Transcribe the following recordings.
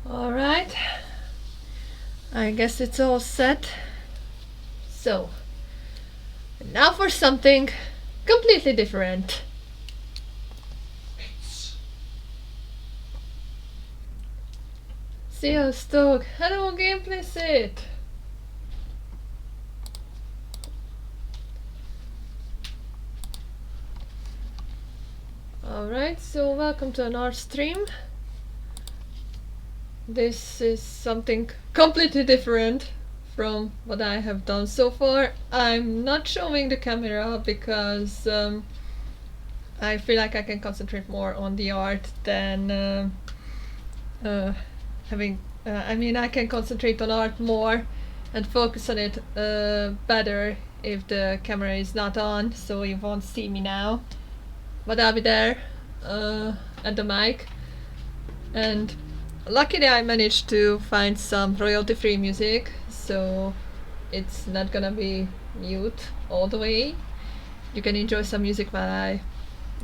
Alright, I guess it's all set. So, now for something completely different. Sziasztok! Hello, Gameplicit! Alright, so welcome to another stream. This is something completely different from what I have done so far. I'm not showing the camera because I feel like I can concentrate more on the art than having. I mean, I can concentrate on art more and focus on it better if the camera is not on, so you won't see me now. But I'll be there at the mic. And luckily I managed to find some royalty-free music, so it's not gonna be mute all the way. You can enjoy some music while I'm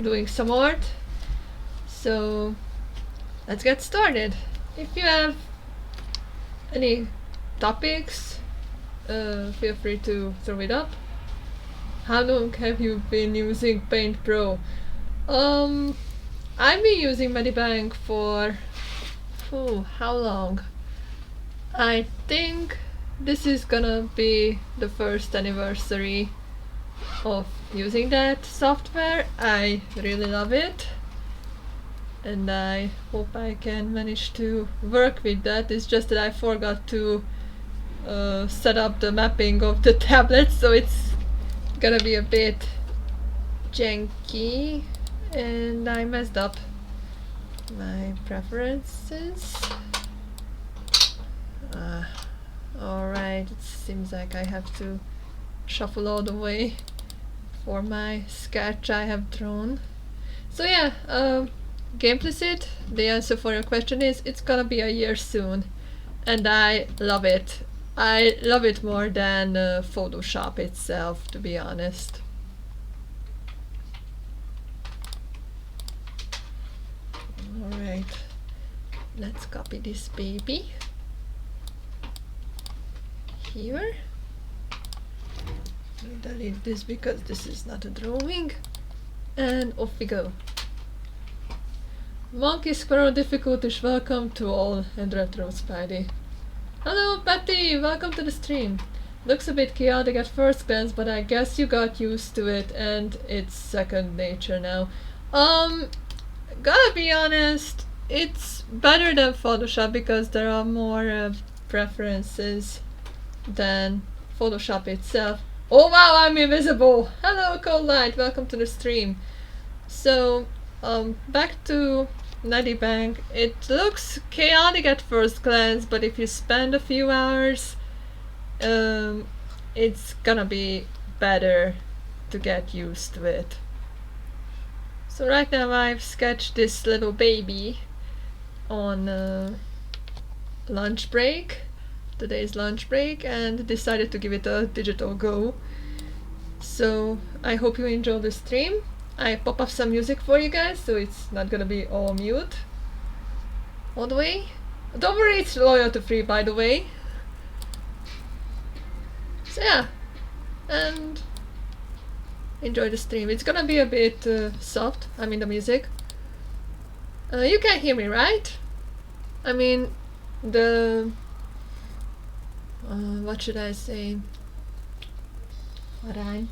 doing some art. So let's get started. If you have any topics, feel free to throw it up. How long have you been using Paint Pro? I've been using Medibank for how long? I think this is gonna be the first anniversary of using that software. I really love it, and I hope I can manage to work with that. It's just that I forgot to set up the mapping of the tablet, so it's gonna be a bit janky, and I messed up my preferences. Alright, it seems like I have to shuffle all the way for my sketch I have drawn. So yeah, Gameplicit, the answer for your question is it's gonna be a year soon, and I love it. I love it more than Photoshop itself, to be honest. Alright, let's copy this baby here. Delete this because this is not a drawing, and off we go. Monkey Squirrel difficulties, welcome to all, and Retro Spidey. Hello Patty, welcome to the stream. Looks a bit chaotic at first glance, but I guess you got used to it and it's second nature now. Gotta be honest, it's better than Photoshop because there are more preferences than Photoshop itself. Oh wow, I'm invisible! Hello Cold Light, welcome to the stream. So, back to Medibank. It looks chaotic at first glance, but if you spend a few hours, it's gonna be better to get used to it. So right now I've sketched this little baby on lunch break, today's lunch break, and decided to give it a digital go. So I hope you enjoy the stream. I pop up some music for you guys, so it's not gonna be all mute all the way. Don't worry, it's royalty free, by the way. So yeah, and enjoy the stream. It's gonna be a bit soft, I mean the music. You can hear me, right? I mean, the... what should I say? Arány.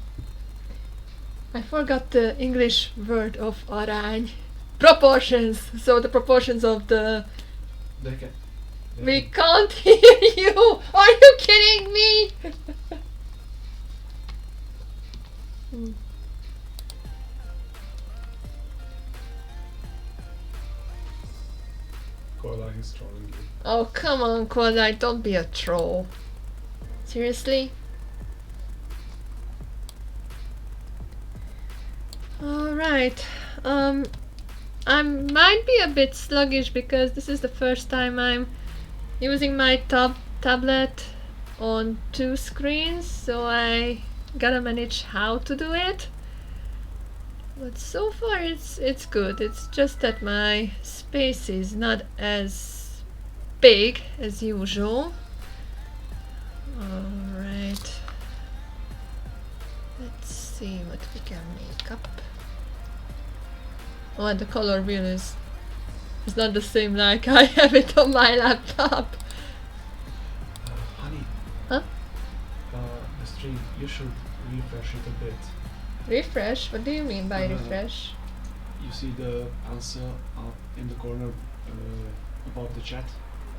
I forgot the English word of arány. Proportions! So the proportions of the... We can't hear you! Are you kidding me? Koala is trolling you. Oh, come on, Quasi, don't be a troll. Seriously? Alright. I might be a bit sluggish because this is the first time I'm using my tablet on two screens, so I gotta manage how to do it. But so far it's good. It's just that my space is not as big as usual. Alright. Let's see what we can make up. Oh, and the color wheel is not the same like I have it on my laptop. Honey. Huh? The stream, you should refresh it a bit. Refresh? What do you mean by refresh? You see the answer up in the corner above the chat?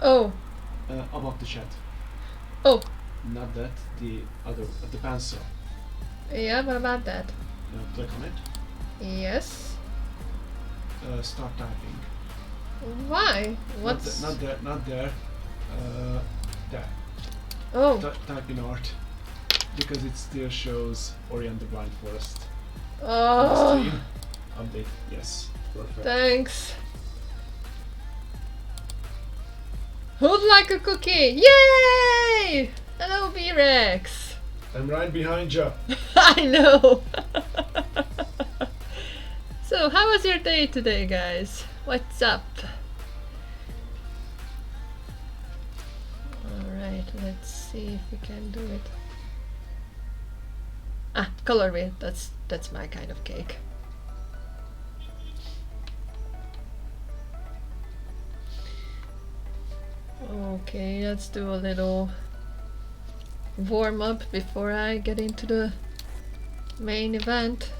Oh. Above the chat. Oh. Not that, the other, the pencil. Yeah, what about that? Click on it. Yes. Start typing. Why? What's... Not there. There. Oh. Type in art. Because it still shows Ori and the Blind Forest. Oh. Stream. Update. Yes. Perfect. Thanks. Who'd like a cookie? Yay! Hello, B-Rex. I'm right behind you. I know. So, how was your day today, guys? What's up? Alright, let's see if we can do it. Ah, color wheel. That's my kind of cake. Okay, let's do a little warm up before I get into the main event.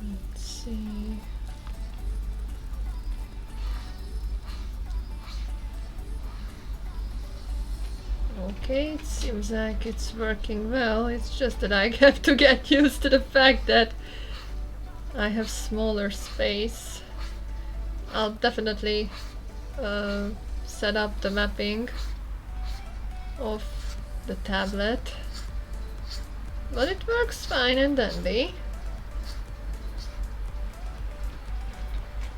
Let's see. Okay, it seems like it's working well. It's just that I have to get used to the fact that I have smaller space. I'll definitely set up the mapping of the tablet, but it works fine and dandy.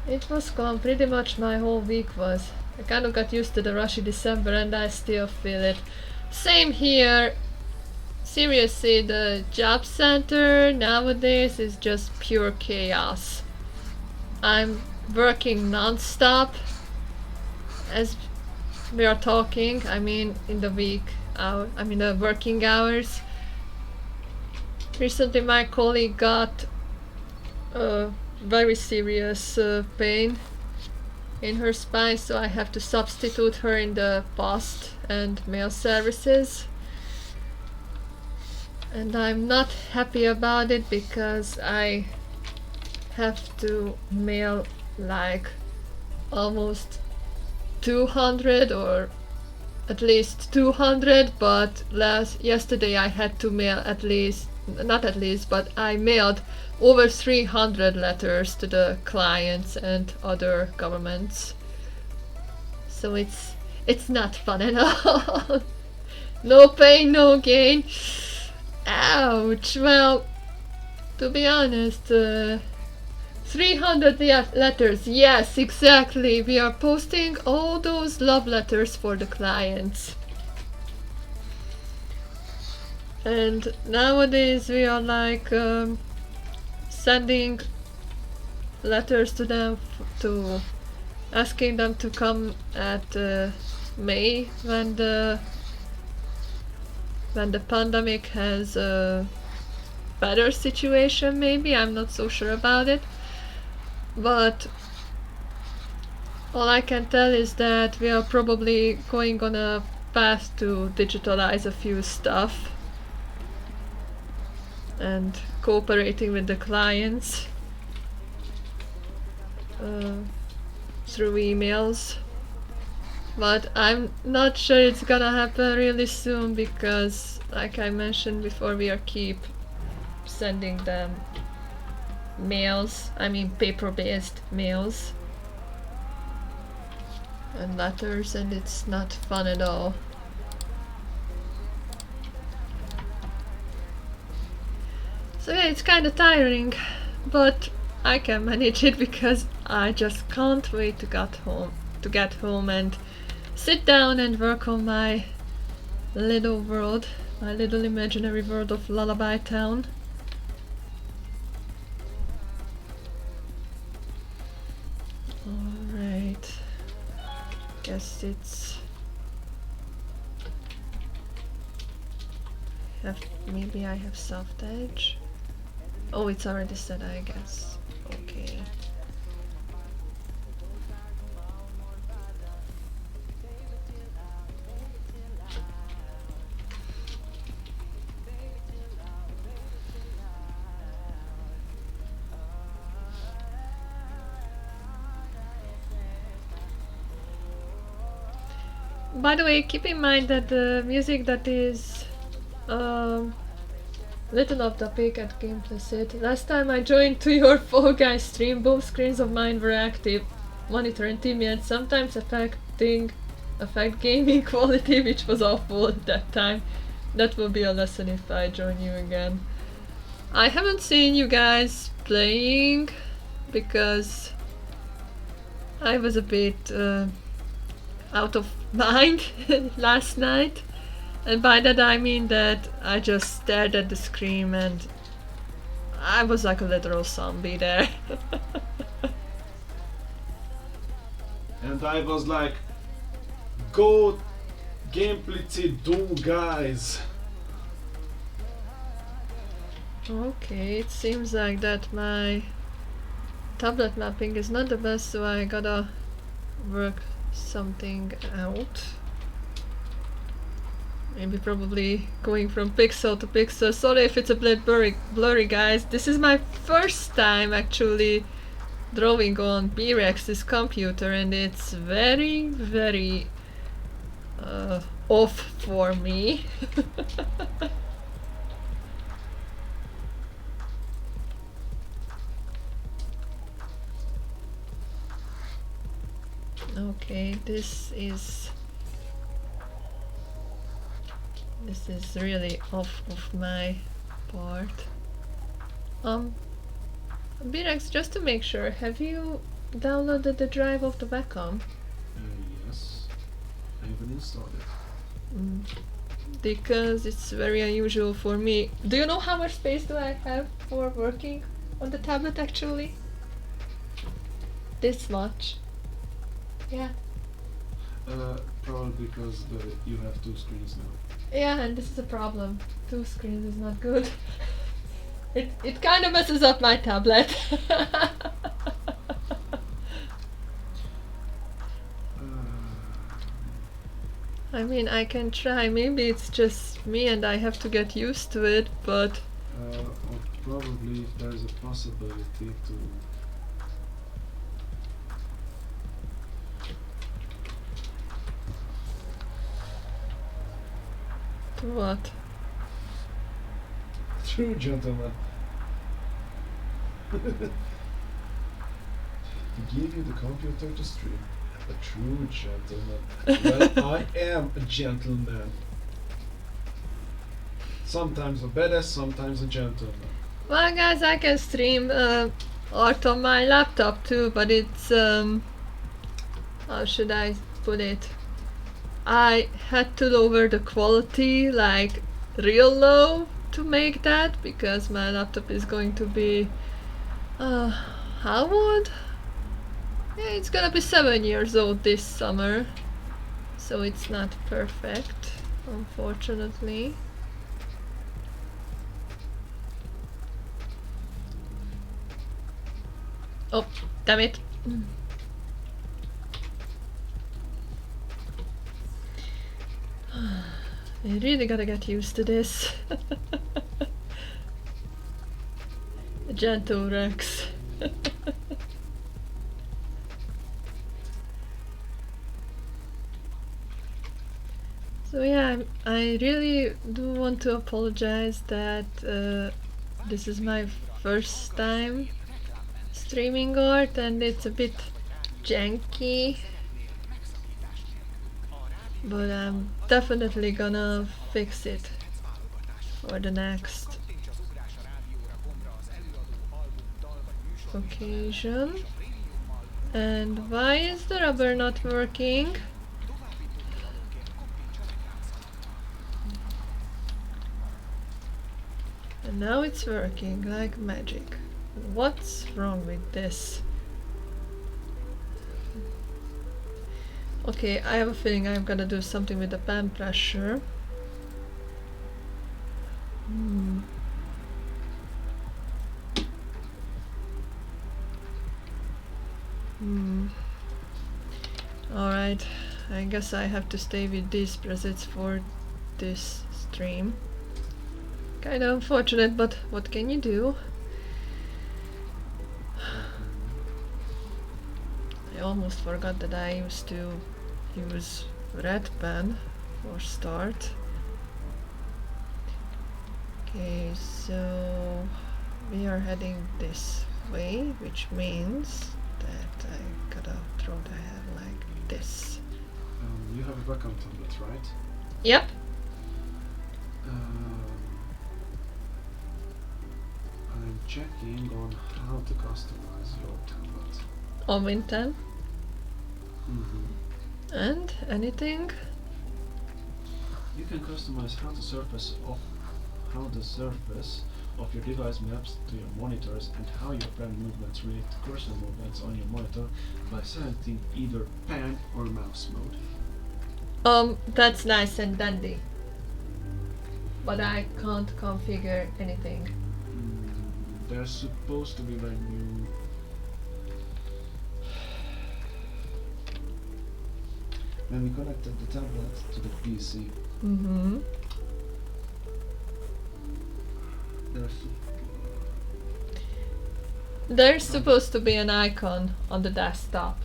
It was gone, pretty much my whole week was. I kind of got used to the rushy December and I still feel it. Same here. Seriously, the job center nowadays is just pure chaos. I'm working non-stop as we are talking. I mean in the the working hours. Recently my colleague got a very serious pain in her spine, so I have to substitute her in the post and mail services. And I'm not happy about it because I have to mail like almost 200 or at least 200, but yesterday I had to mail but I mailed over 300 letters to the clients and other governments. So it's not fun at all. No pain, no gain. Ouch. Well, to be honest, 300 letters. Yes, exactly. We are posting all those love letters for the clients. And nowadays we are like sending letters to them to asking them to come at May when the pandemic has a better situation. Maybe I'm not so sure about it, but all I can tell is that we are probably going on a path to digitalize a few stuff and cooperating with the clients through emails. But I'm not sure it's gonna happen really soon because, like I mentioned before, we are keep sending them mails, I mean paper-based mails and letters, and it's not fun at all. So yeah, it's kind of tiring, but I can manage it because I just can't wait to get home and sit down and work on my little world, my little imaginary world of Lullaby Town. Alright. Guess it's... maybe I have soft edge. Oh, it's already set, I guess. Okay. By the way, keep in mind that the music that is little off topic at Game Plus It. Last time I joined to your Fall Guys stream, both screens of mine were active, monitor and TV, and sometimes affect gaming quality, which was awful at that time. That will be a lesson if I join you again. I haven't seen you guys playing because I was a bit out of mind last night, and by that I mean that I just stared at the screen and I was like a literal zombie there. And I was like, go gameplay do guys. Okay, it seems like that my tablet mapping is not the best, so I gotta work something out. Maybe probably going from pixel to pixel. Sorry if it's a bit blurry guys. This is my first time actually drawing on B-Rex's computer and it's very, very off for me. Okay, this is really off of my part. B-Rex, just to make sure, have you downloaded the drive of the Wacom? Yes, I haven't installed it. Because it's very unusual for me. Do you know how much space do I have for working on the tablet actually? This much. Yeah. Probably because you have two screens now. Yeah, and this is a problem. 2 screens is not good. It kind of messes up my tablet. I mean, I can try. Maybe it's just me and I have to get used to it, but... Or probably there's a possibility to... What? True, gentlemen. To give you the computer to stream. A true gentleman. Well, I am a gentleman. Sometimes a badass, sometimes a gentleman. Well guys, I can stream art on my laptop too, but it's how should I put it? I had to lower the quality like real low to make that because my laptop is going to be how old? Yeah, it's gonna be 7 years old this summer, so it's not perfect, unfortunately. Oh, damn it. I really gotta get used to this. Gentle Rex. So yeah, I really do want to apologize that this is my first time streaming art and it's a bit janky. But I'm definitely gonna fix it for the next occasion. And why is the rubber not working? And now it's working like magic. What's wrong with this? Okay, I have a feeling I'm gonna do something with the pen pressure. Hmm. Alright, I guess I have to stay with these presets for this stream. Kinda unfortunate, but what can you do? I almost forgot that I used to use red pen for start. Okay, so we are heading this way, which means that I gotta throw the head like this. You have a Wacom tablet, right? Yep. I'm checking on how to customize your tablet. On Win 10. Mm-hmm. And anything? You can customize how the surface of your device maps to your monitors and how your pen movements relate to cursor movements on your monitor by selecting either pen or mouse mode. That's nice and dandy. But I can't configure anything. There's supposed to be when we connected the tablet to the PC. Mm-hmm. There's supposed to be an icon on the desktop.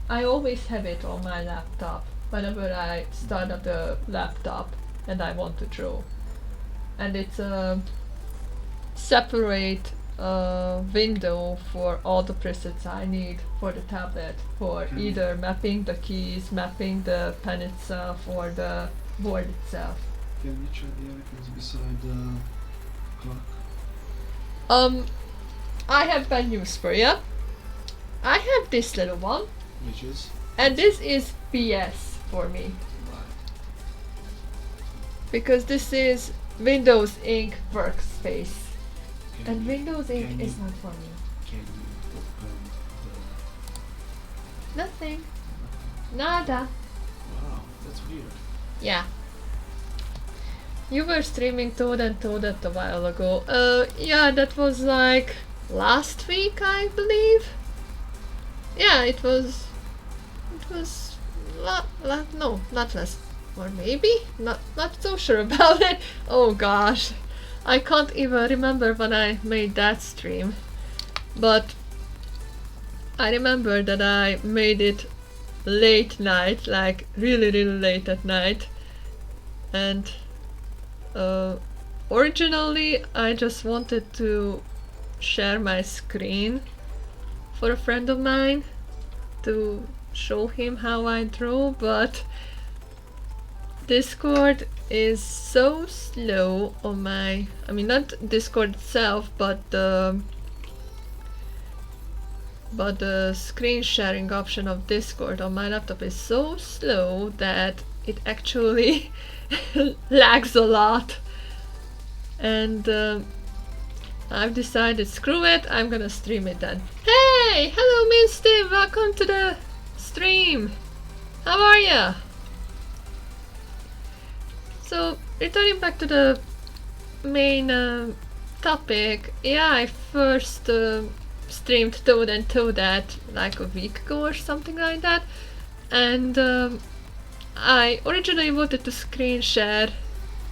I always have it on my laptop whenever I start up the laptop and I want to draw. And it's a separate window for all the presets I need for the tablet, for either mapping the keys, mapping the pen itself, or the board itself. Can you try the icons beside the clock? I have bad news for you. I have this little one. Which is? And this is BS for me. Right. Because this is Windows Ink Workspace. And Windows Ink is not for me. Can you open Nothing. Nada. Wow, that's weird. Yeah. You were streaming Toad and Toadette a while ago. Yeah, that was like last week, I believe. Yeah, it was no, not last, or maybe not so sure about it. Oh gosh, I can't even remember when I made that stream, but I remember that I made it late night, like really late at night, and originally I just wanted to share my screen for a friend of mine to show him how I draw, but Discord is so slow on my, I mean not Discord itself, but the screen sharing option of Discord on my laptop is so slow that it actually lags a lot, and I've decided, screw it, I'm gonna stream it then. Hey! Hello Misty! Welcome to the stream! How are ya? So, returning back to the main topic, yeah, I first streamed Toad and Toadette like a week ago or something like that, and I originally wanted to screen share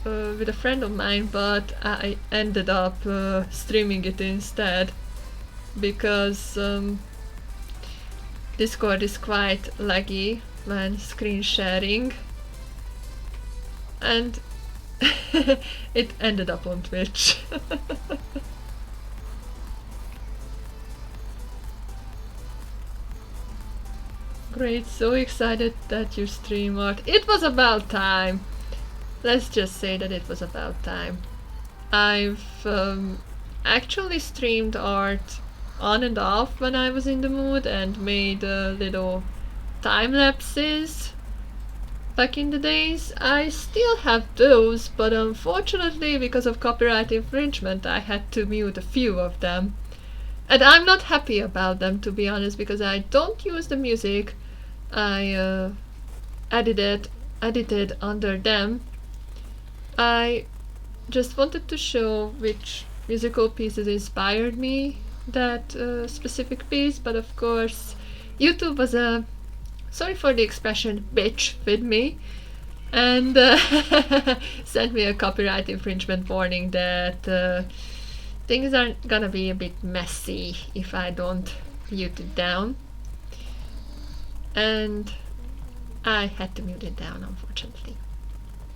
with a friend of mine, but I ended up streaming it instead because Discord is quite laggy when screen sharing, and it ended up on Twitch. Great, so excited that you stream art. It was about time. Let's just say that it was about time. I've actually streamed art on and off when I was in the mood and made little time lapses back in the days. I still have those, but unfortunately because of copyright infringement I had to mute a few of them. And I'm not happy about them, to be honest, because I don't use the music I edited under them. I just wanted to show which musical pieces inspired me that specific piece, but of course YouTube was a, sorry for the expression, bitch with me, and sent me a copyright infringement warning that things are gonna be a bit messy if I don't mute it down. And I had to mute it down, unfortunately,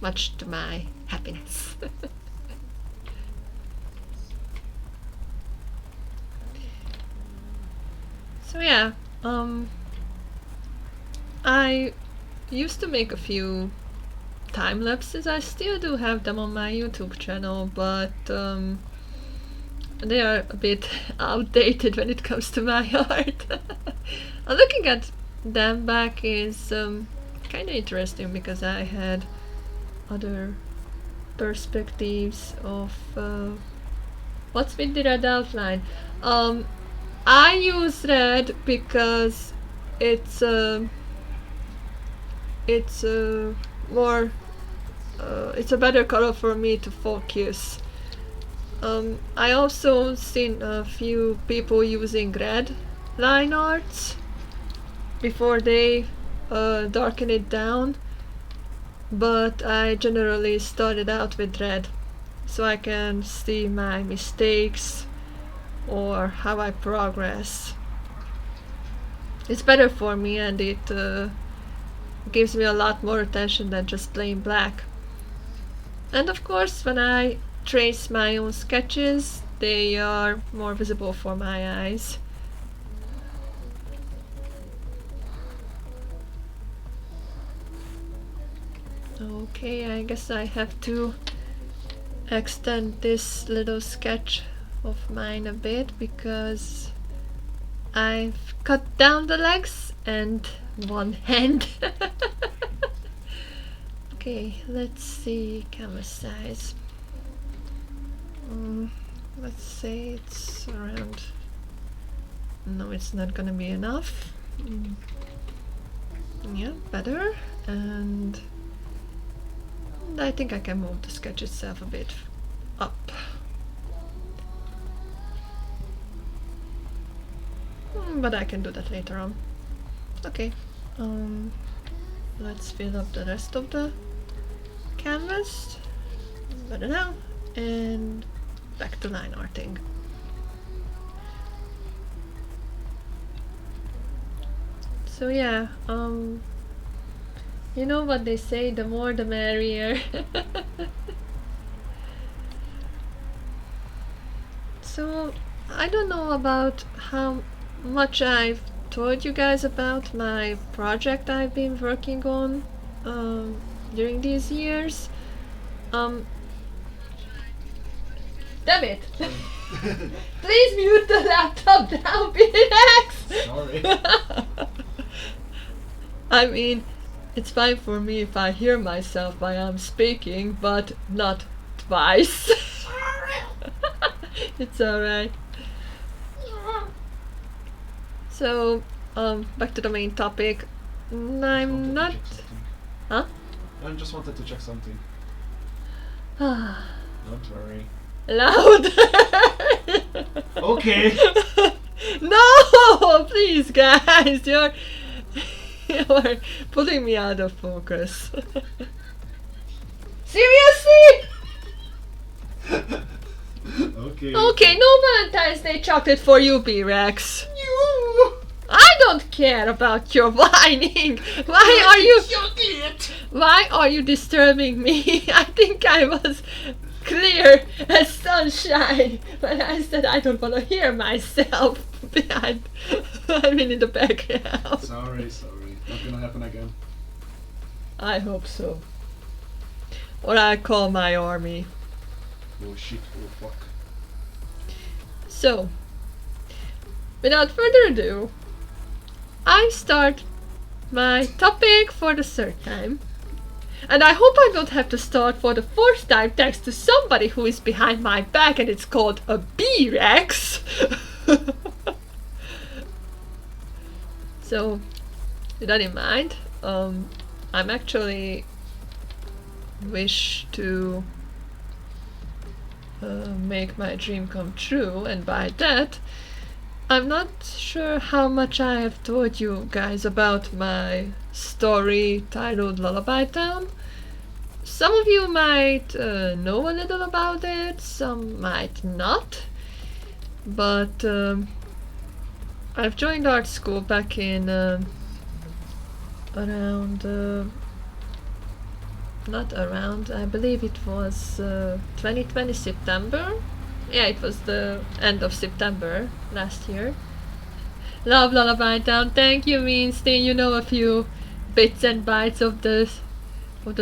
much to my happiness. So yeah, I used to make a few time lapses. I still do have them on my YouTube channel, but they are a bit outdated when it comes to my art. Looking at them back is kind of interesting because I had other perspectives of what's with the red outline. I use red because it's more it's a better color for me to focus. I also seen a few people using red line arts before they darken it down, but I generally started out with red so I can see my mistakes or how I progress. It's better for me, and it gives me a lot more attention than just plain black. And of course, when I trace my own sketches, they are more visible for my eyes. Okay, I guess I have to extend this little sketch of mine a bit because I've cut down the legs and one hand. Okay, let's see canvas size. Let's say it's around, no, it's not gonna be enough. Yeah, better. And I think I can move the sketch itself a bit up. But I can do that later on. Okay, let's fill up the rest of the canvas. Better now. And back to line arting. So yeah, you know what they say, the more the merrier. So I don't know about how much I've told you guys about my project I've been working on during these years. Damn it! Please mute the laptop now, B-Rex! Sorry. I mean, it's fine for me if I hear myself while I'm speaking, but not twice. Sorry. It's alright. So, back to the main topic. I'm not... Huh? I just wanted to check something. Don't worry. Loud! Okay. No! Please, guys! You're putting me out of focus. Seriously? Okay. Okay, no Valentine's Day chocolate for you, B-Rex. I don't care about your whining. Why are you disturbing me? I think I was clear as sunshine when I said I don't want to hear myself behind. I mean, in the background. Sorry. Not gonna happen again. I hope so. Or I call my army. Oh shit, oh fuck. So, without further ado, I start my topic for the third time. And I hope I don't have to start for the fourth time thanks to somebody who is behind my back, and it's called a B-Rex. So, with that in mind, I'm actually wish to make my dream come true, and by that, I'm not sure how much I have told you guys about my story titled Lullaby Town. Some of you might know a little about it, some might not, but I've joined art school back in I believe it was 2020 September. Yeah, it was the end of September last year. Love Lullaby Town. Thank you, Winston. You know a few bits and bytes of the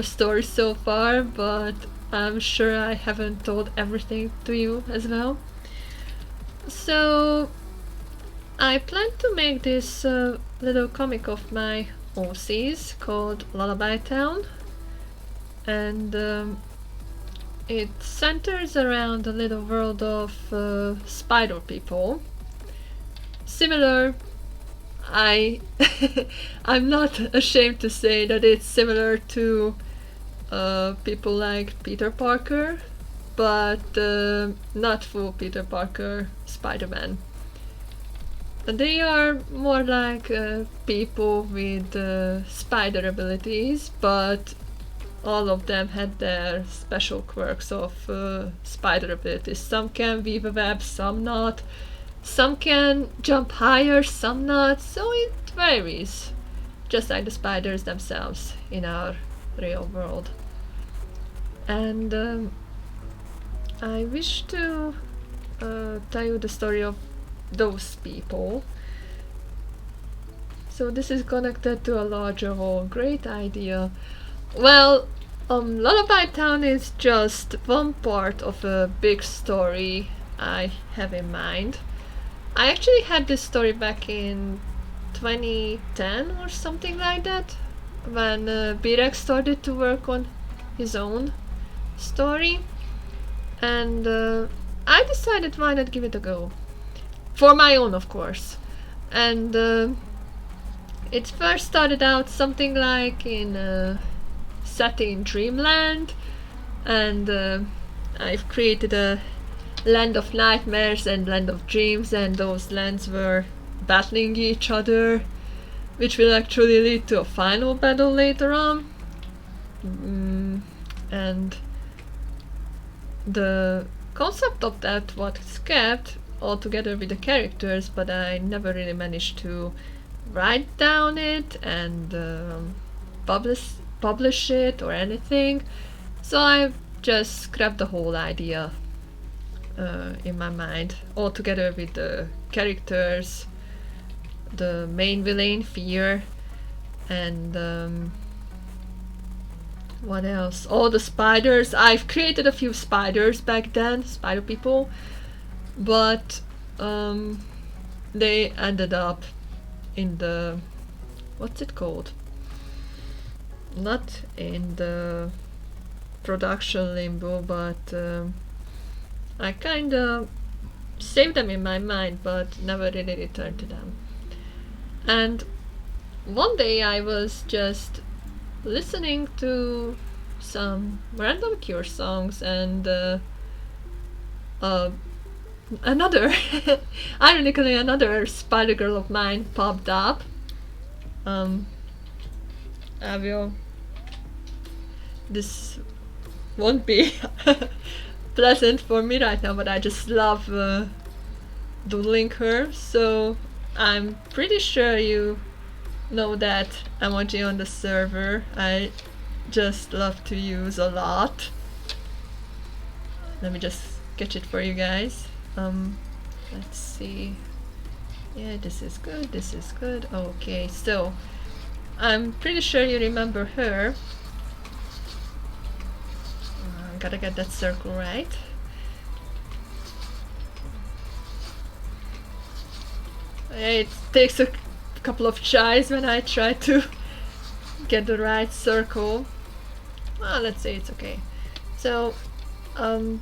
story so far, but I'm sure I haven't told everything to you as well. So I plan to make this little comic of my OCs called Lullaby Town, and it centers around the little world of spider people. Similar, I'm not ashamed to say that it's similar to people like Peter Parker, but not full Peter Parker Spider-Man. They are more like people with spider abilities, but all of them had their special quirks of spider abilities. Some can weave a web, some not. Some can jump higher, some not. So it varies, just like the spiders themselves in our real world. And I wish to tell you the story of those people. So this is connected to a larger whole. Great idea. Well, Lullaby Town is just one part of a big story I have in mind. I actually had this story back in 2010 or something like that, when Birek started to work on his own story, and I decided why not give it a go. For my own, of course. And it first started out something like in set in Dreamland, and I've created a land of nightmares and land of dreams, and those lands were battling each other, which will actually lead to a final battle later on. And the concept of that was kept all together with the characters, but I never really managed to write down it and publish it or anything, so I just scrapped the whole idea in my mind, all together with the characters, the main villain Fear, and what else? All the spiders. I've created a few spiders back then, spider people, but they ended up in the, what's it called? Not in the production limbo, but I kinda saved them in my mind, but never really returned to them. And one day I was just listening to some random Cure songs, and another ironically another spider girl of mine popped up. This won't be pleasant for me right now, but I just love doodling her, so I'm pretty sure you know that emoji on the server. I just love to use a lot. Let me just sketch it for you guys. Let's see. Yeah, this is good, this is good. Okay, so I'm pretty sure you remember her. Gotta get that circle right. It takes a couple of tries when I try to get the right circle. Well, let's say it's okay. So, I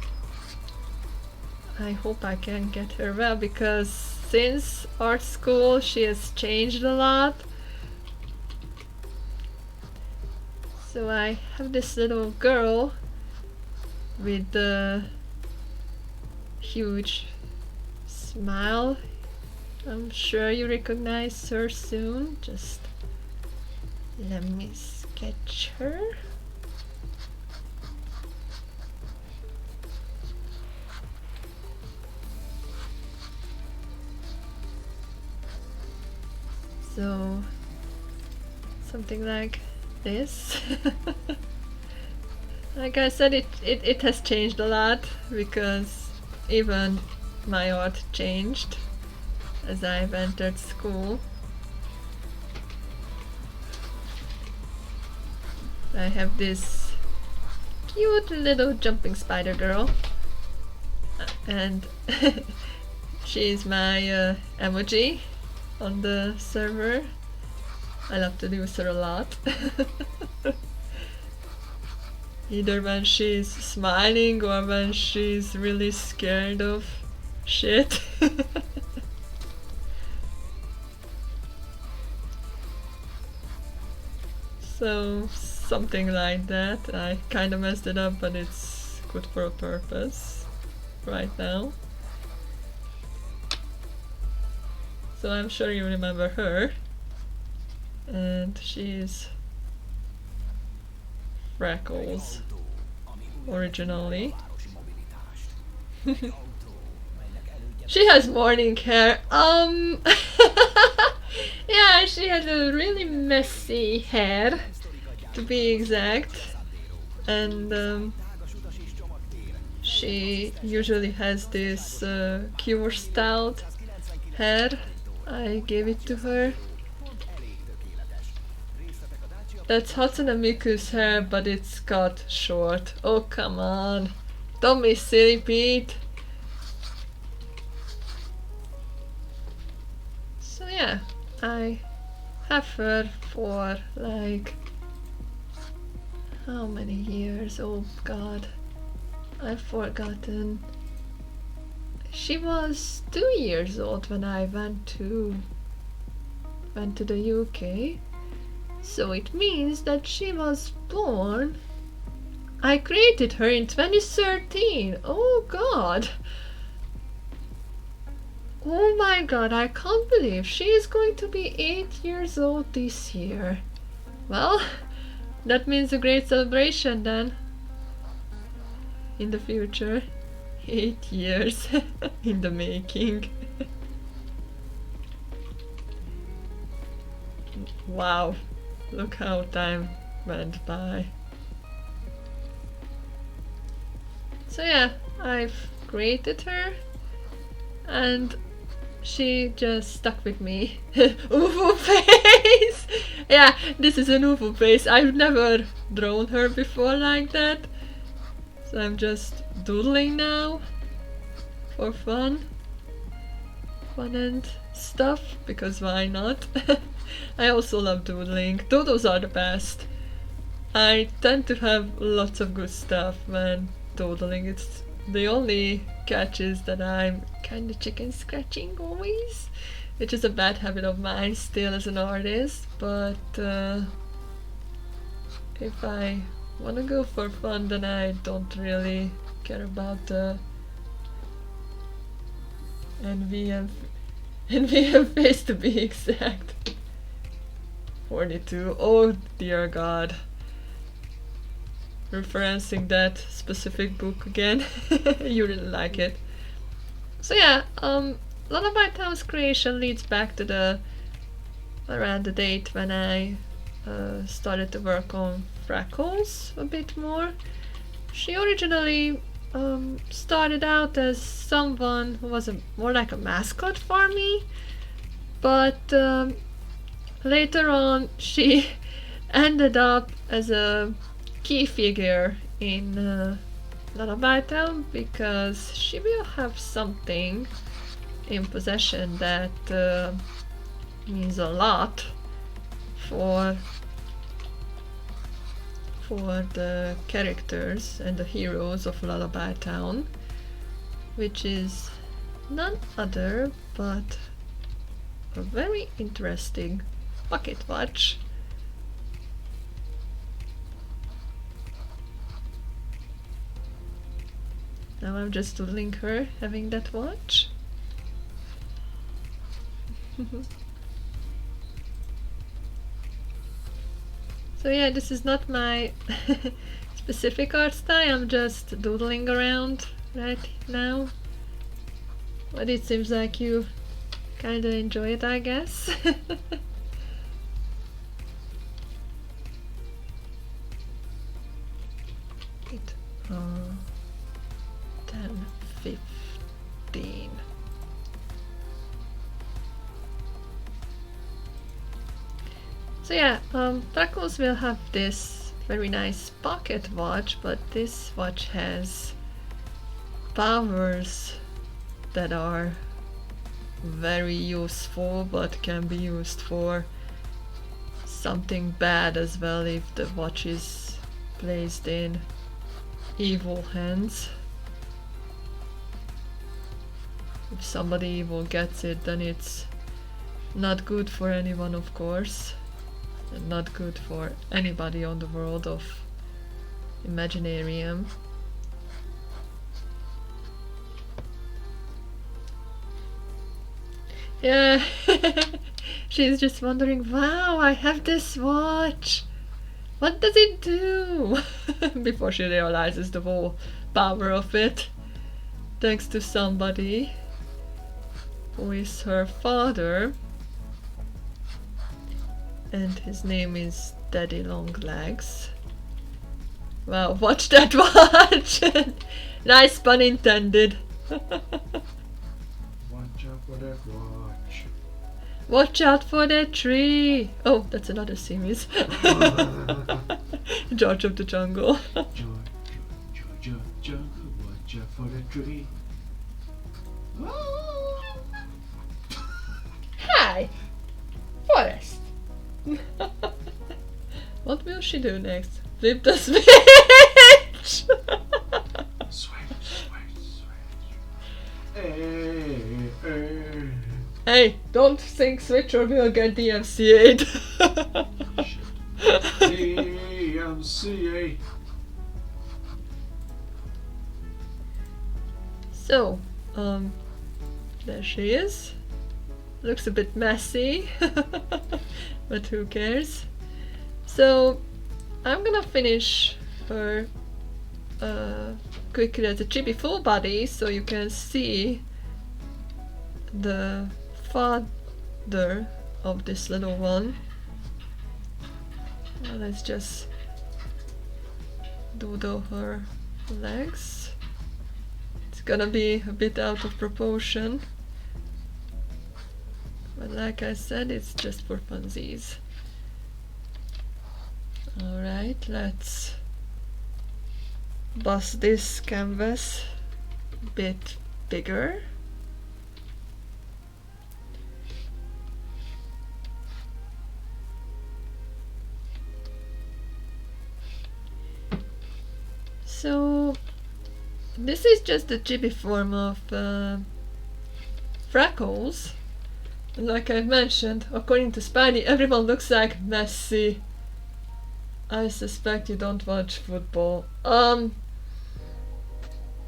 hope I can get her well, because since art school she has changed a lot. So I have this little girl with the huge smile. I'm sure you recognize her soon. Just let me sketch her. So something like this. Like I said, it has changed a lot because even my art changed as I've entered school. I have this cute little jumping spider girl, and she's my emoji on the server. I love to use her a lot. Either when she's smiling or when she's really scared of shit. So something like that. I kind of messed it up, but it's good for a purpose right now. So I'm sure you remember her. And she's Freckles originally. She has morning hair. Yeah, she has a really messy hair, to be exact, and she usually has this cure styled hair. I gave it to her. That's Hatsune Miku's hair, but it's cut short. Oh, come on. Don't be silly, Pete. So yeah, I have her for like... how many years? Oh god. I've forgotten. She was 2 years old when I went to the UK. So it means that she was born... I created her in 2013. Oh god. Oh my god, I can't believe she is going to be 8 years old this year. Well, that means a great celebration then. In the future. 8 years in the making. Wow. Look how time went by. So yeah, I've created her and she just stuck with me. UFO face! Yeah, this is an UFO face. I've never drawn her before like that. So I'm just doodling now for fun. Fun and stuff, because why not? I also love doodling. Doodles are the best. I tend to have lots of good stuff when doodling. It's the only catch is that I'm kind of chicken scratching always, which is a bad habit of mine still as an artist, but if I wanna go for fun, then I don't really care about the NVM face, to be exact. 42. Oh dear god. Referencing that specific book again. You really like it. So yeah, Lullaby Town's creation leads back to around the date when I started to work on Freckles a bit more. She originally started out as someone who was more like a mascot for me, but later on she ended up as a key figure in Lullaby Town because she will have something in possession that means a lot for the characters and the heroes of Lullaby Town, which is none other but a very interesting pocket watch. Now I'm just doodling her having that watch. So yeah, this is not my specific art style, I'm just doodling around right now. But it seems like you kinda enjoy it, I guess. Eight, 10, 15. So yeah, Freckles will have this very nice pocket watch, but this watch has powers that are very useful, but can be used for something bad as well if the watch is placed in evil hands. If somebody evil gets it, then it's not good for anyone, of course, and not good for anybody on the world of Imaginarium. Yeah, she's just wondering, wow, I have this watch. What does it do? Before she realizes the whole power of it. Thanks to somebody who is her father. And his name is Daddy Longlegs. Wow, watch that watch! Nice pun intended. Watch out for that watch. Watch out for that tree! Oh, that's another series. George of the Jungle. George of Jungle, watch out for that tree. Hi! Forest! What will she do next? Flip the switch! Switch. Hey. Hey, don't think switch or we'll get DMCA'd. DMCA. So, there she is. Looks a bit messy, but who cares? So, I'm gonna finish her quickly as a chibi full body so you can see the father of this little one. Now let's just doodle her legs. It's gonna be a bit out of proportion, but like I said, it's just for funsies. Alright, let's bust this canvas a bit bigger. So this is just the chibi form of Freckles. And like I mentioned, according to Spidey, everyone looks like Messi. I suspect you don't watch football.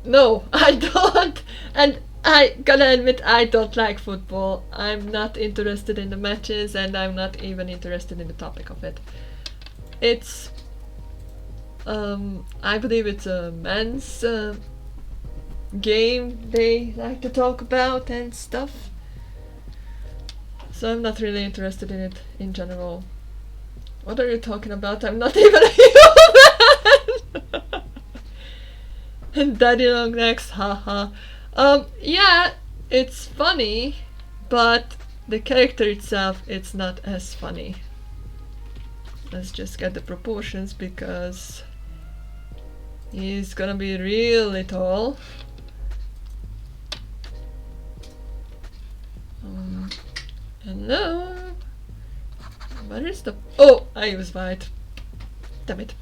No, I don't. And I gotta admit, I don't like football. I'm not interested in the matches, and I'm not even interested in the topic of it. It's I believe it's a men's game they like to talk about and stuff. So I'm not really interested in it in general. What are you talking about? I'm not even a human! And Daddy Longlegs, haha. Yeah, it's funny, but the character itself, it's not as funny. Let's just get the proportions because he's gonna be really tall. Hello? Where is the... Oh! I use white. Damn it.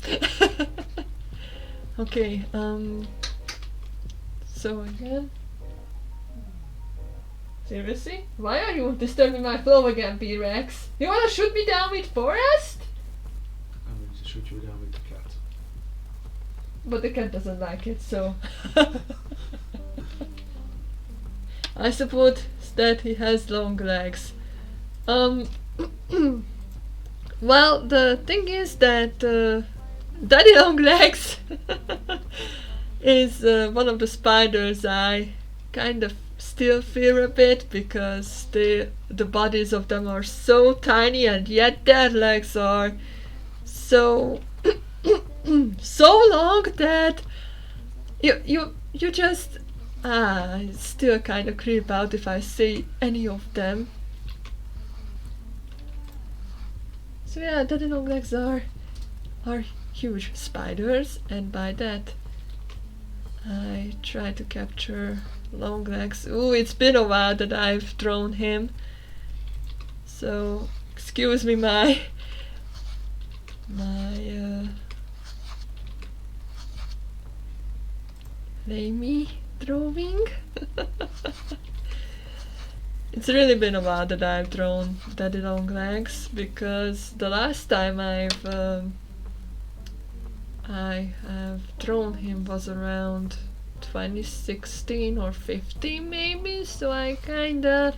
Okay, so again... Seriously? Why are you disturbing my flow again, P-Rex? You wanna shoot me down with Forest? I'm going to shoot you down with the cat. But the cat doesn't like it, so... I suppose that he has long legs. Well, the thing is that Daddy Long Legs is one of the spiders I kind of still fear a bit, because the bodies of them are so tiny, and yet their legs are so so long that you just still kind of creep out if I see any of them. So yeah, Daddy Long Legs are huge spiders, and by that I try to capture Long Legs. Ooh, it's been a while that I've drawn him, so excuse me my lamey drawing. It's really been a while that I've drawn Daddy Long Legs, because the last time I have drawn him was around 2016 or 15 maybe, so I kinda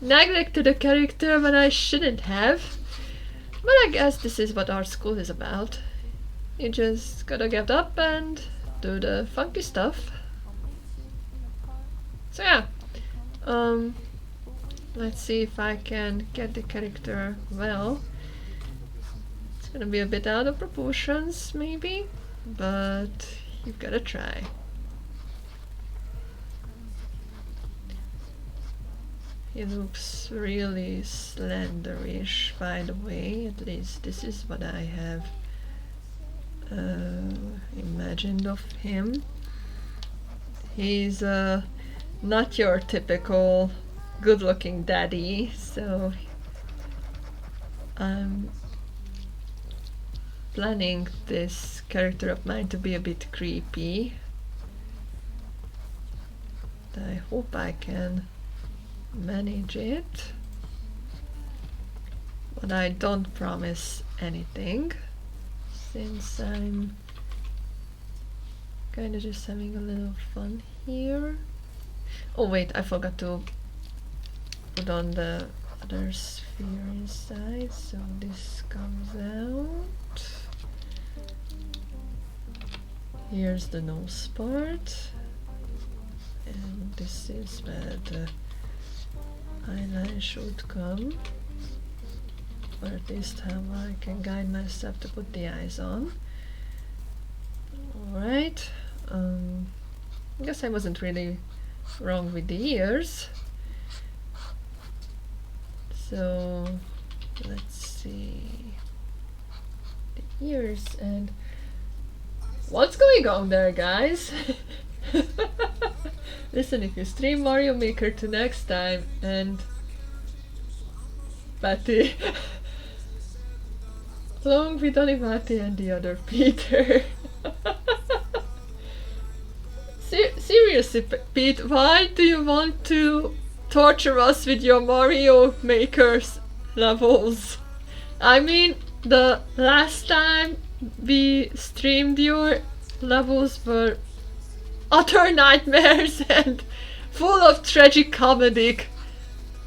neglected the character when I shouldn't have. But I guess this is what art school is about. You just gotta get up and do the funky stuff. So yeah, let's see if I can get the character well. It's gonna be a bit out of proportions maybe, but you've gotta try. He looks really slenderish, by the way. At least this is what I have imagined of him. He's not your typical good-looking daddy, so I'm planning this character of mine to be a bit creepy. I hope I can manage it, but I don't promise anything, since I'm kinda just having a little fun here. Oh wait, I forgot to put on the other sphere inside, so this comes out. Here's the nose part, and this is where the eyeline should come, or at least how I can guide myself to put the eyes on. Alright, I guess I wasn't really wrong with the ears. So let's see the ears, and what's going on there, guys? Listen, if you stream Mario Maker to next time and Patty along with Olivati and the other Peter. Seriously, Pete, why do you want to torture us with your Mario Makers levels? I mean, the last time we streamed, your levels were utter nightmares and full of tragic comedic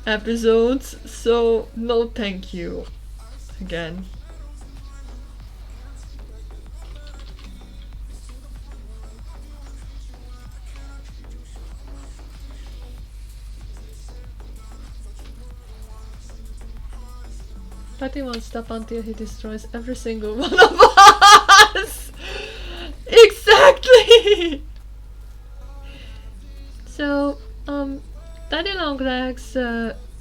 episodes, so no thank you again. Patty won't stop until he destroys every single one of us! Exactly! So, Daddy Longlegs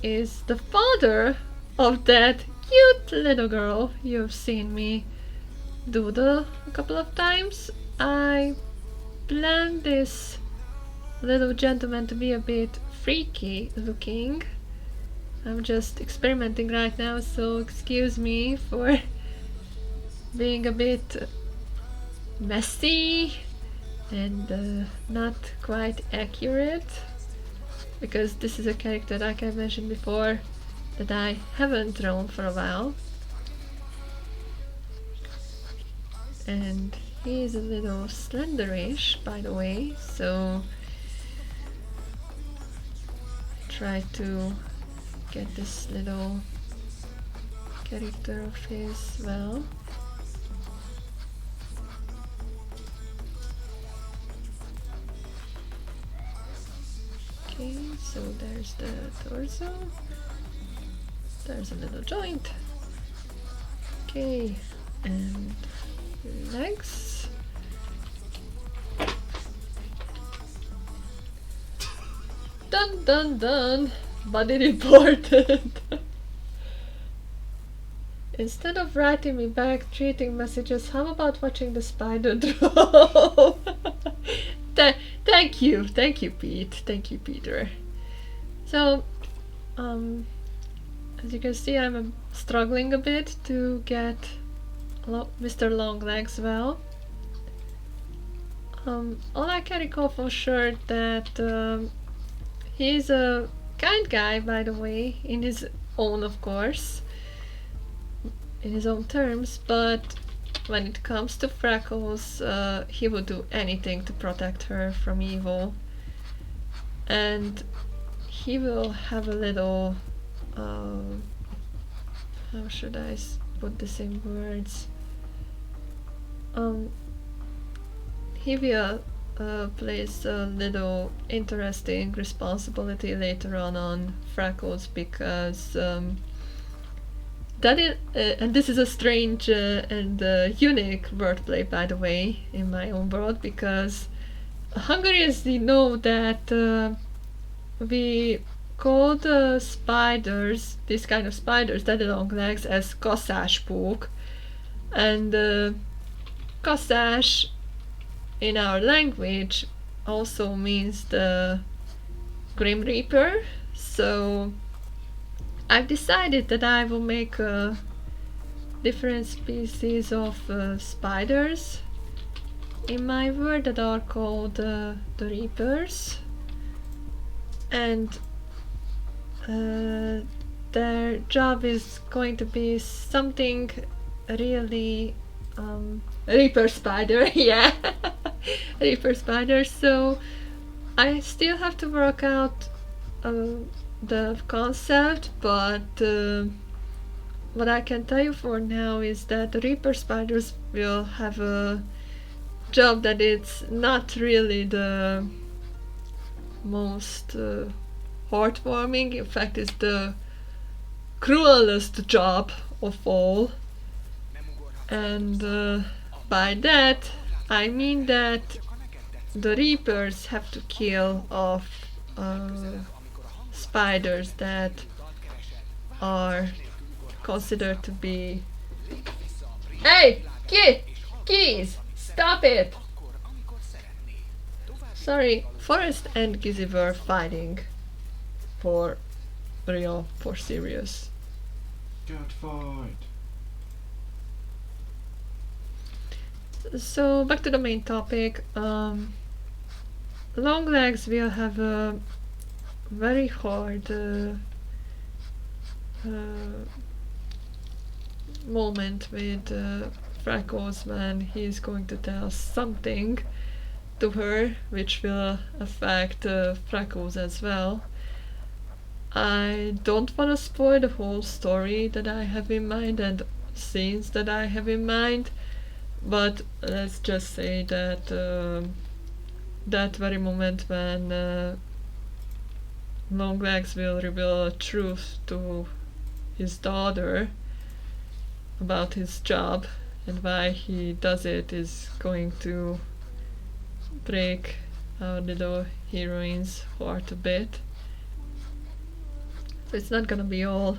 is the father of that cute little girl you've seen me doodle a couple of times. I planned this little gentleman to be a bit freaky looking. I'm just experimenting right now, so excuse me for being a bit messy and not quite accurate, because this is a character, like I mentioned before, that I haven't drawn for a while, and he is a little slenderish, by the way, so try to get this little character of his well. Okay, so there's the torso. There's a little joint. Okay, and legs. Done, done, done. Body reported. Instead of writing me back treating messages, how about watching the spider drop? Thank you, Pete. Thank you, Peter. So, as you can see, I'm struggling a bit to get Mr. Longlegs well. All I can recall for sure that he's a kind guy, by the way, in his own, of course, in his own terms, but when it comes to Freckles, he would do anything to protect her from evil. And he will have a little, how should I put this in words? He will place a little interesting responsibility later on Freckles, because that is, and this is a strange and unique wordplay, by the way, in my own world, because Hungarians know that we call the spiders, this kind of spiders, daddy long legs, as kaszáspók, and kasszás in our language also means the Grim Reaper. So I've decided that I will make different species of spiders in my world that are called the Reapers, and their job is going to be something really Reaper spider, yeah. Reaper spider. So I still have to work out the concept, but what I can tell you for now is that the Reaper spiders will have a job that it's not really the most heartwarming. In fact, it's the cruelest job of all. And by that I mean that the Reapers have to kill off spiders that are considered to be... Hey! Keys! Stop it! Sorry, Forrest and Gizzy were fighting for real, for serious. Cat fight! So back to the main topic. Longlegs will have a very hard moment with Freckles when he's going to tell something to her which will affect Freckles as well. I don't want to spoil the whole story that I have in mind and scenes that I have in mind, but let's just say that that very moment when Longlegs will reveal a truth to his daughter about his job and why he does it is going to break our little heroine's heart a bit. So it's not gonna be all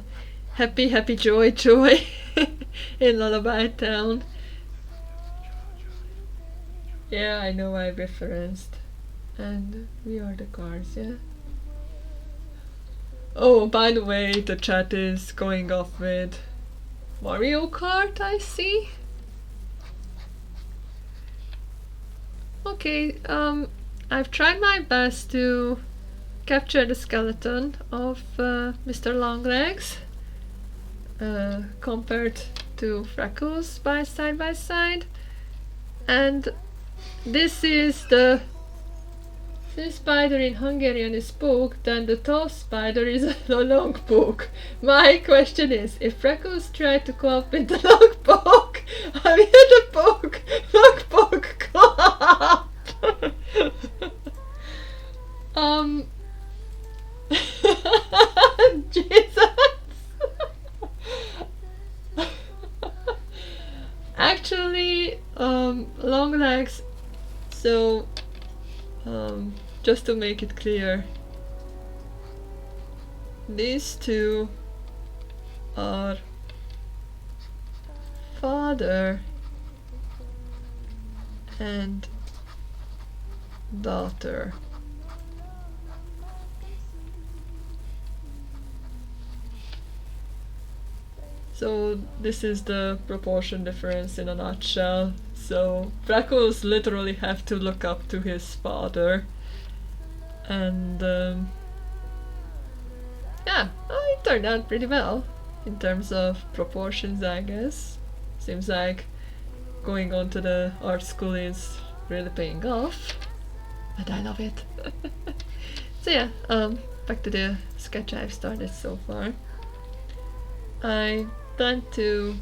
happy joy in Lullaby Town. Yeah, I know I referenced. And we are the cars, yeah? Oh, by the way, the chat is going off with Mario Kart, I see. Okay, I've tried my best to capture the skeleton of Mr. Longlegs compared to Freckles by side, and this is this spider in Hungarian is poke, then the tall spider is a long poke. My question is, if Freckles tried to come up with the long poke, how did the poke, long poke come up? Jesus. Actually, long legs. So, just to make it clear, these two are father and daughter. So this is the proportion difference in a nutshell. So Freckles literally have to look up to his father, and yeah, it turned out pretty well in terms of proportions, I guess. Seems like going on to the art school is really paying off, and I love it. So yeah, back to the sketch I've started so far. I plan to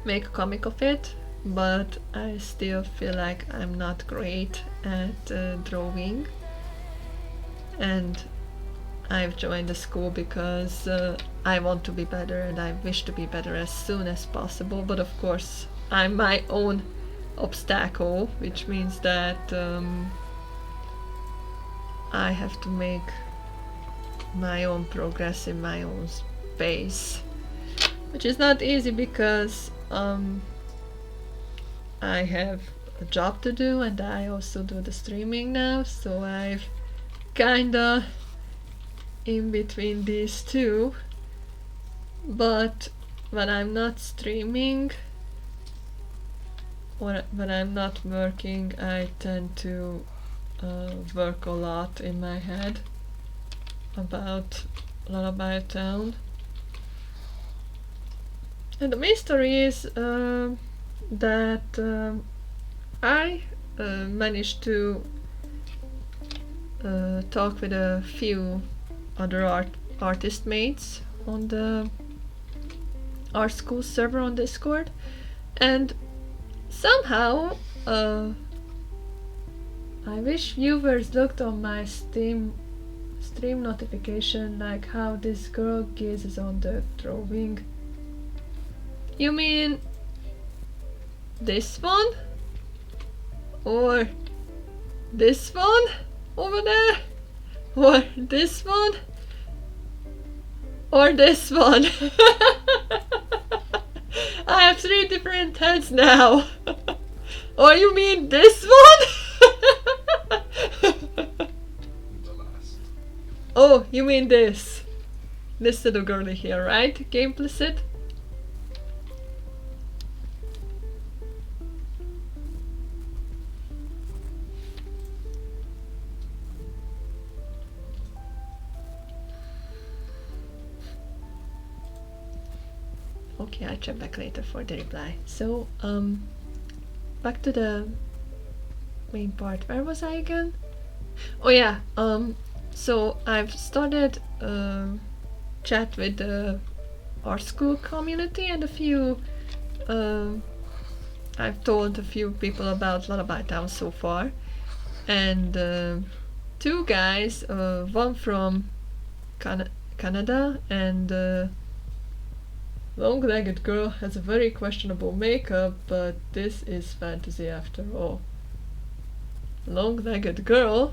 make a comic of it, but I still feel like I'm not great at drawing, and I've joined the school because I want to be better and I wish to be better as soon as possible, but of course I'm my own obstacle, which means that I have to make my own progress in my own space, which is not easy because I have a job to do and I also do the streaming now, so I've kinda in between these two. But when I'm not streaming or when I'm not working, I tend to work a lot in my head about Lullaby Town. And the main story is that I managed to talk with a few other artist mates on the art school server on Discord, and somehow I wish viewers looked on my stream notification, like how this girl gazes on the drawing. You mean this one? Or this one over there? Or this one? Or this one? I have 3 different heads now. Or you mean this one? Oh, you mean this. This little girlie here, right? Game implicit? Okay, I'll check back later for the reply. So, back to the main part. Where was I again? Oh yeah, so I've started chat with the art school community and a few I've told a few people about Lullaby Town so far, and 2 guys, one from Canada, and long-legged girl has a very questionable makeup, but this is fantasy after all. Long-legged girl?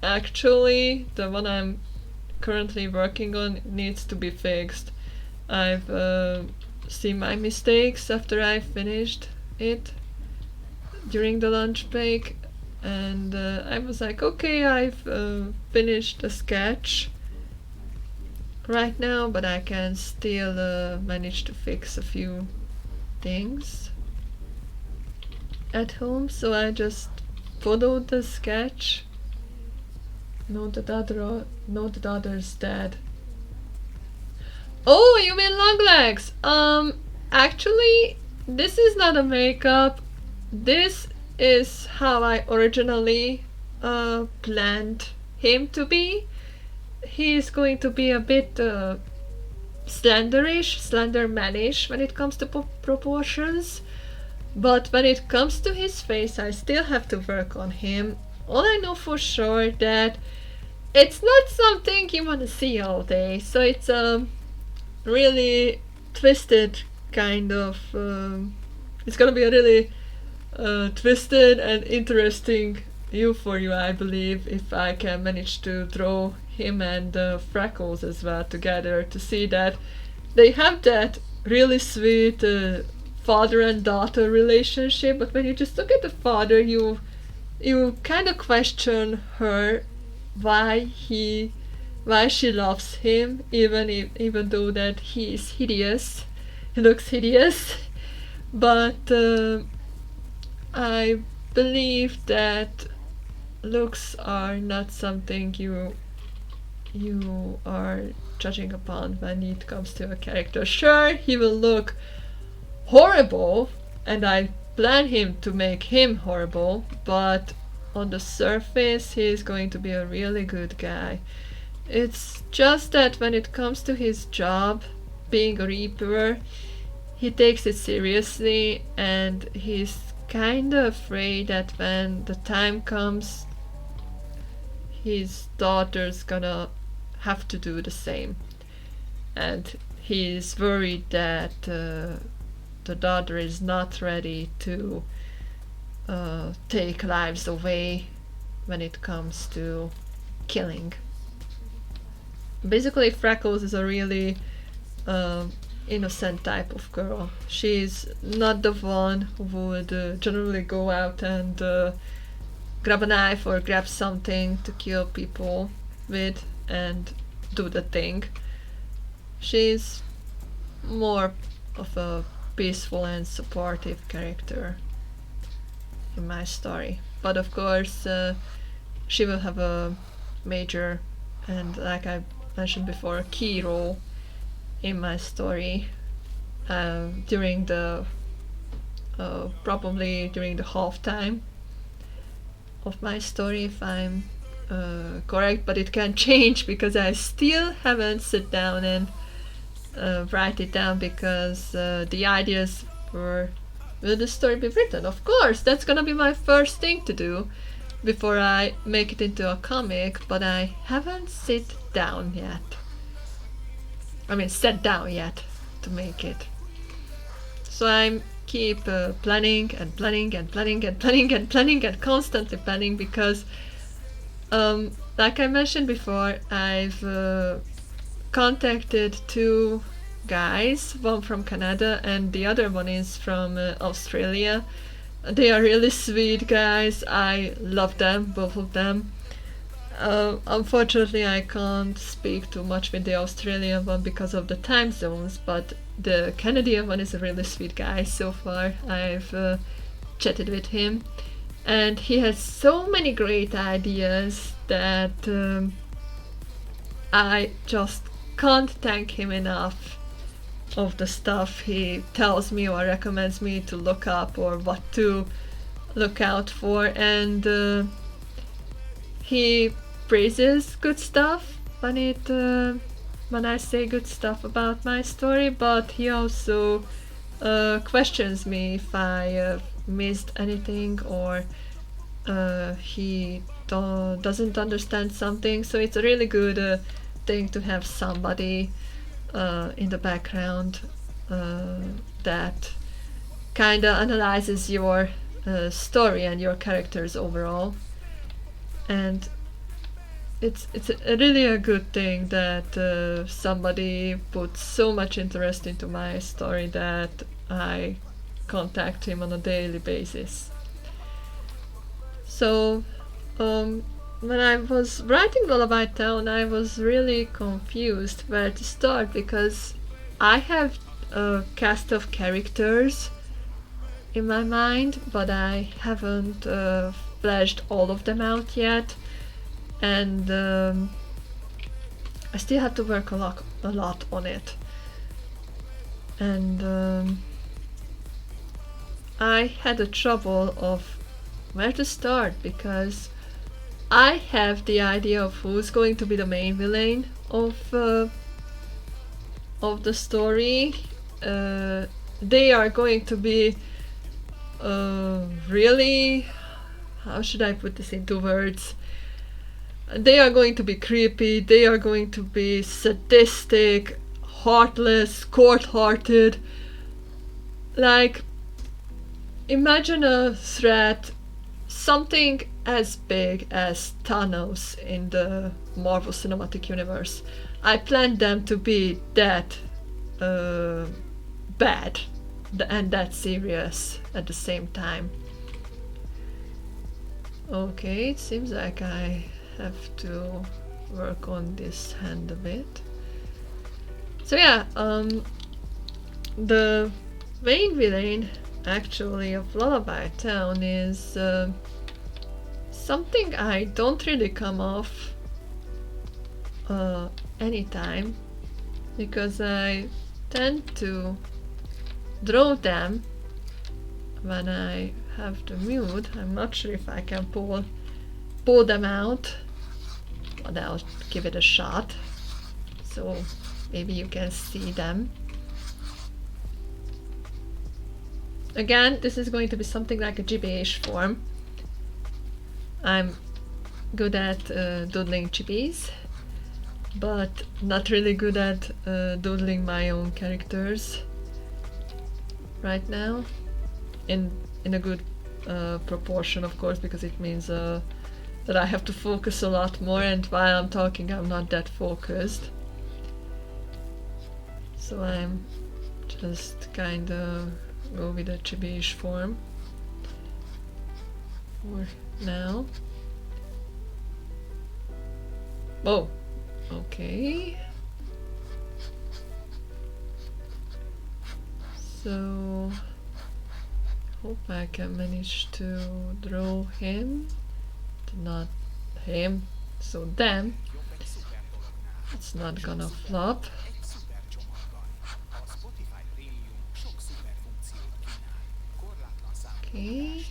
Actually, the one I'm currently working on needs to be fixed. I've seen my mistakes after I finished it during the lunch break, and I was like, okay, I've finished the sketch right now, but I can still manage to fix a few things at home, so I just followed the sketch. No, the other's dead. Oh, you mean long legs? Actually, this is not a makeup. This is how I originally planned him to be. He's going to be a bit slenderish, slendermanish when it comes to proportions. But when it comes to his face, I still have to work on him. All I know for sure that it's not something you want to see all day. So it's a really twisted kind of. It's gonna be a really twisted and interesting for you, I believe, if I can manage to draw him and Freckles as well together to see that they have that really sweet father and daughter relationship. But when you just look at the father, you kind of question her why she loves him, even though that he is hideous. He looks hideous, but I believe that looks are not something you are judging upon when it comes to a character. Sure, he will look horrible, and I plan him to make him horrible, but on the surface he's going to be a really good guy. It's just that when it comes to his job, being a Reaper, he takes it seriously, and he's kind of afraid that when the time comes, his daughter's gonna have to do the same. And he's worried that the daughter is not ready to take lives away when it comes to killing. Basically, Freckles is a really innocent type of girl. She's not the one who would generally go out and grab a knife or grab something to kill people with and do the thing. She's more of a peaceful and supportive character in my story. But of course, she will have a major and, like I mentioned before, a key role in my story during the probably during the halftime of my story, if I'm correct, but it can change because I still haven't sit down and write it down, because the ideas for will the story be written. Of course, that's gonna be my first thing to do before I make it into a comic, but I haven't sat down yet to make it. So I'm keep planning and planning and planning and planning and planning and constantly planning, because like I mentioned before, I've contacted two guys, one from Canada and the other one is from Australia. They are really sweet guys. I love them, both of them. Unfortunately, I can't speak too much with the Australian one because of the time zones, but the Canadian one is a really sweet guy so far. I've chatted with him, and he has so many great ideas that I just can't thank him enough of the stuff he tells me or recommends me to look up or what to look out for. And he praises good stuff when I say good stuff about my story, but he also questions me if I missed anything or he doesn't understand something. So it's a really good thing to have somebody in the background that kind of analyzes your story and your characters overall. And it's really a good thing that somebody puts so much interest into my story that I contact him on a daily basis. So when I was writing Lullaby Town, I was really confused where to start, because I have a cast of characters in my mind, but I haven't fleshed all of them out yet, and I still have to work a lot on it. And I had a trouble of where to start, because I have the idea of who's going to be the main villain of the story. They are going to be really, how should I put this into words? They are going to be creepy, they are going to be sadistic, heartless, cold-hearted. Like, imagine a threat, something as big as Thanos in the Marvel Cinematic Universe. I planned them to be that bad and that serious at the same time. Okay, it seems like I have to work on this hand a bit. So yeah, the main villain actually of Lullaby Town is something I don't really come off anytime, because I tend to draw them when I have the mood. I'm not sure if I can pull them out, but I'll give it a shot so maybe you can see them. Again, this is going to be something like a GBH form. I'm good at doodling chibis, but not really good at doodling my own characters right now, in a good proportion, of course, because it means that I have to focus a lot more, and while I'm talking I'm not that focused. So I'm just kind of go with a chibi-ish form for now. Oh, okay. So hope I can manage to draw him, not him, so them. It's not gonna flop. Okay.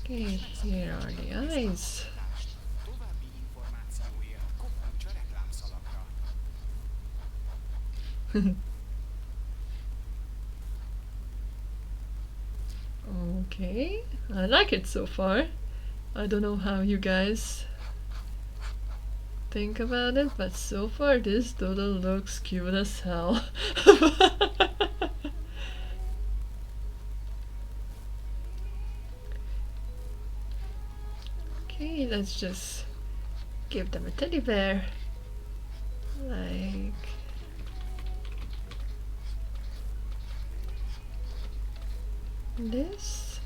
Okay, here are the eyes. Okay, I like it so far. I don't know how you guys think about it, but so far this doodle looks cute as hell. Okay, let's just give them a teddy bear, like this.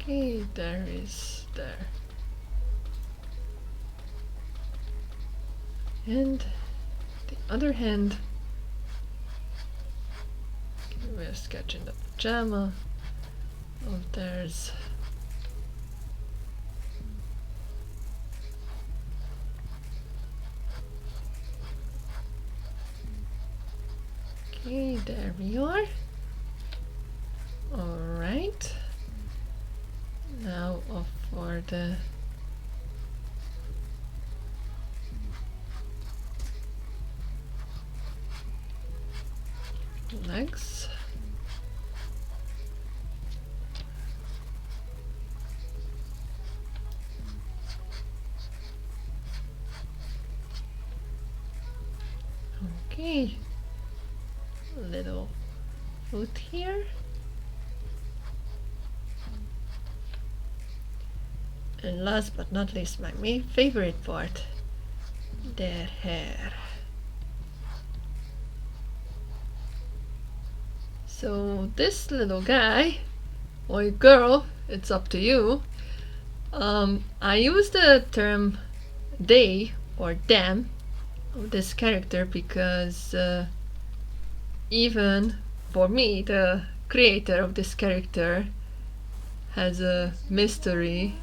Okay, there. And the other hand, okay, we're sketching the pajama of theirs. Okay, there we are. Alright. Now off for the legs. Okay, little foot here. And last but not least, my main favorite part, their hair. So this little guy, or girl, it's up to you. I use the term they or them of this character because even for me, the creator of this character has a mystery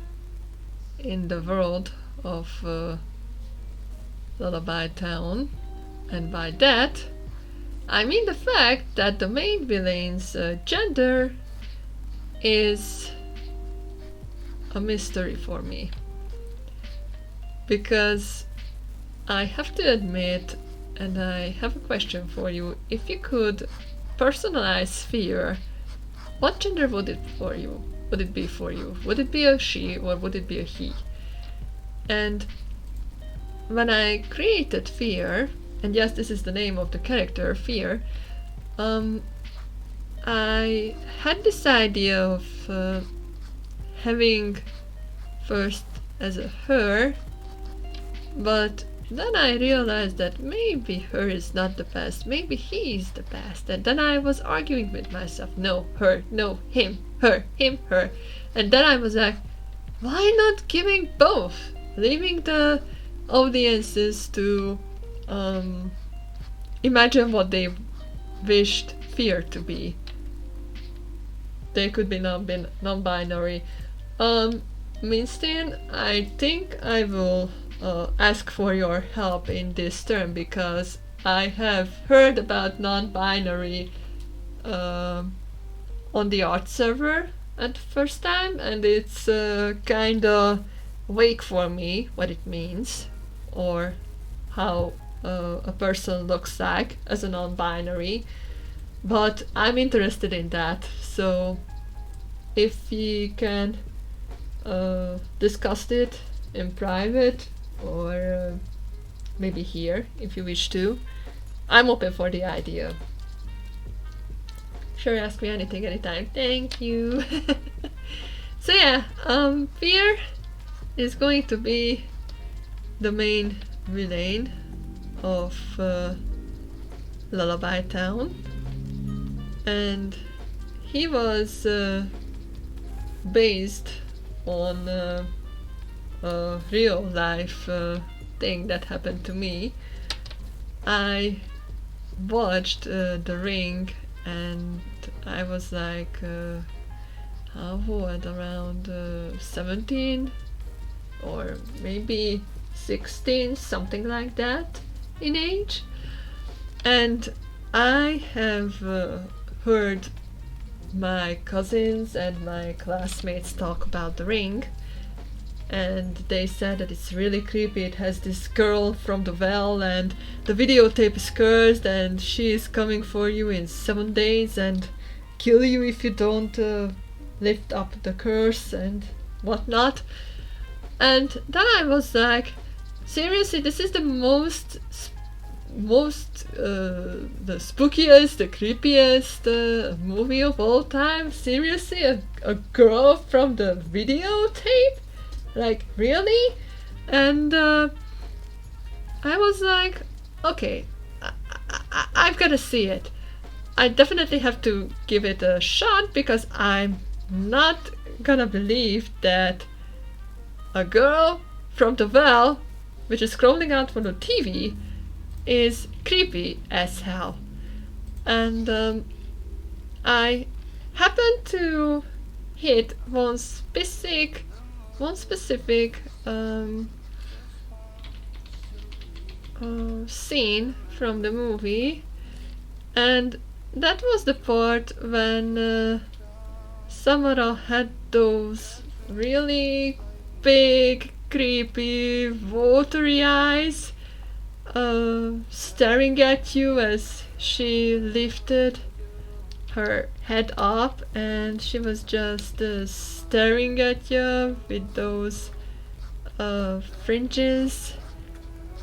in the world of Lullaby Town, and by that I mean the fact that the main villain's gender is a mystery for me. Because I have to admit, and I have a question for you, if you could personalize Fear, what gender would it for you? Would it be for you? Would it be a she or would it be a he? And when I created Fear, and yes, this is the name of the character, Fear, I had this idea of having first as a her, but then I realized that maybe her is not the best, maybe he is the best, and then I was arguing with myself, no, her, no, him, her, and then I was like, why not giving both? Leaving the audiences to imagine what they wished Fear to be. They could be non-binary. Minstein, I think I will ask for your help in this term, because I have heard about non-binary on the art server at first time, and it's kinda vague for me what it means or how a person looks like as a non-binary, but I'm interested in that, so if we can discuss it in private or maybe here if you wish to, I'm open for the idea. Sure, ask me anything anytime. Thank you. So yeah, Fear is going to be the main villain of Lullaby Town, and he was based on a real life thing that happened to me. I watched The Ring, and I was like how old, around 17 or maybe 16, something like that in age, and I have heard my cousins and my classmates talk about The Ring, and they said that it's really creepy. It has this girl from the well, and the videotape is cursed, and she is coming for you in 7 days and kill you if you don't lift up the curse and whatnot. And then I was like, seriously, this is the most the spookiest, the creepiest movie of all time? Seriously, a girl from the videotape? Like, really? And I was like, okay, I've gotta see it. I definitely have to give it a shot, because I'm not gonna believe that a girl from the well, which is crawling out from the TV, is creepy as hell. And I happened to hit one specific scene from the movie, and that was the part when Samara had those really big, creepy, watery eyes staring at you as she lifted her head up, and she was just staring at you with those fringes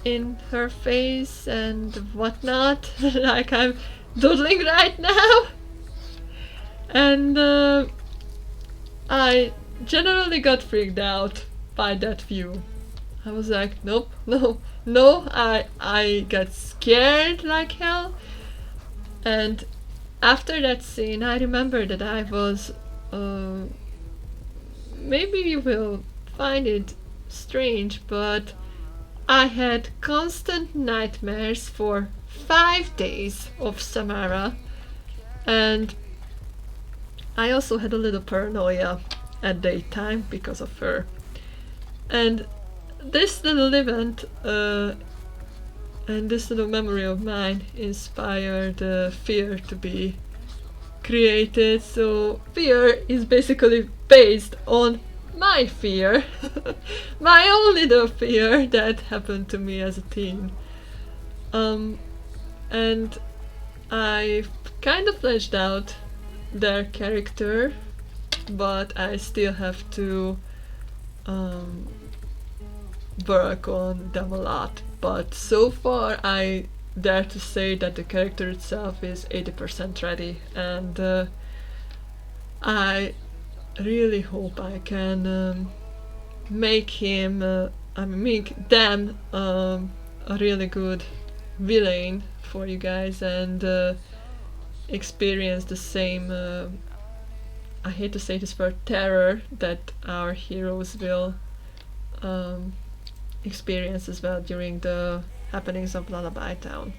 in her face and whatnot, like I'm doodling right now. And I generally got freaked out by that view. I was like, nope, no, I got scared like hell. And after that scene, I remember that I was, maybe you will find it strange, but I had constant nightmares for 5 days of Samara, and I also had a little paranoia at daytime because of her. And this little event and this little memory of mine inspired Fear to be created. So Fear is basically based on my fear, my own little fear that happened to me as a teen. And I kind of fleshed out their character, but I still have to work on them a lot. But so far, I dare to say that the character itself is 80% ready, and I really hope I can make make them a really good villain for you guys, and experience the same I hate to say this word, terror that our heroes will experience as well during the happenings of Lullaby Town.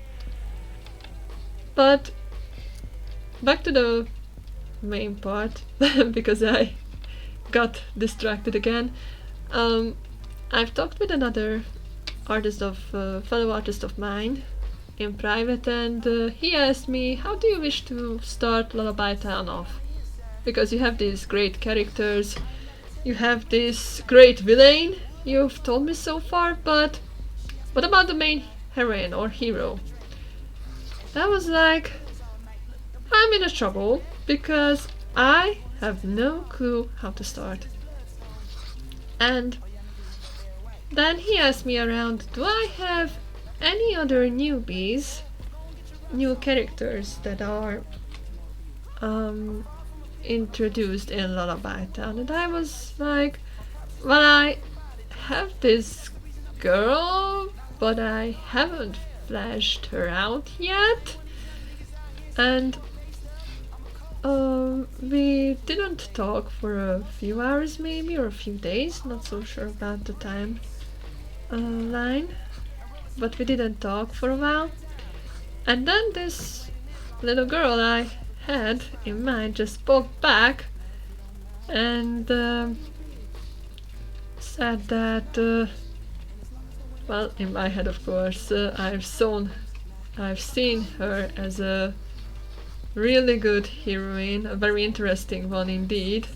But back to the main part because I got distracted again. I've talked with another fellow artist of mine in private, and he asked me, how do you wish to start Lullaby Town off? Because you have these great characters, you have this great villain, you've told me so far, but what about the main heroine or hero? I was like, I'm in a trouble because I have no clue how to start. And then he asked me around, do I have any other newbies, new characters that are introduced in Lullaby Town? And I was like, well, I have this girl, but I haven't fleshed her out yet. And we didn't talk for a few hours maybe, or a few days, not so sure about the time line, but we didn't talk for a while. And then this little girl I had in mind just spoke back and said that well, in my head of course, I've seen her as a really good heroine, a very interesting one indeed,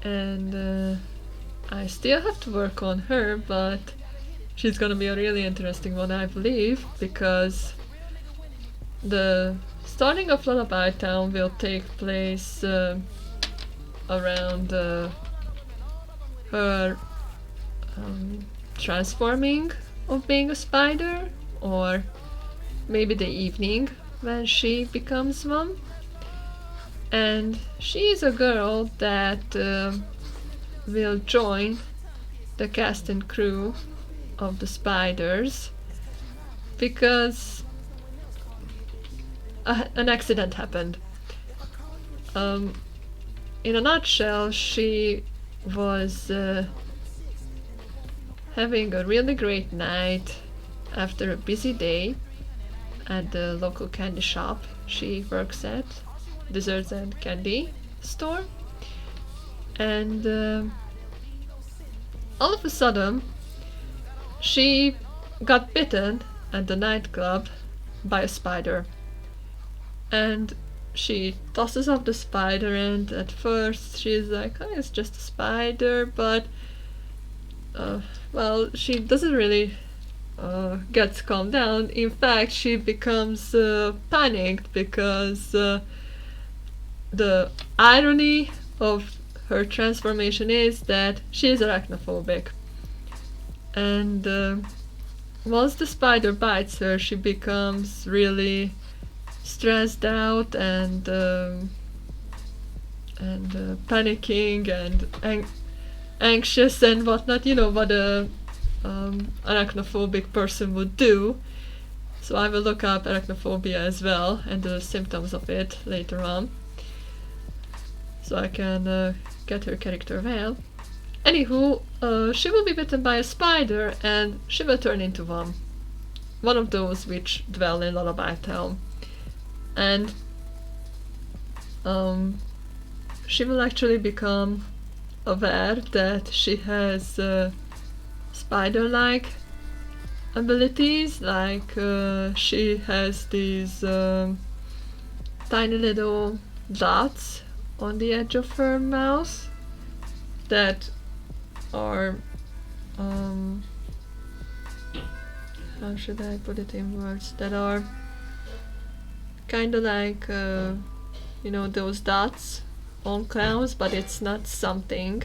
and I still have to work on her, but she's gonna be a really interesting one, I believe, because the starting of Lullaby Town will take place around her transforming of being a spider, or maybe the evening when she becomes one. And she is a girl that will join the cast and crew of the Spiders because an accident happened. In a nutshell, she was having a really great night after a busy day at the local candy shop she works at, desserts and candy store, and all of a sudden she got bitten at the nightclub by a spider, and she tosses off the spider, and at first she's like, oh, it's just a spider, but well, she doesn't really get calmed down. In fact, she becomes panicked because the irony of her transformation is that she is arachnophobic, and once the spider bites her, she becomes really stressed out and panicking and anxious and whatnot. You know what a arachnophobic person would do. So I will look up arachnophobia as well and the symptoms of it later on, so I can get her character well. Anywho, she will be bitten by a spider and she will turn into one of those which dwell in Lullaby Town. And she will actually become aware that she has spider-like abilities, like she has these tiny little dots on the edge of her mouth that are how should I put it in words, that are kind of like those dots on clowns, but it's not something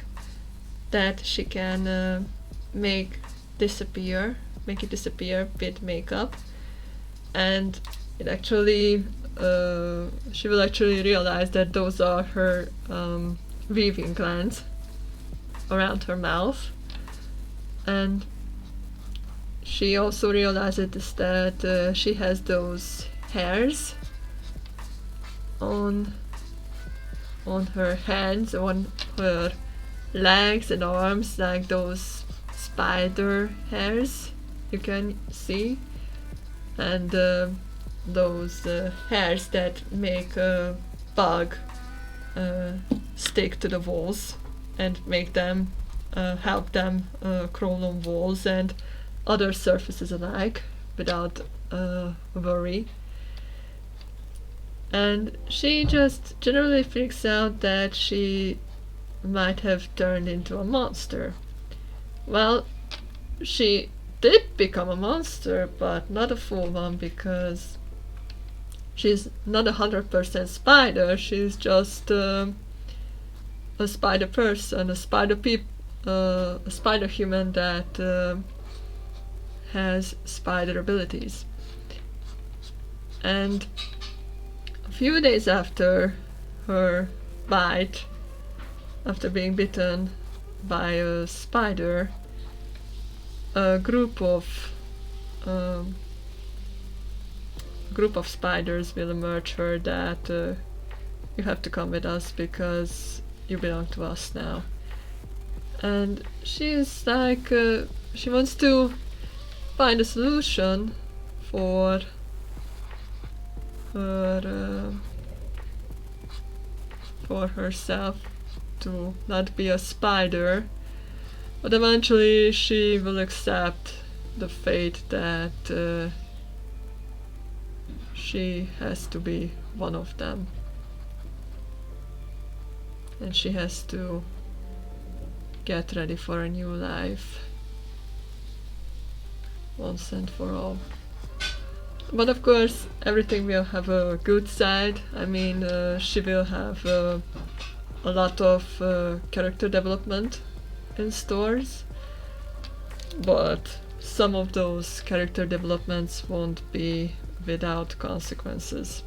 that she can make it disappear with makeup. And it actually she will actually realize that those are her weaving glands around her mouth. And she also realizes that she has those hairs on her hands, on her legs and arms, like those spider hairs you can see, and those hairs that make a bug stick to the walls and make them help them crawl on walls and other surfaces alike without worry. And she just generally freaks out that she might have turned into a monster. Well, she did become a monster, but not a full one, because she's not 100% spider. She's just a spider person, a spider human that has spider abilities. And a few days after her bite, after being bitten by a spider, a group of spiders will emerge her that you have to come with us because you belong to us now. And she's like, she wants to find a solution for herself to not be a spider, but eventually she will accept the fate that she has to be one of them, and she has to get ready for a new life once and for all. But of course, everything will have a good side. I mean, she will have a lot of character development in stores, but some of those character developments won't be without consequences.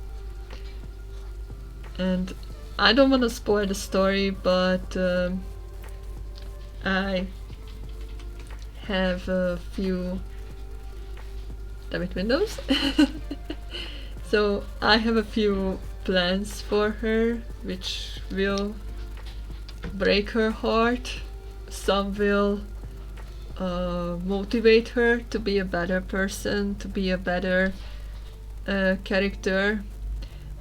And I don't want to spoil the story, but I have a few windows. So I have a few plans for her which will break her heart. Some will motivate her to be a better person, to be a better character.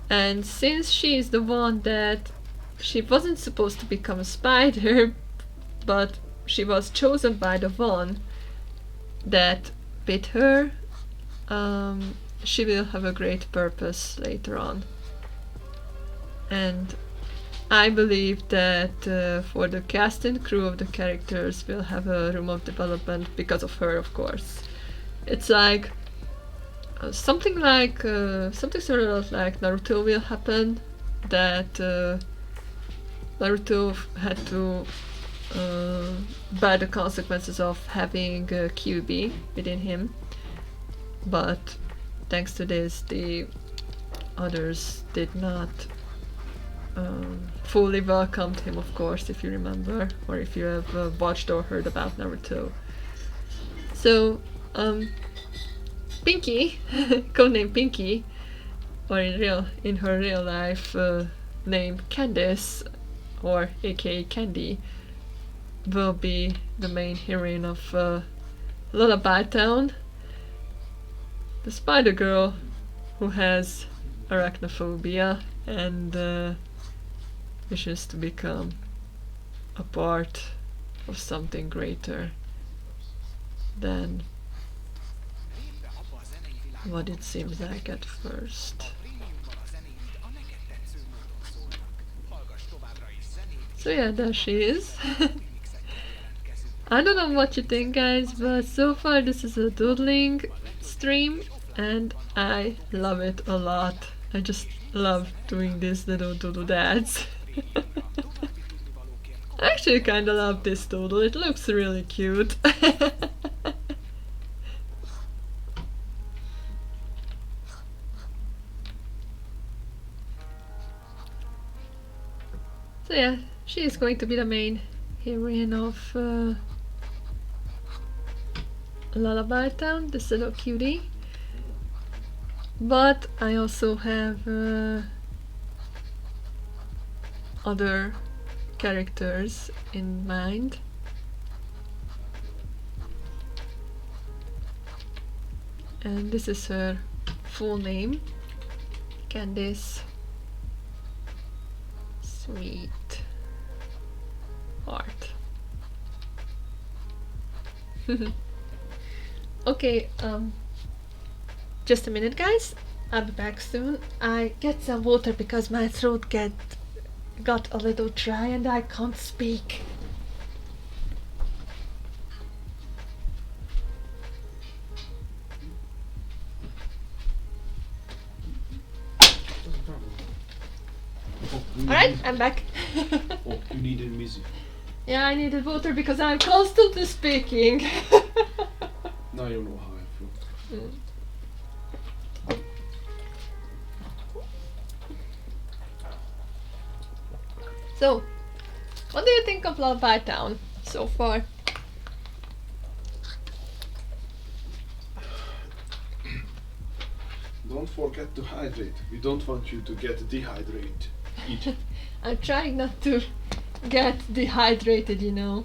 And since she is the one that she wasn't supposed to become a spider, but she was chosen by the one that bit her, she will have a great purpose later on. And I believe that for the cast and crew of the characters will have a room of development because of her, of course. It's like something similar like Naruto will happen, that Naruto had to bear the consequences of having QB within him, but thanks to this the others did not fully welcomed him, of course, if you remember, or if you have watched or heard about Naruto. So Pinky, codename Pinky, or in her real life name Candice, or aka Candy, will be the main heroine of Lullaby Town, the spider girl who has arachnophobia and wishes to become a part of something greater than what it seems like at first. So yeah, there she is. I don't know what you think, guys, but so far this is a doodling stream and I love it a lot. I just love doing these little doodle dads. I actually kinda love this doodle, it looks really cute. So yeah, she is going to be the main heroine of Lullaby Town, this little cutie. But I also have other characters in mind. And this is her full name, Candice Sweet Heart. Okay, just a minute, guys. I'll be back soon. I get some water because my throat got a little dry and I can't speak. Alright, I'm back. Oh, you needed music. Yeah, I needed water because I'm constantly speaking. Now you know how I feel. So, what do you think of Lullaby Town so far? Don't forget to hydrate. We don't want you to get dehydrated. I'm trying not to get dehydrated, you know.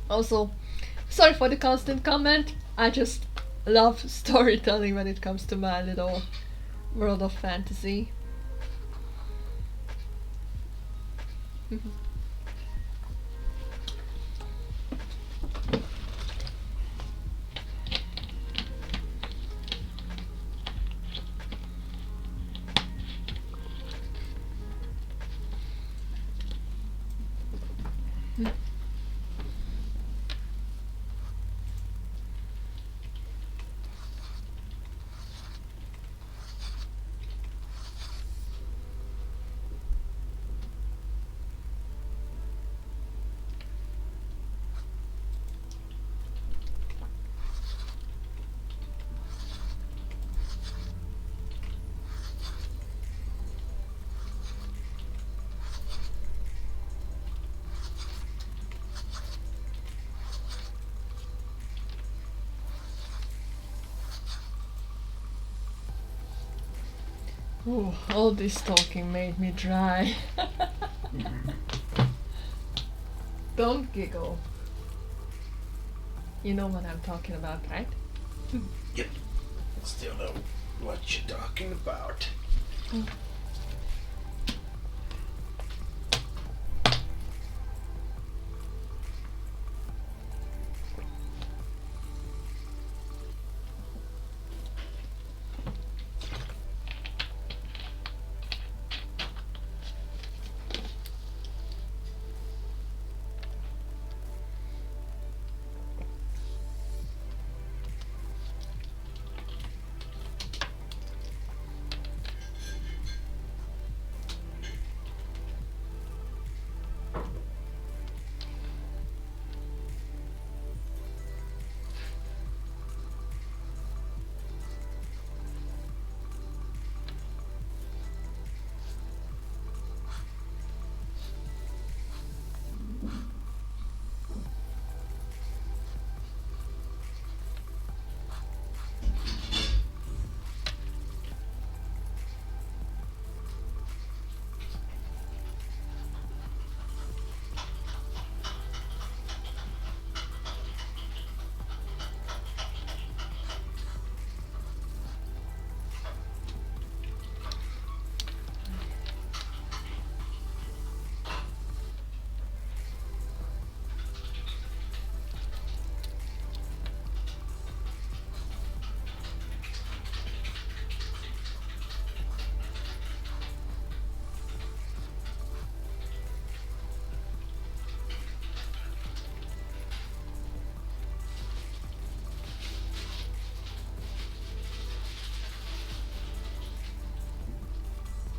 Also, sorry for the constant comment. I just love storytelling when it comes to my little world of fantasy. Ooh, all this talking made me dry. Don't giggle. You know what I'm talking about, right? Yep. Still know what you're talking about.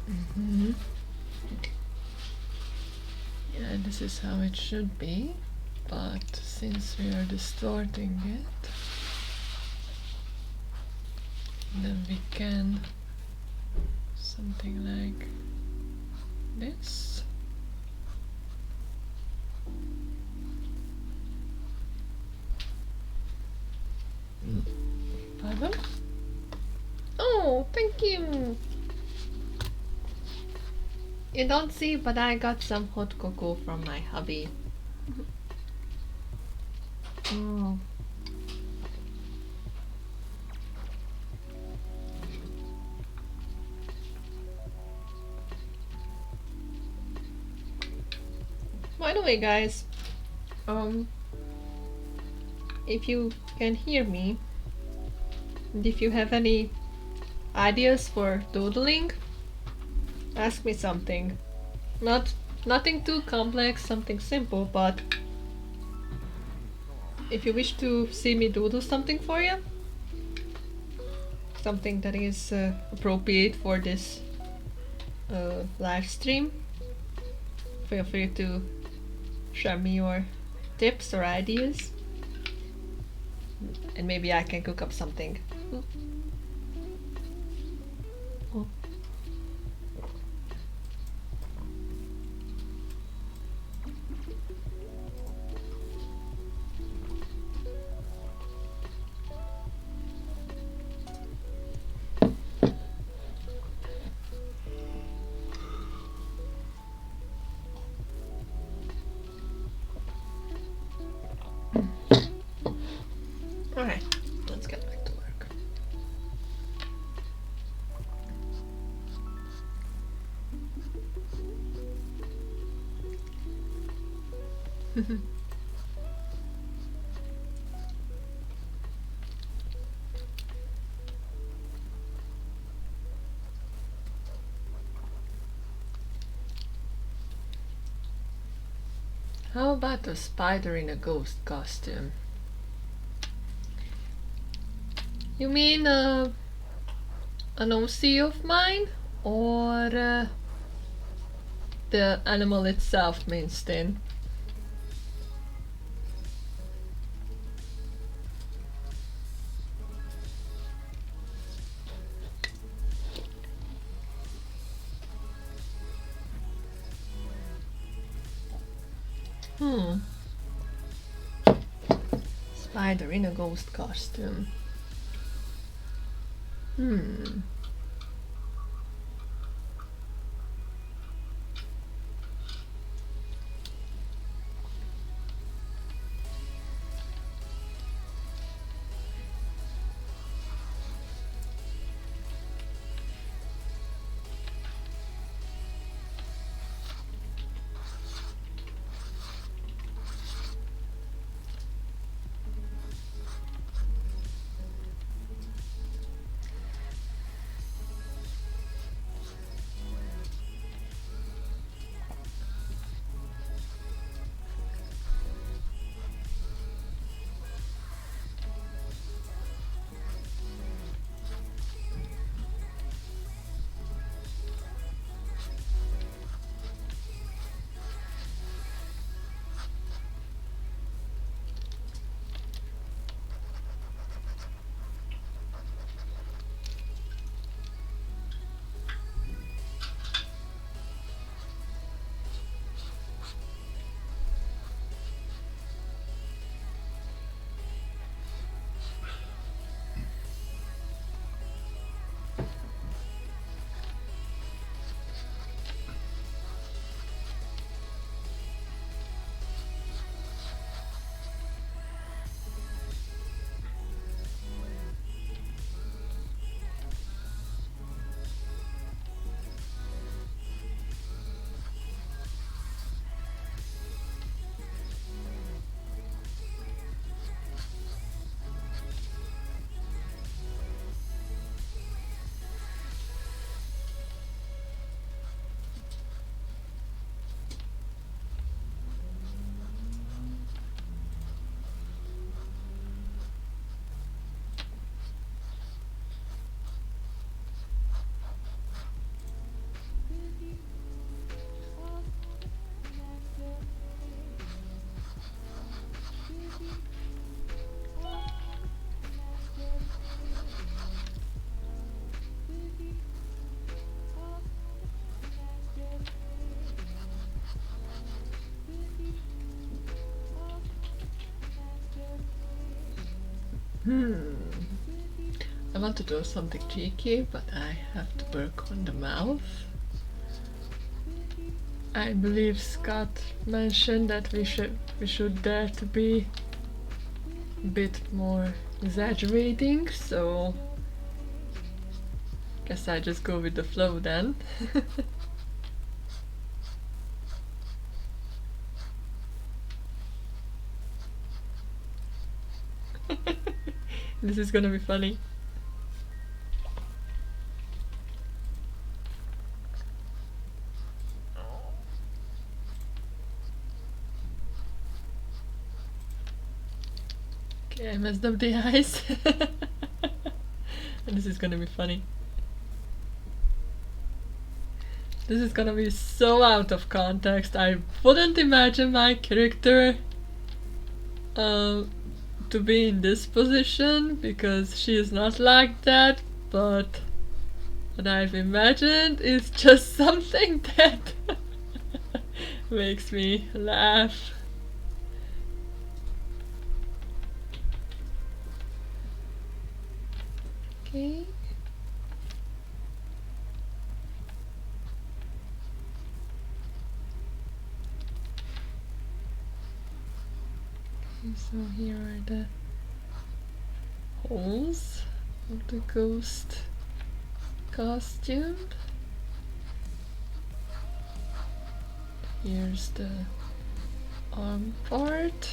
Mhm. Yeah, this is how it should be, but since we are distorting it, then we can something like this. Pardon? Oh, thank you! You don't see, but I got some hot cocoa from my hubby. Oh. By the way, guys, if you can hear me, and if you have any ideas for doodling, ask me something. Nothing too complex, something simple, but if you wish to see me doodle something for you, something that is appropriate for this live stream, feel free to share me your tips or ideas, and maybe I can cook up something. Oh. Alright, let's get back to work. How about a spider in a ghost costume? You mean an OC of mine? Or the animal itself, Mainstin? Spider in a ghost costume. I want to do something cheeky, but I have to work on the mouth. I believe Scott mentioned that we should dare to be a bit more exaggerating, so guess I just go with the flow then. This is gonna be funny. Okay, I messed up the eyes. And this is gonna be funny. This is gonna be so out of context. I wouldn't imagine my character to be in this position because she is not like that, but what I've imagined is just something that makes me laugh. Okay. So here are the holes of the ghost costume. Here's the arm part.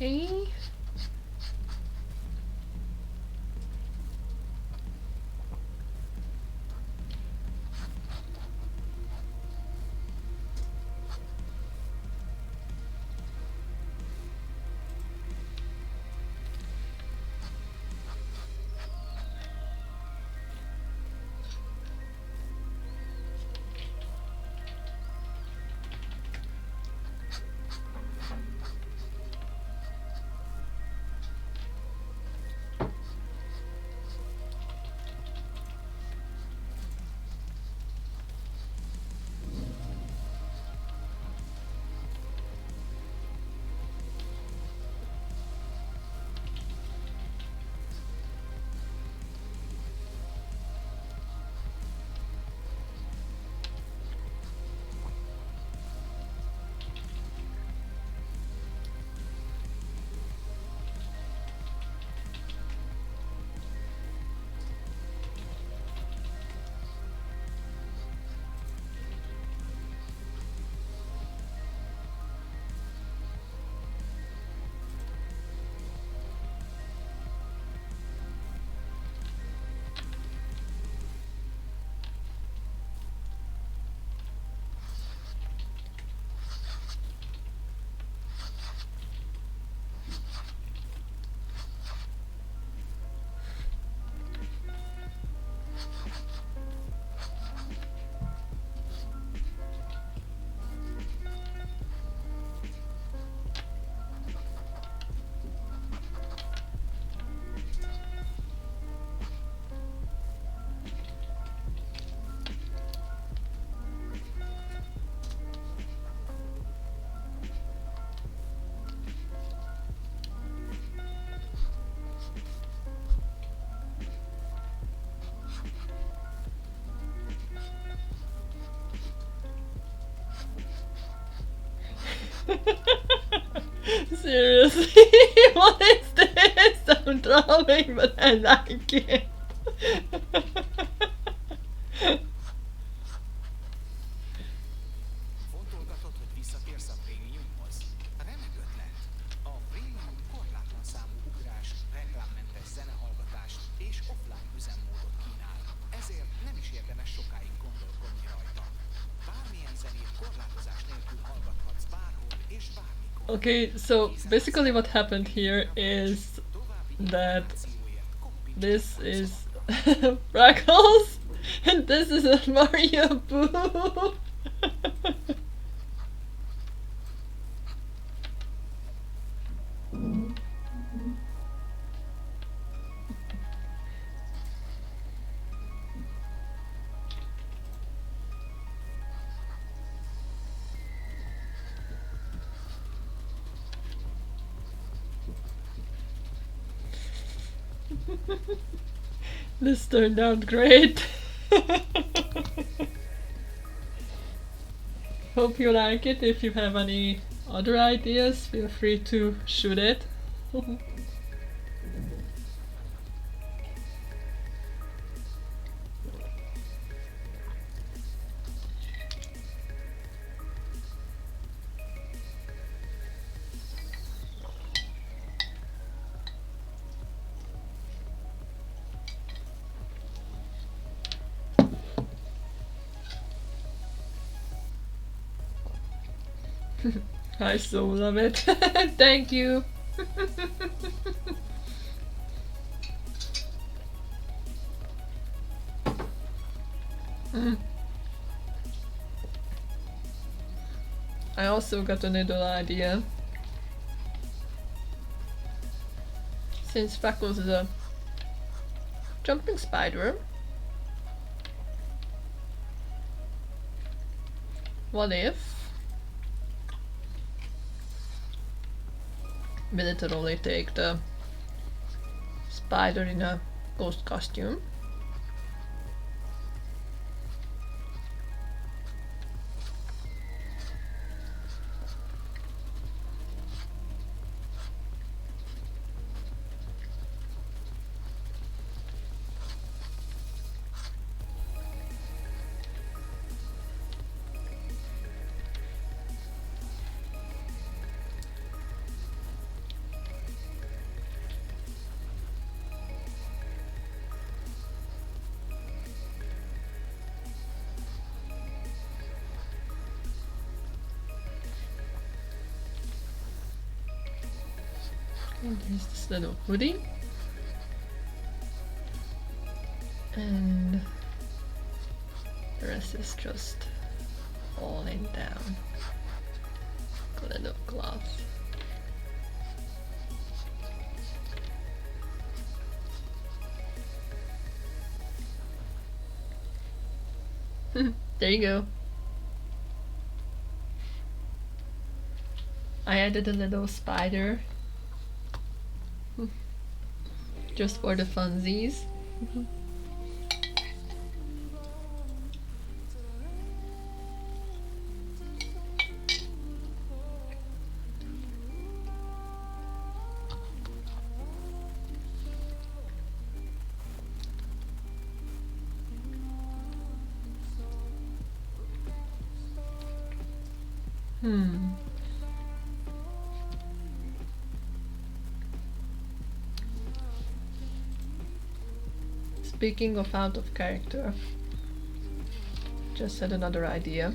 Okay. Seriously, what is this? I'm drawing, but I like it. Fontolgatod, hogy visszatérsz a prémiumhoz? Remek ötlet! A prémium korlátlan számú ugrás, reklámmentes zenehallgatás és offline üzemmódot kínál. Ezért nem is érdemes sokáig gondolkodni rajta. Bármilyen zenét korlátozás nélkül hallgathatsz bárhol és bármikor. Okay, so basically what happened here is that this is Freckles and this is a Mario Boo. This turned out great. Hope you like it. If you have any other ideas, feel free to shoot it. I so love it. Thank you. I also got a little idea. Since Freckles is a jumping spider, what if we literally take the spider in a ghost costume and there's this little hoodie and the rest is just falling down. A little gloves. There you go. I added a little spider just for the funsies. Speaking of out of character, just had another idea.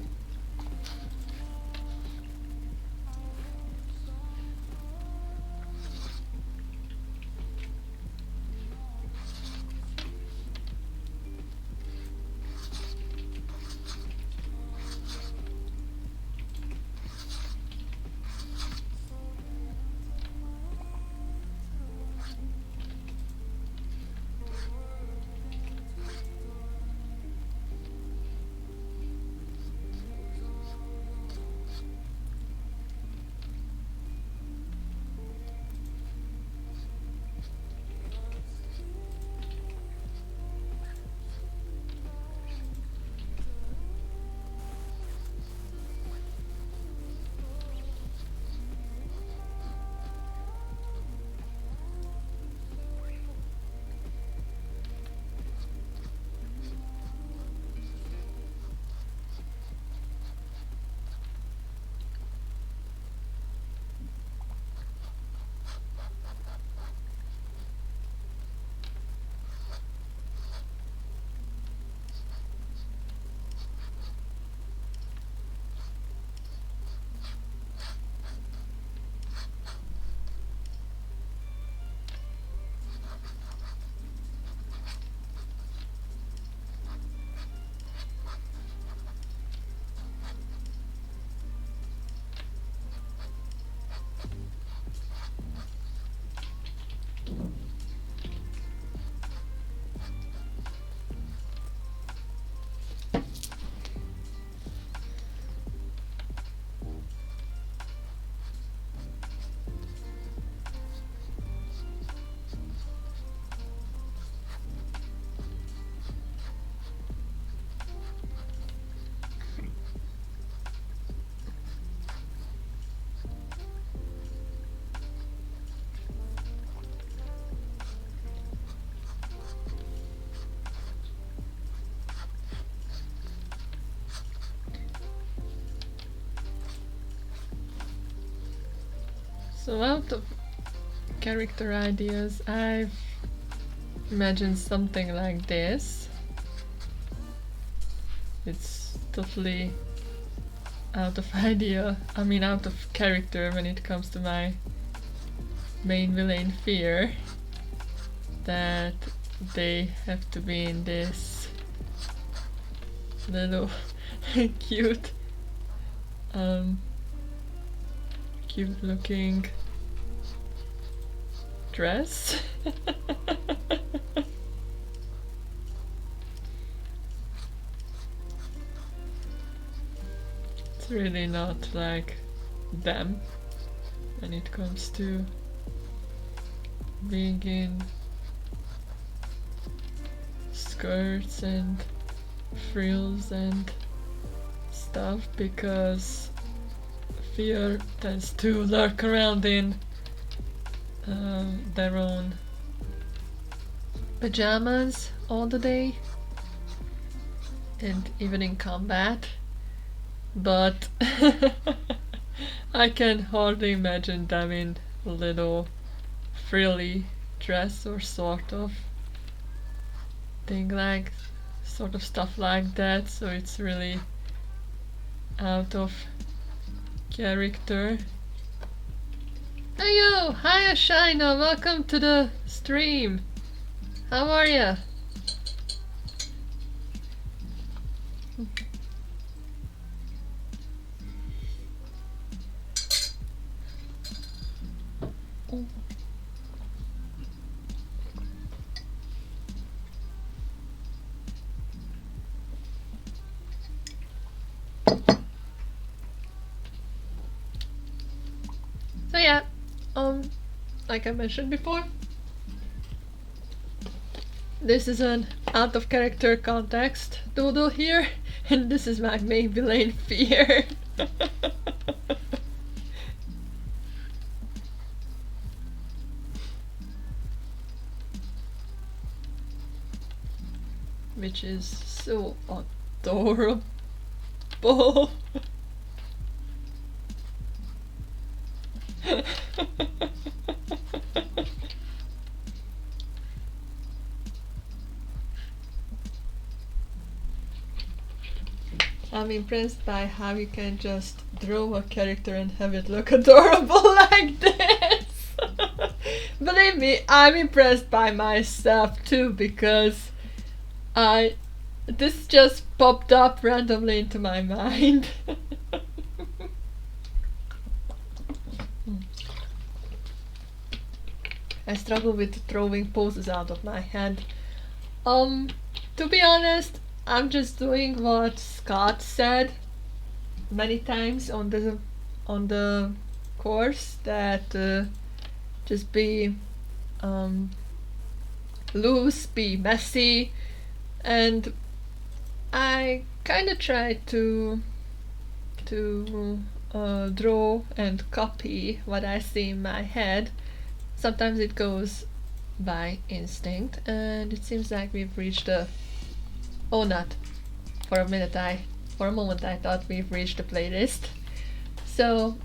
So out of character ideas, I've imagined something like this. It's totally out of idea, I mean out of character when it comes to my main villain Fear, that they have to be in this little cute cute looking dress. It's really not like them when it comes to being in skirts and frills and stuff, because Fear tends to lurk around in their own pajamas all the day and even in combat, but I can hardly imagine them in a little frilly dress or sort of thing, like sort of stuff like that, so it's really out of character. Hey yo! Hiya Shina! Welcome to the stream! How are ya? So yeah, like I mentioned before, this is an out of character context doodle here, and this is my main villain Fear. Which is so adorable. I'm impressed by how you can just draw a character and have it look adorable like this. Believe me, I'm impressed by myself too, because this just popped up randomly into my mind. I struggle with throwing poses out of my head. To be honest, I'm just doing what Scott said many times on the course, that just be loose, be messy, and I kind of try to draw and copy what I see in my head. Sometimes it goes by instinct, and it seems like we've reached a... Oh, not. For a moment I thought we've reached the playlist. So,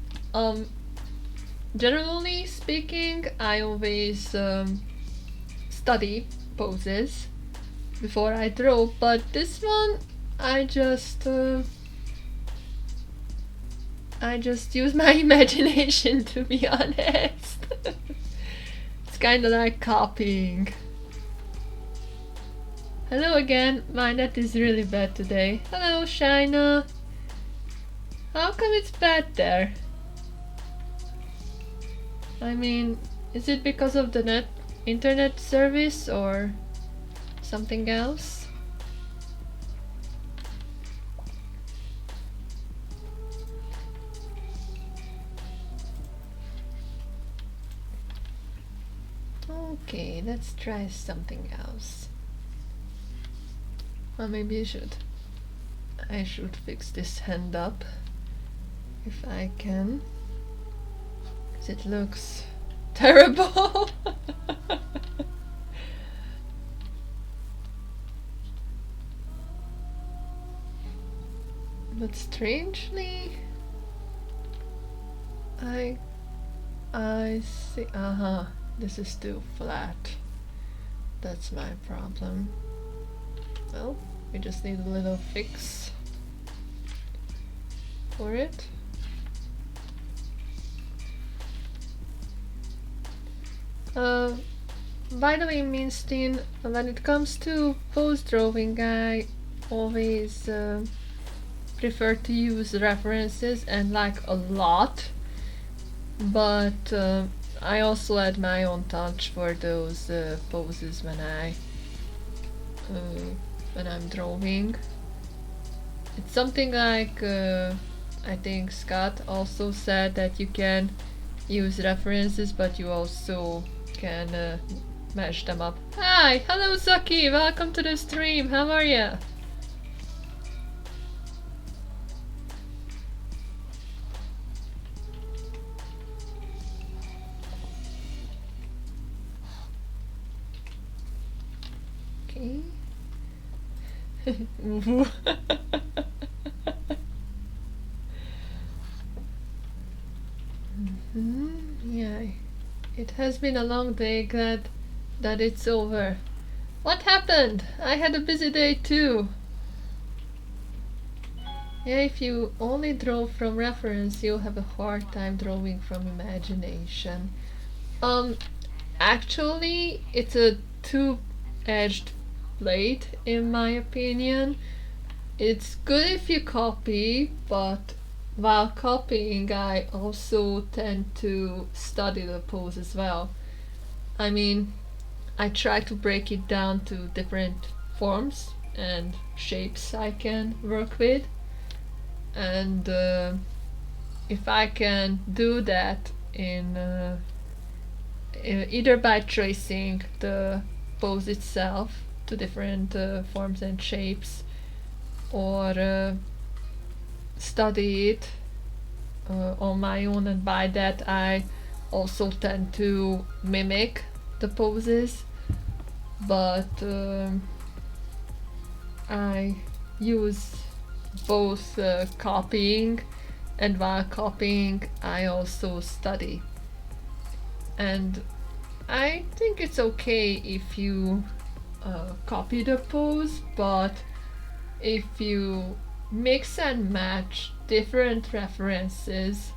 generally speaking, I always study poses before I draw, but this one I just use my imagination, to be honest. It's kinda like copying. Hello again, my net is really bad today. Hello Shina! How come it's bad there? I mean, is it because of the internet service or something else? Okay, let's try something else. Well, maybe I should fix this hand up if I can, because it looks terrible. But strangely, I I see. Uh-huh. This is too flat. That's my problem. Well, we just need a little fix for it. By the way, Minstein, when it comes to pose drawing, I always prefer to use references and like a lot, but I also add my own touch for those poses when I'm drawing. It's something like I think Scott also said that you can use references, but you also can mash them up. Hi, hello Zaki, welcome to the stream. How are ya? Okay. Yeah, it has been a long day. Glad that it's over. What happened? I had a busy day too. Yeah, if you only draw from reference, you'll have a hard time drawing from imagination. Actually, it's a two-edged blade, in my opinion. It's good if you copy, but while copying, I also tend to study the pose as well. I mean, I try to break it down to different forms and shapes I can work with, and if I can do that in either by tracing the pose itself to different forms and shapes, or study it on my own, and by that I also tend to mimic the poses, but I use both copying, and while copying I also study. And I think it's okay if you copy the pose, but if you mix and match different references,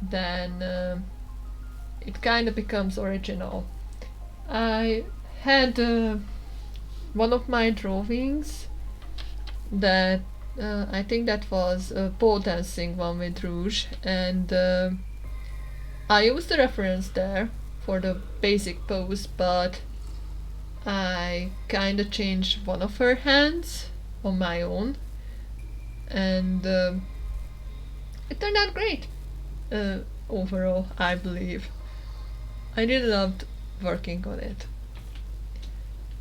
then it kind of becomes original. I had one of my drawings that I think that was a pole dancing one with Rouge, and I used the reference there for the basic pose, but I kinda changed one of her hands on my own, and it turned out great overall, I believe. I really loved working on it.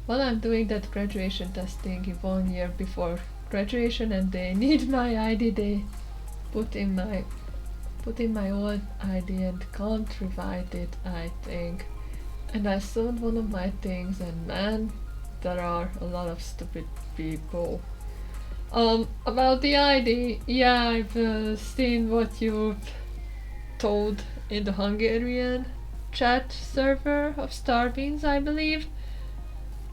While I'm doing that graduation testing in 1 year before graduation and they need my ID, they put in my old ID and can't rewrite it, I think. And I sold one of my things, and man, there are a lot of stupid people. About the ID, yeah, I've seen what you've told in the Hungarian chat server of Starbeans, I believe.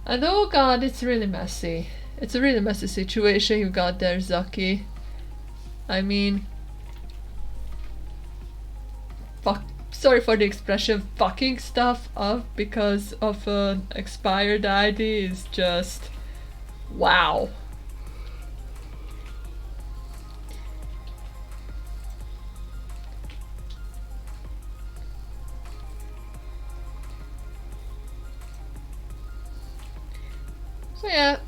And oh god, it's really messy. It's a really messy situation you got there, Zaki. I mean, sorry for the expression, fucking stuff up because of an expired ID is just wow. So yeah,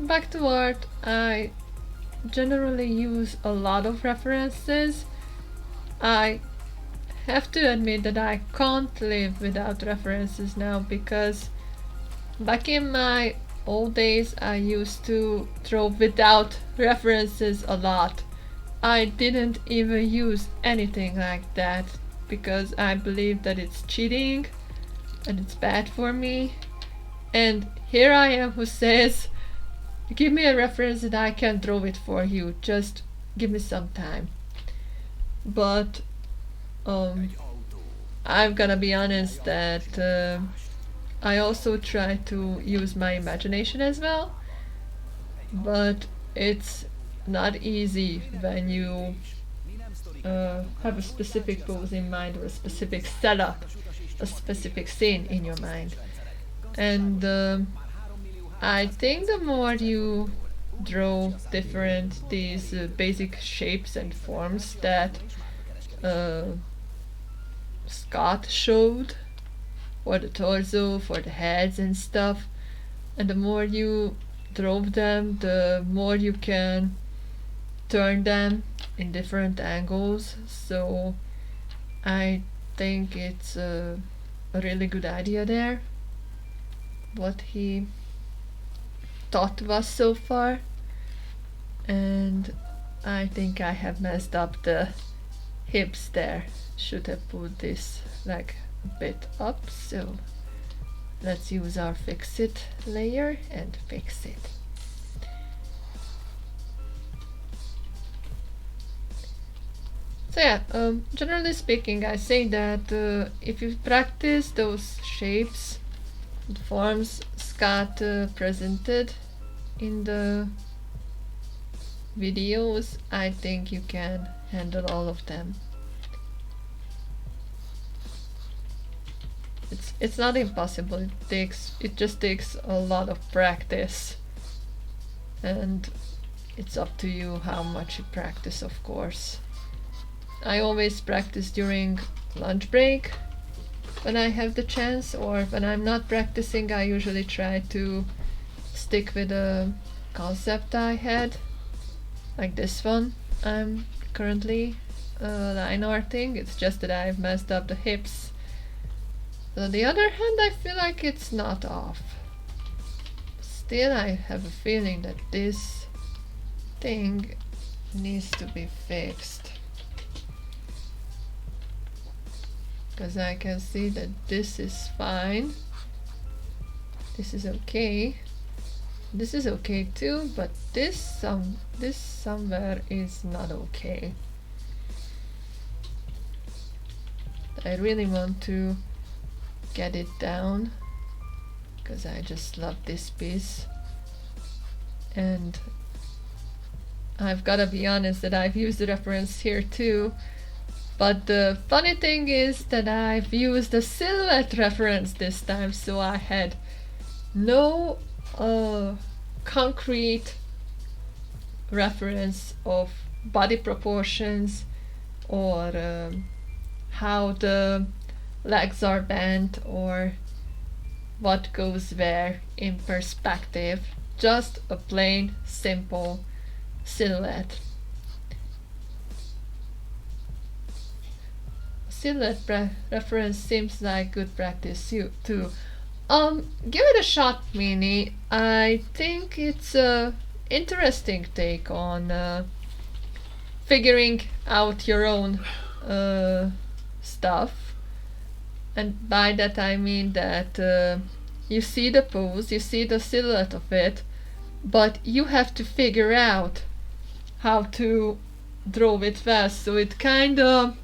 back to art. I generally use a lot of references. I have to admit that I can't live without references now, because back in my old days I used to draw without references a lot. I didn't even use anything like that because I believe that it's cheating and it's bad for me. And here I am who says, give me a reference and I can draw it for you, just give me some time. But I'm gonna be honest that I also try to use my imagination as well, but it's not easy when you have a specific pose in mind or a specific setup, a specific scene in your mind. And I think the more you draw different these basic shapes and forms that uh, Scott showed for the torso, for the heads and stuff, and the more you draw them, the more you can turn them in different angles. So I think it's a really good idea there, what he taught to us so far. And I think I have messed up the hips there. Should have put this like a bit up, so let's use our fix it layer and fix it. So yeah, generally speaking, I say that if you practice those shapes and forms Scott presented in the videos, I think you can handle all of them. It's not impossible. It just takes a lot of practice, and it's up to you how much you practice, of course. I always practice during lunch break when I have the chance, or when I'm not practicing, I usually try to stick with a concept I had, like this one I'm currently line arting. It's just that I've messed up the hips. On the other hand, I feel like it's not off. Still, I have a feeling that this thing needs to be fixed. Because I can see that this is fine. This is okay. This is okay too, but this somewhere is not okay. I really want to get it down because I just love this piece, and I've gotta be honest that I've used the reference here too, but the funny thing is that I've used the silhouette reference this time, so I had no concrete reference of body proportions or how the legs are bent or what goes where in perspective. Just a plain simple silhouette. Silhouette reference seems like good practice too. Give it a shot, Mini. I think it's a interesting take on figuring out your own stuff. And by that I mean that you see the pose, you see the silhouette of it, but you have to figure out how to draw it well. So it kind of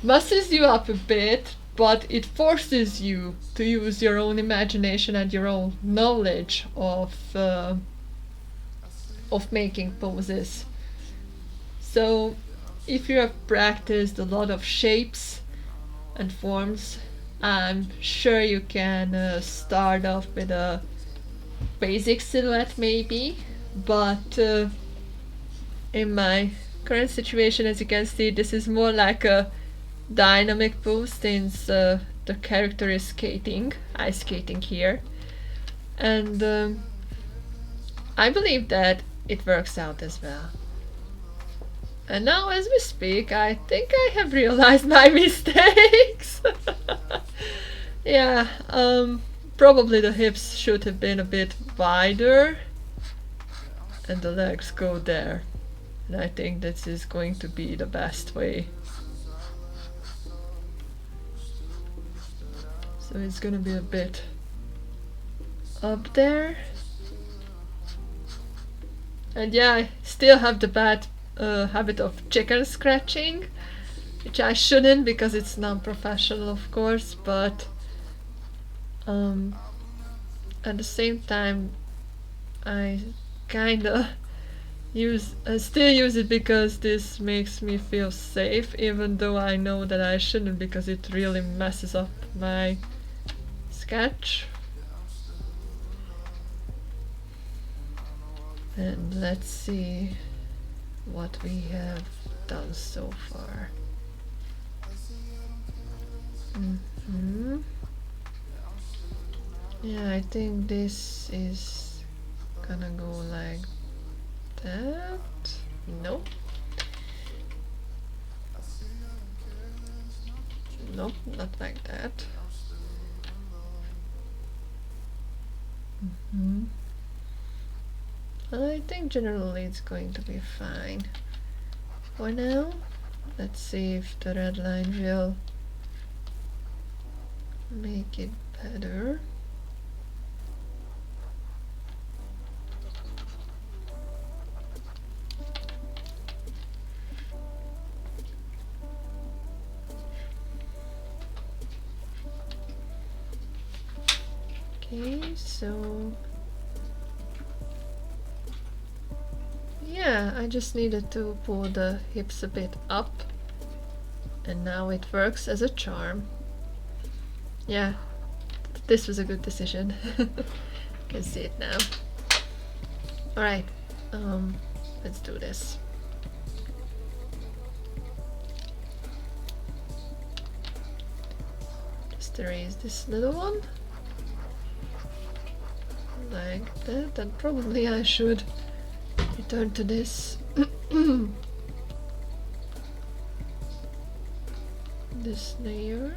messes you up a bit, but it forces you to use your own imagination and your own knowledge of making poses. So if you have practiced a lot of shapes and forms, I'm sure you can start off with a basic silhouette maybe, but in my current situation, as you can see, this is more like a dynamic pose since the character is skating, ice skating here, and I believe that it works out as well. And now as we speak, I think I have realized my mistakes. Yeah, probably the hips should have been a bit wider and the legs go there. And I think this is going to be the best way. So it's gonna be a bit up there. And yeah, I still have the bad habit of chicken scratching, which I shouldn't because it's non-professional, of course, but at the same time, I kinda still use it because this makes me feel safe, even though I know that I shouldn't because it really messes up my sketch. And let's see what we have done so far. Yeah, I think this is gonna go like that. Nope. Nope, not like that. I think generally it's going to be fine. For now, let's see if the red line will make it better. Okay, so yeah, I just needed to pull the hips a bit up, and now it works as a charm. Yeah, this was a good decision. Can see it now. Alright, let's do this. Just erase this little one. Like that, and probably I should return to this. This layer.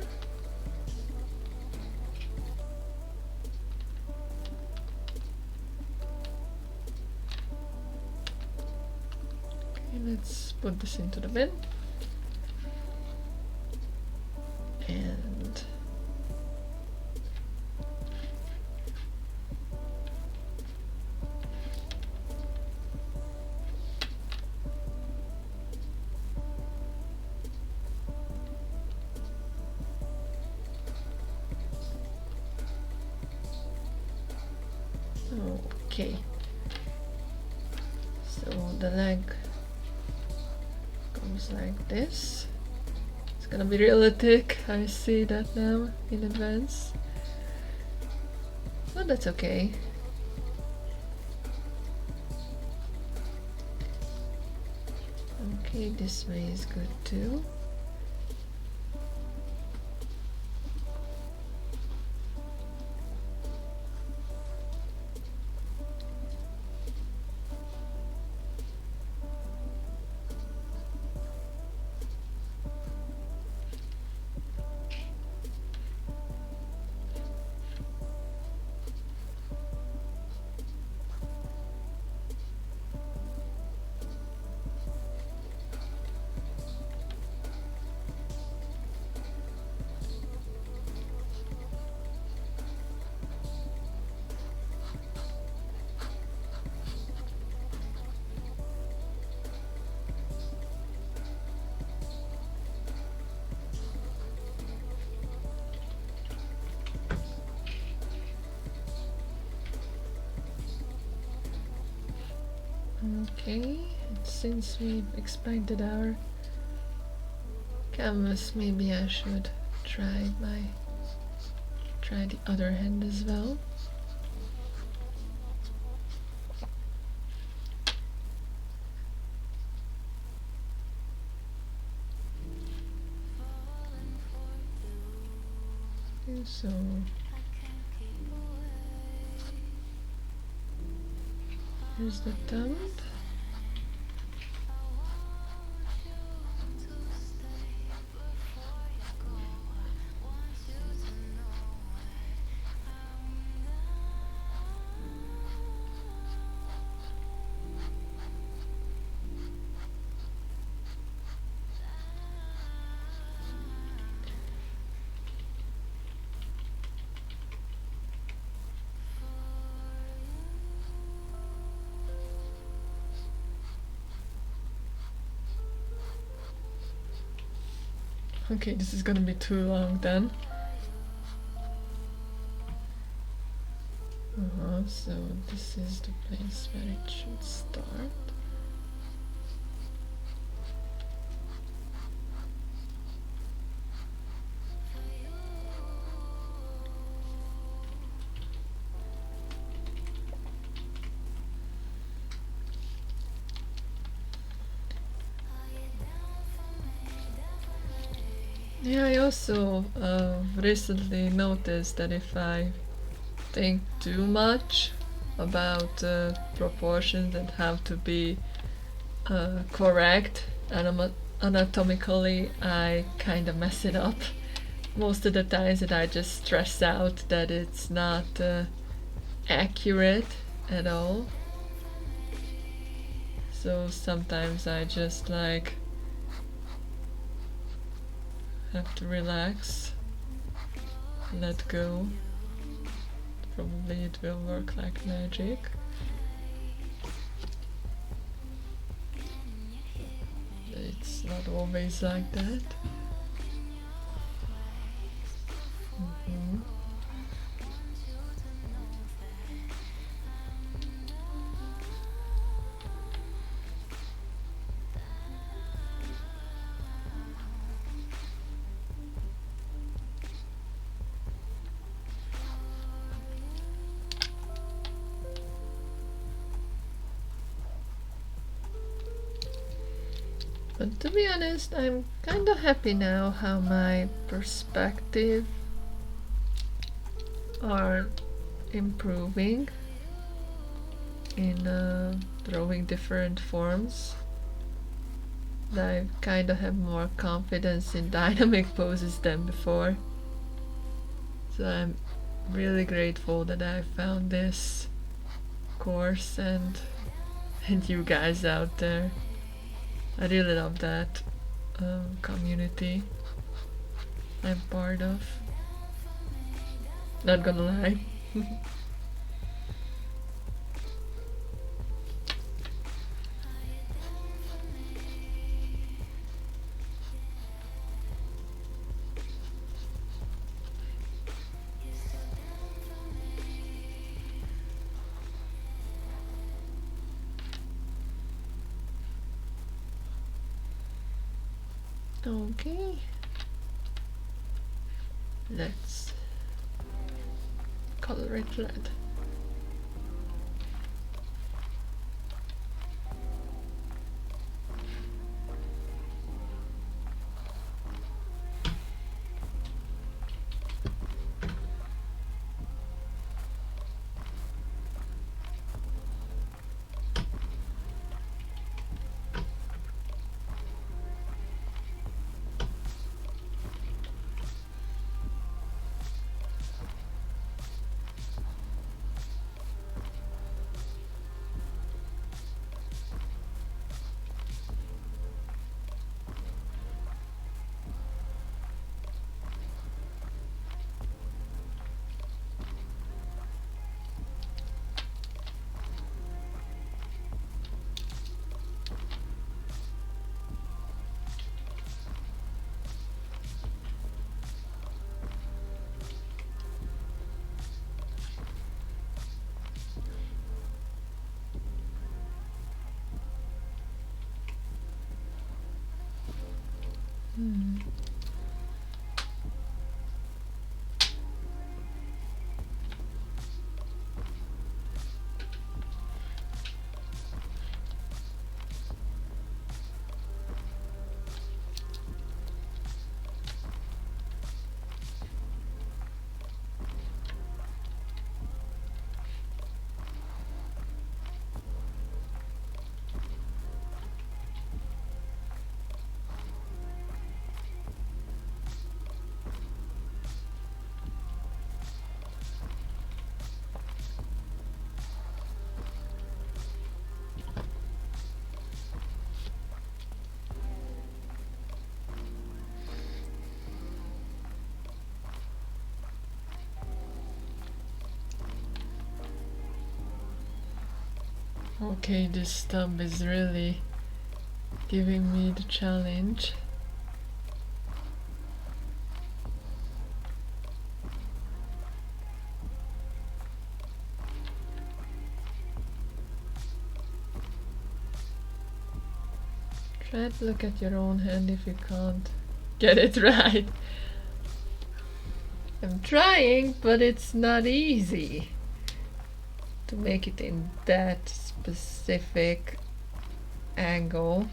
Okay, let's put this into the bin. And okay, so the leg goes like this. It's gonna be really thick, I see that now in advance, but that's okay. Okay, this way is good too. Okay, and since we've expanded our canvas, maybe I should try the other hand as well. Okay, so here's the thumb. Okay, this is gonna be too long then. So this is the place where it should start. Yeah, I also recently noticed that if I think too much about proportions that have to be correct anatomically, I kind of mess it up. Most of the times that I just stress out that it's not accurate at all. So sometimes I just like have to relax, let go. Probably it will work like magic. It's not always like that. But to be honest, I'm kinda happy now how my perspective are improving in drawing different forms. I kinda have more confidence in dynamic poses than before. So I'm really grateful that I found this course and you guys out there. I really love that community I'm part of. Not gonna lie. Okay. Let's color it red. Okay, this stub is really giving me the challenge. Try to look at your own hand if you can't get it right. I'm trying, but it's not easy to make it in that specific angle.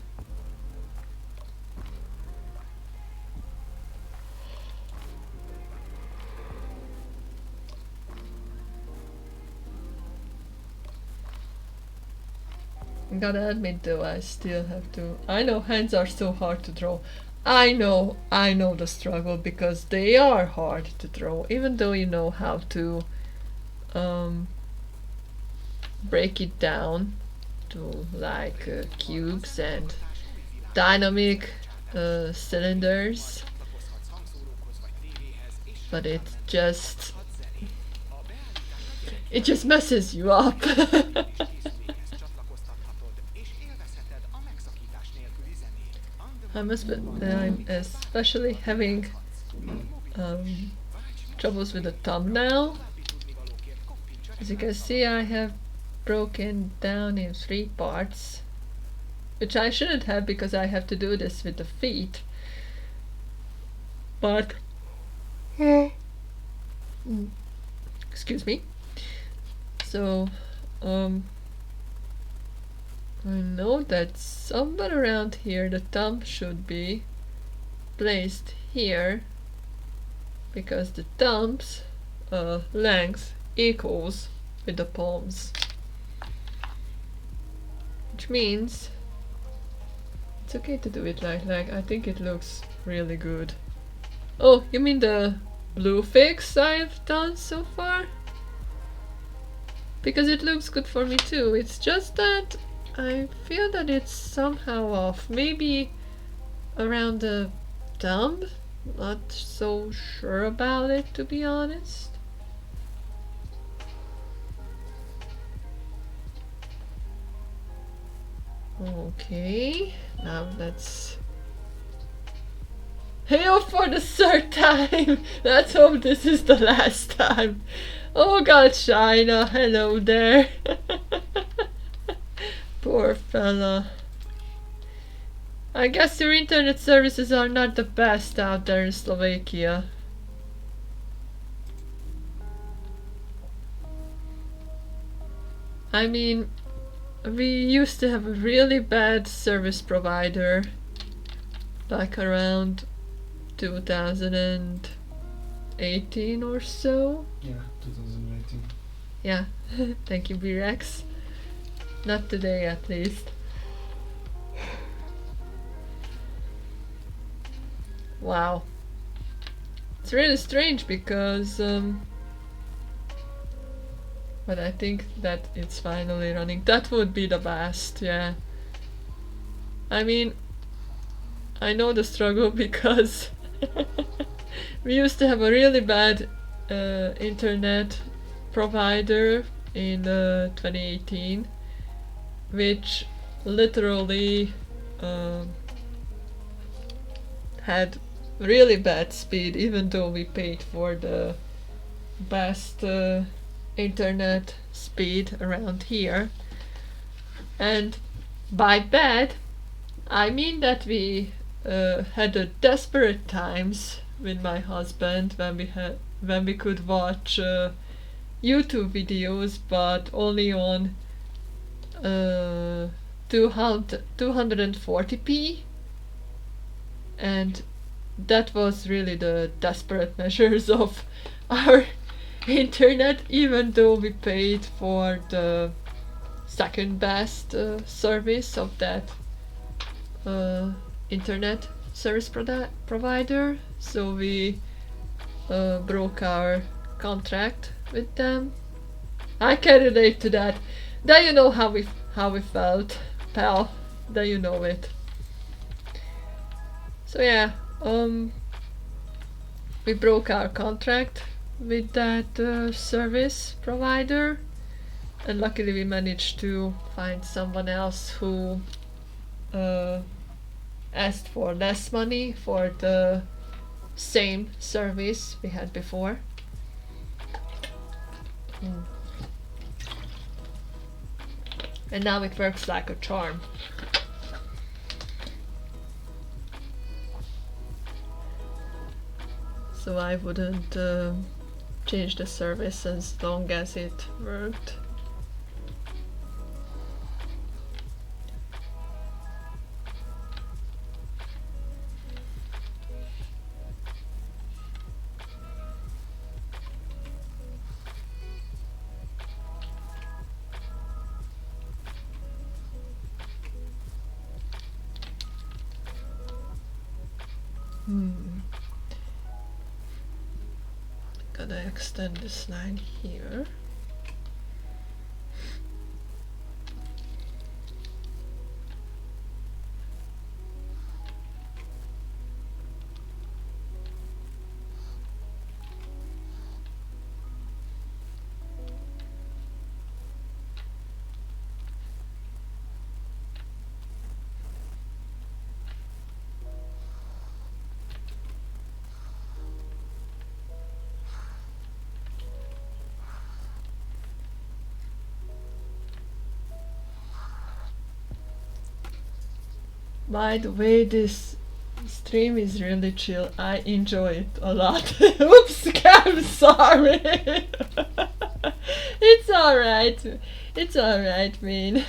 Gotta admit though, I still have to. I know hands are so hard to draw. I know the struggle because they are hard to draw, even though you know how to break it down to like cubes and dynamic cylinders. But it just messes you up. I'm especially having troubles with the thumbnail. As you can see, I have broken down in 3 parts, which I shouldn't have because I have to do this with the feet. But excuse me. So I know that somewhere around here the thumb should be placed here because the thumb's length equals with the palms, which means it's okay to do it like I think it looks really good. Oh, you mean the blue fix I've done so far? Because it looks good for me too. It's just that I feel that it's somehow off. Maybe around the thumb? Not so sure about it, to be honest. Okay, now let's... Hail for the 3rd time! Let's hope this is the last time. Oh god, China, hello there. Poor fella. I guess your internet services are not the best out there in Slovakia. I mean, we used to have a really bad service provider like around 2018 or so. Yeah, 2018. Yeah, thank you, B-Rex. Not today, at least. Wow. It's really strange because but I think that it's finally running. That would be the best, yeah. I mean, I know the struggle because we used to have a really bad internet provider in 2018, which literally had really bad speed, even though we paid for the best internet speed around here. And by bad, I mean that we had a desperate times with my husband when we could watch YouTube videos, but only on 240p, and that was really the desperate measures of our internet, even though we paid for the second best service of that internet service provider. So we broke our contract with them. I can relate to that. Then you know how we felt, pal. Then you know it. So yeah, we broke our contract with that service provider, and luckily we managed to find someone else who asked for less money for the same service we had before. And now it works like a charm. so I wouldn't change the service as long as it worked. Gotta extend this line here. By the way, this stream is really chill. I enjoy it a lot. Oops, I'm sorry. It's alright. It's alright, mean.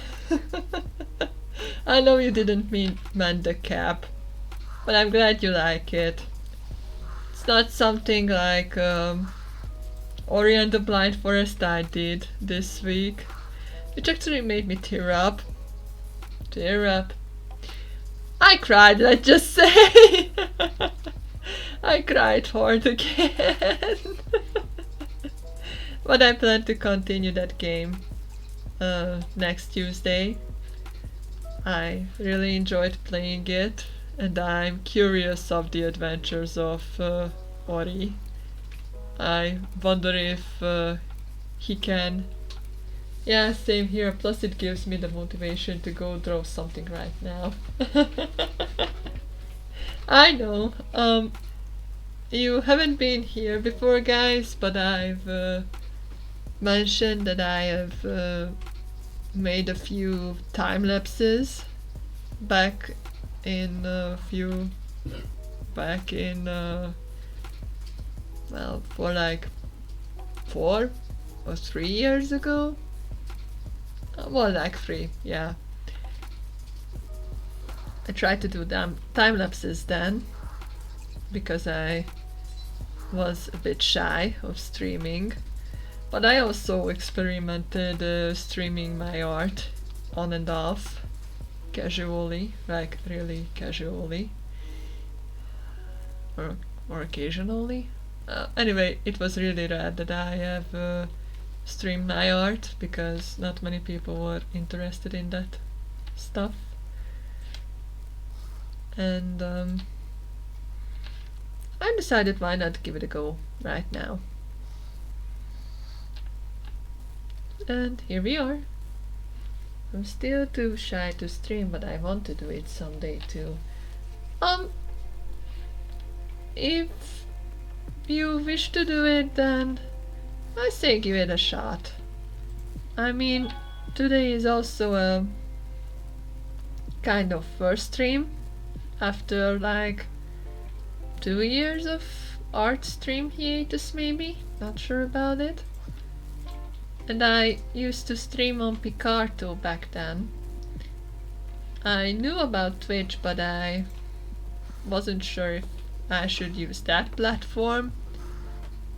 I know you didn't mean the cap, but I'm glad you like it. It's not something like Ori and the Blind Forest I did this week, which actually made me tear up. Tear up. I cried, let's just say. I cried hard again. But I plan to continue that game next Tuesday. I really enjoyed playing it, and I'm curious of the adventures of Ori. I wonder if he can. Yeah, same here, plus it gives me the motivation to go draw something right now. I know, you haven't been here before, guys, but I've mentioned that I have made a few time lapses back in well, for like 4 or 3 years ago. Well, like 3, yeah. I tried to do them time lapses then because I was a bit shy of streaming, but I also experimented streaming my art on and off, casually, like really casually, or occasionally. Anyway, it was really rad that I have stream my art because not many people were interested in that stuff, and I decided why not give it a go right now, and here we are. I'm still too shy to stream, but I want to do it someday too. If you wish to do it, then I say give it a shot. I mean, today is also a kind of first stream after like 2 years of art stream hiatus, maybe, not sure about it. And I used to stream on Picarto back then. I knew about Twitch, but I wasn't sure if I should use that platform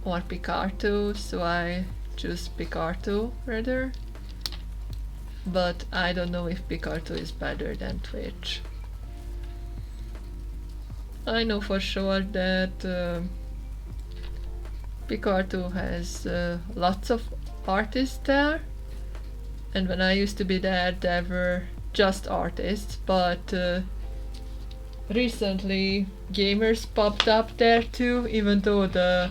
or Picarto, so I choose Picarto rather. But I don't know if Picarto is better than Twitch. I know for sure that Picarto has lots of artists there, and when I used to be there, there were just artists, but recently gamers popped up there too, even though the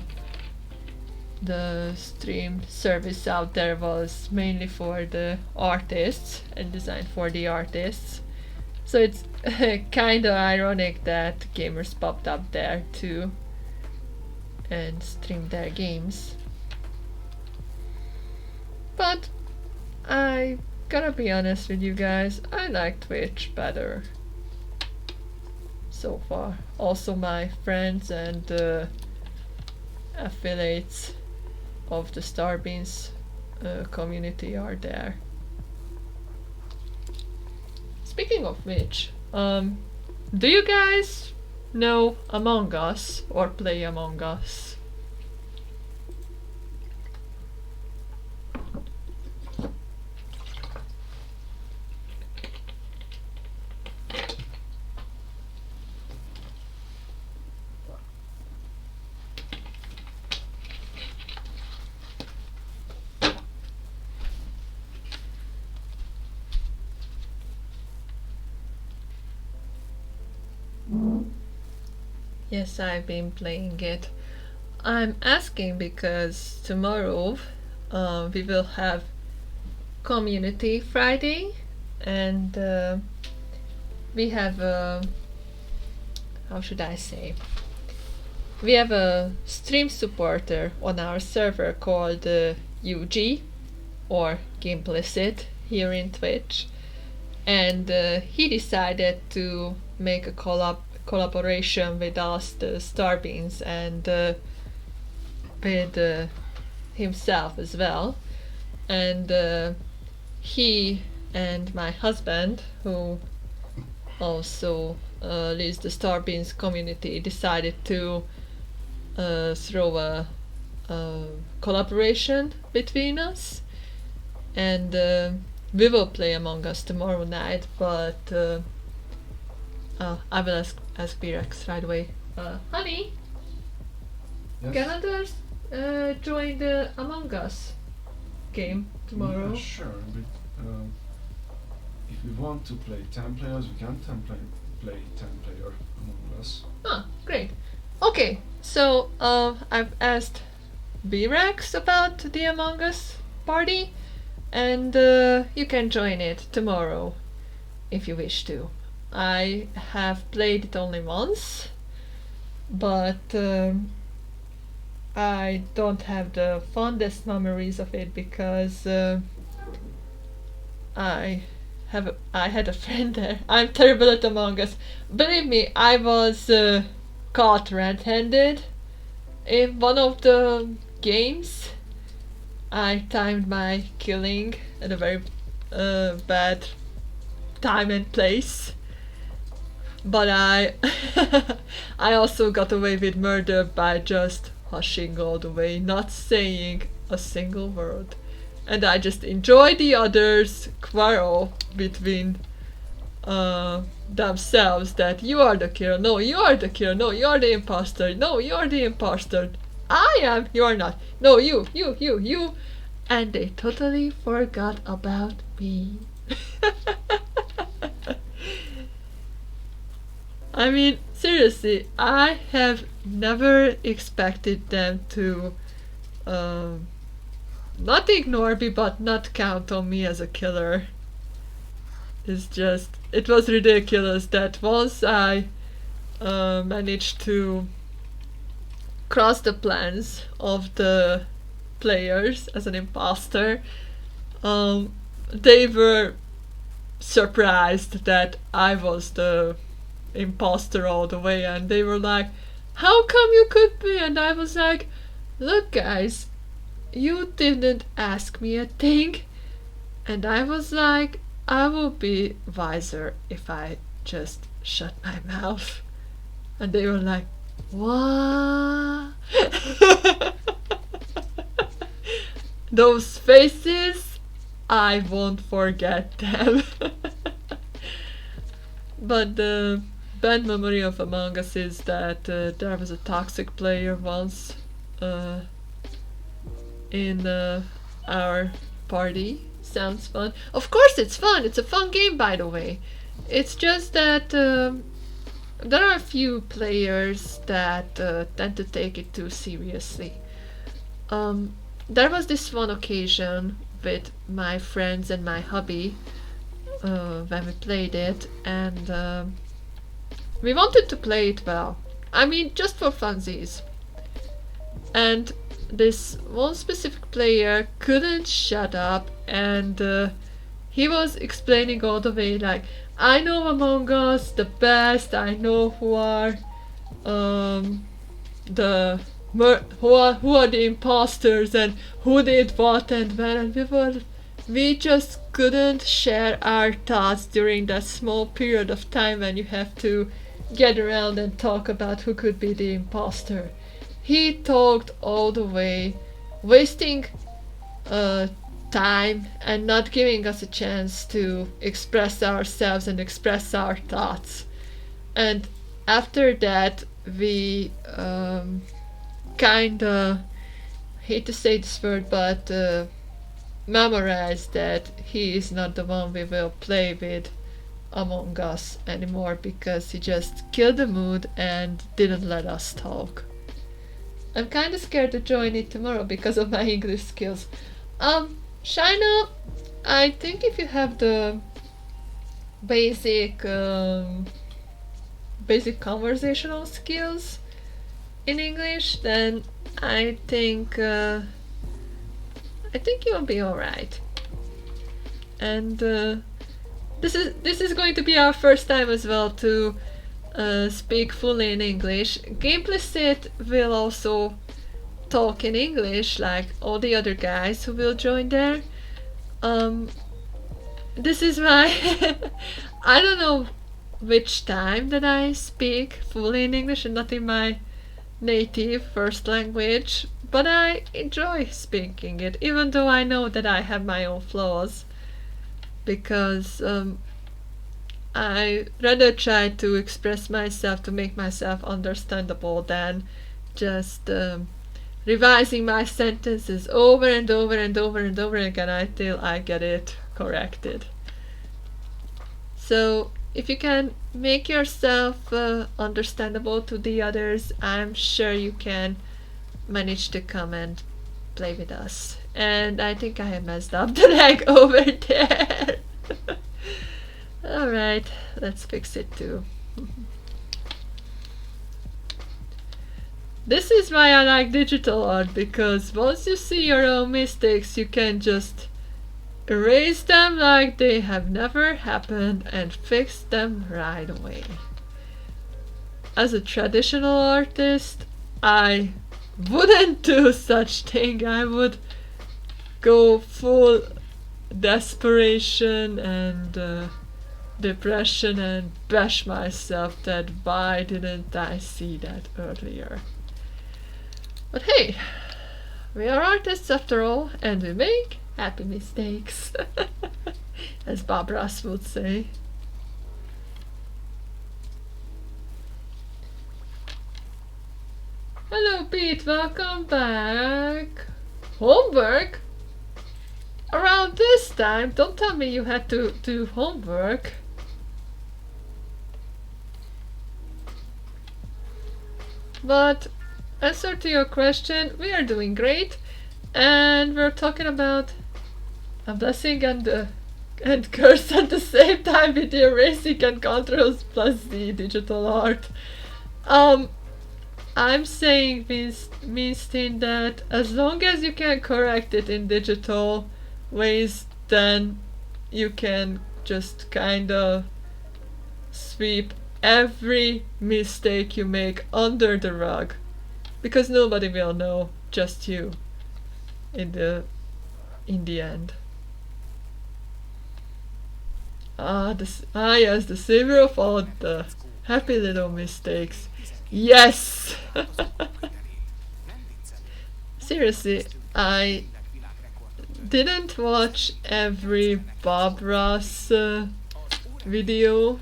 stream service out there was mainly for the artists and designed for the artists. So it's kinda ironic that gamers popped up there too and streamed their games. But I gotta be honest with you guys, I like Twitch better so far. Also my friends and affiliates of the Starbeans community are there. Speaking of which, do you guys know Among Us or play Among Us? Yes, I've been playing it. I'm asking because tomorrow we will have Community Friday, and we have a, how should I say? We have a stream supporter on our server called UG or Gimplicit here in Twitch, and he decided to make a collaboration with us, the Starbeans, and with himself as well. And he and my husband, who also leads the Starbeans community, decided to throw a collaboration between us, and we will play Among Us tomorrow night, but I will ask B-Rex right away. Honey, Yes? can others join the Among Us game tomorrow? Yeah, sure, but if we want to play 10 players, we can play 10 player Among Us. Ah, great. Okay, so I've asked B-Rex about the Among Us party, and you can join it tomorrow if you wish to. I have played it only once, but I don't have the fondest memories of it because I had a friend there. I'm terrible at Among Us. Believe me, I was caught red-handed in one of the games. I timed my killing at a very bad time and place. But I I also got away with murder by just hushing all the way, not saying a single word. And I just enjoy the others' quarrel between themselves, that you are the killer, no, you are the killer, no, you are the imposter, no, you are the imposter, I am, you are not, no, you. And they totally forgot about me. I mean, seriously, I have never expected them to not ignore me, but not count on me as a killer. It was ridiculous that once I managed to cross the plans of the players as an imposter, they were surprised that I was the imposter all the way, and they were like, how come you could be? And I was like, look guys, you didn't ask me a thing. And I was like, I will be wiser if I just shut my mouth. And they were like, what? Those faces, I won't forget them. But the bad memory of Among Us is that there was a toxic player once in our party. Sounds fun. Of course it's fun. It's a fun game, by the way. It's just that there are a few players that tend to take it too seriously. There was this one occasion with my friends and my hubby when we played it, and we wanted to play it well. I mean, just for funsies. And this one specific player couldn't shut up, and he was explaining all the way like, I know Among Us the best, I know who are the who are the imposters and who did what and when, and we just couldn't share our thoughts during that small period of time when you have to get around and talk about who could be the imposter. He talked all the way, wasting time and not giving us a chance to express ourselves and express our thoughts. And after that, we kinda, hate to say this word, but memorized that he is not the one we will play with Among Us anymore, because he just killed the mood and didn't let us talk. I'm kinda scared to join it tomorrow because of my English skills. Shaina, I think if you have the basic basic conversational skills in English, then I think you'll be alright. And this is going to be our first time as well to speak fully in English. Gameplicit will also talk in English like all the other guys who will join there. This is my I don't know which time that I speak fully in English and not in my native first language, but I enjoy speaking it, even though I know that I have my own flaws, because I rather try to express myself to make myself understandable than just revising my sentences over and over and over and over again until I get it corrected. So if you can make yourself understandable to the others, I'm sure you can manage to come and play with us. And I think I have messed up the leg over there. Alright, let's fix it too. This is why I like digital art, because once you see your own mistakes, you can just erase them like they have never happened and fix them right away. As a traditional artist, I wouldn't do such thing. I would go full desperation and depression and bash myself that why didn't I see that earlier. But hey, we are artists after all, and we make happy mistakes, as Bob Ross would say. Hello Pete, welcome back. Homework? Around this time? Don't tell me you had to do homework. But answer to your question, we are doing great, and we're talking about a blessing and curse at the same time with the erasing and controls plus the digital art. I'm saying means thing that as long as you can correct it in digital ways, then you can just kinda sweep every mistake you make under the rug, because nobody will know, just you, in the end. Yes, the savior of all the happy little mistakes. Yes! Seriously, I didn't watch every Bob Ross video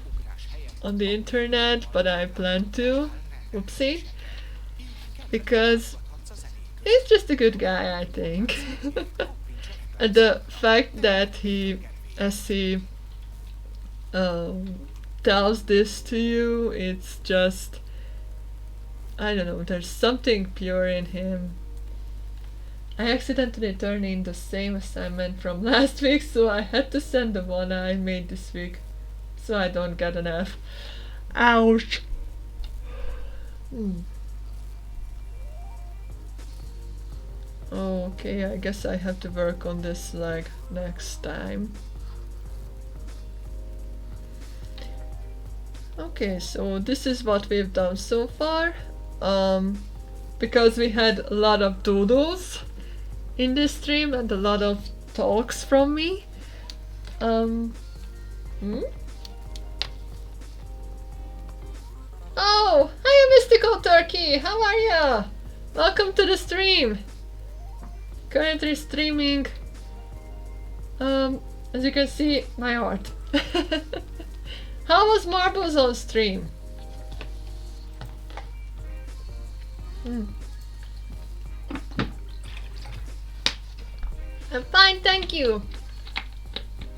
on the internet, but I plan to. Oopsie. Because he's just a good guy, I think. And the fact that he tells this to you, it's just, I don't know, there's something pure in him. I accidentally turned in the same assignment from last week, so I had to send the one I made this week, so I don't get an F. Ouch! Okay, I guess I have to work on this like next time. Okay, so this is what we've done so far. because we had a lot of doodles in this stream and a lot of talks from me. Oh, hiya Mystical Turkey, how are ya? Welcome to the stream. Currently streaming, as you can see, my art. How was Marbles on stream? I'm fine, thank you.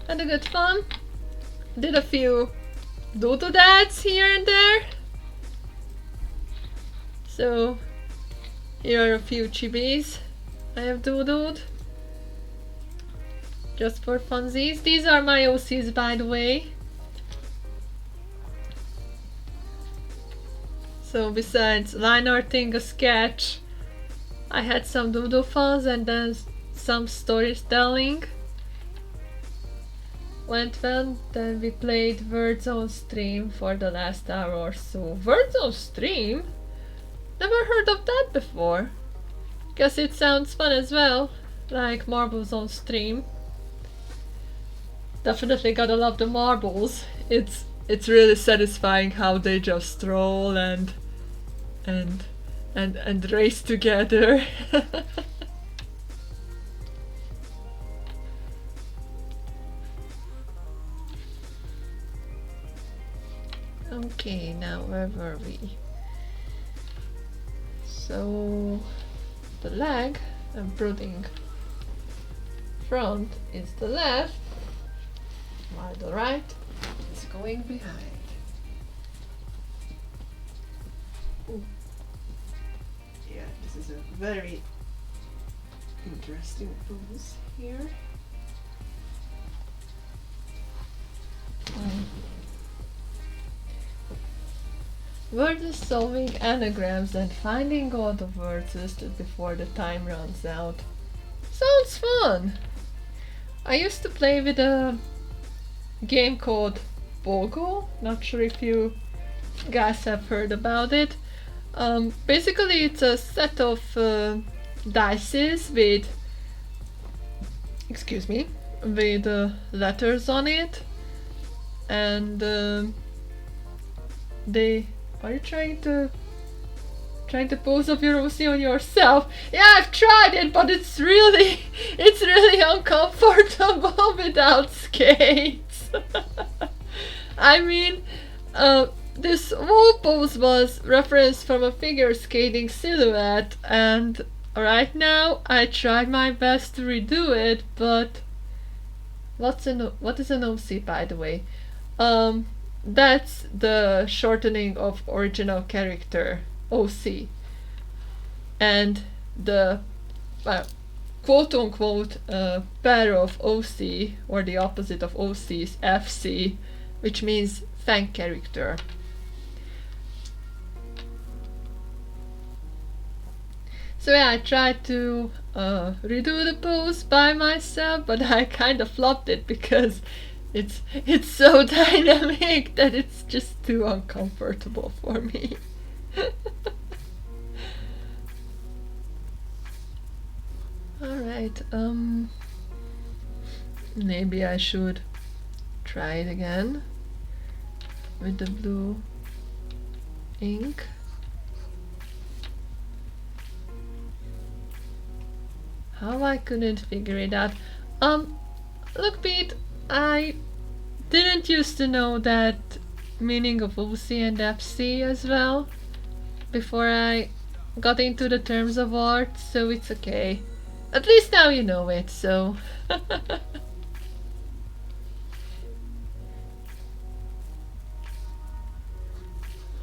Had a good fun. Did a few doodle dads here and there. So here are a few chibis I have doodled. Just for funsies. These are my OCs, by the way. So besides line arting a sketch, I had some doodle funs and then some storytelling. Went well, then we played Words on Stream for the last hour or so. Words on Stream? Never heard of that before. Guess it sounds fun as well, like Marbles on Stream. Definitely gotta love the marbles. It's really satisfying how they just roll and race together. Okay, now where were we? So the leg and brooding front is the left, while the right is going behind. Ooh. Yeah, this is a very interesting pose here. Word is solving anagrams and finding all the words listed before the time runs out. Sounds fun! I used to play with a game called Bogo. Not sure if you guys have heard about it. Basically it's a set of dices with, excuse me, with letters on it, and they are you trying to pose up your OC on yourself? Yeah, I've tried it, but it's really uncomfortable without skates. I mean, this wall pose was referenced from a figure skating silhouette, and right now I tried my best to redo it, but what is an OC, by the way? That's the shortening of original character, OC. And the quote-unquote pair of OC, or the opposite of OC, is FC, which means fan character. So yeah, I tried to redo the pose by myself, but I kind of flopped it because it's so dynamic that it's just too uncomfortable for me. Alright, maybe I should try it again with the blue ink. How I couldn't figure it out. Look, Pete, I didn't used to know that meaning of OC and FC as well before I got into the terms of art, so it's okay. At least now you know it, so...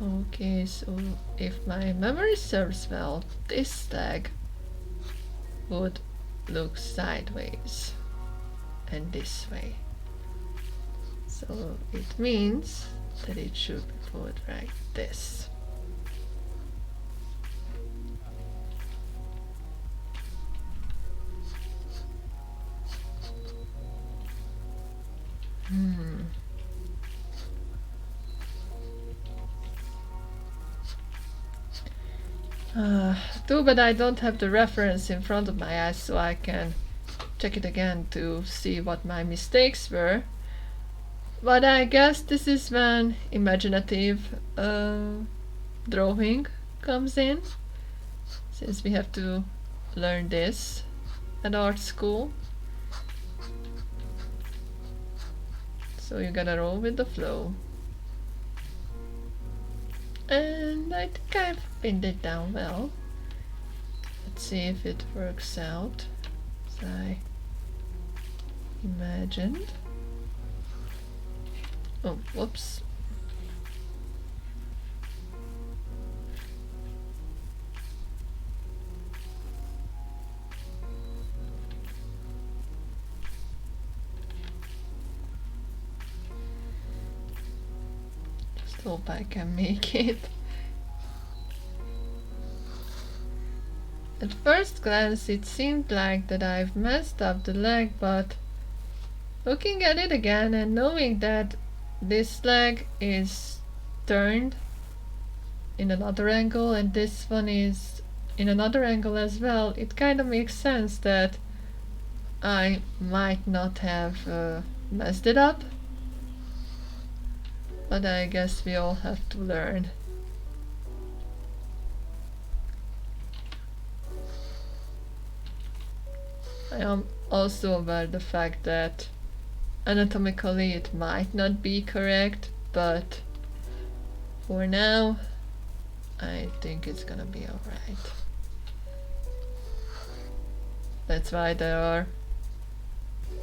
Okay, so if my memory serves well, this tag would look sideways and this way. So it means that it should be put like this. Too bad I don't have the reference in front of my eyes so I can check it again to see what my mistakes were. But I guess this is when imaginative drawing comes in, since we have to learn this at art school. So you gotta roll with the flow. And I think I've pinned it down well. Let's see if it works out as I imagined. Oh, whoops. Just hope I can make it. At first glance it seemed like that I've messed up the leg, but looking at it again and knowing that this leg is turned in another angle and this one is in another angle as well, it kind of makes sense that I might not have messed it up. But I guess we all have to learn. I am also aware of the fact that anatomically it might not be correct, but for now I think it's gonna be alright. That's why there are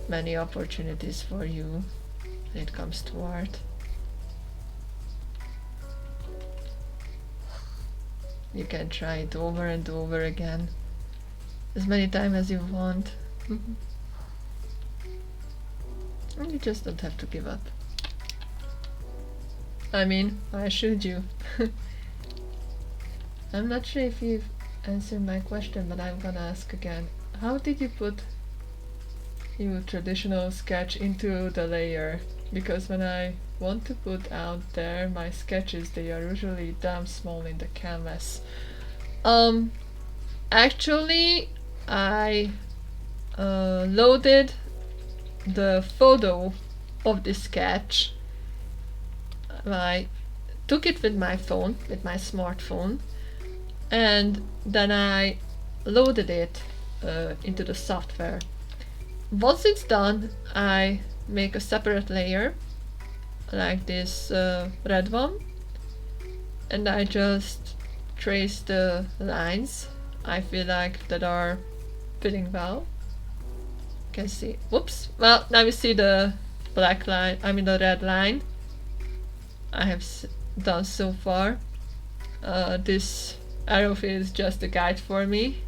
many opportunities for you when it comes to art. You can try it over and over again, as many times as you want. And you just don't have to give up. I mean, why should you? I'm not sure if you've answered my question, but I'm gonna ask again. How did you put your traditional sketch into the layer? Because when I want to put out there my sketches, they are usually damn small in the canvas. Actually, I loaded the photo of the sketch. I took it with my phone, with my smartphone, and then I loaded it into the software. Once it's done, I make a separate layer like this red one, and I just trace the lines I feel like that are fitting well. You can see, whoops, well, now we see the black line, I mean the red line I have done so far. This arrow is just a guide for me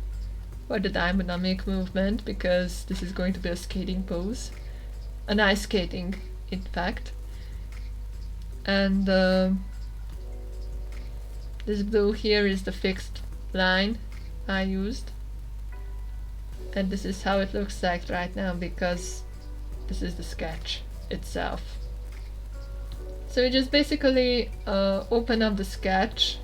for the dynamic movement, because this is going to be a skating pose, an ice skating in fact. And this blue here is the fixed line I used, and this is how it looks like right now, because this is the sketch itself. So you just basically open up the sketch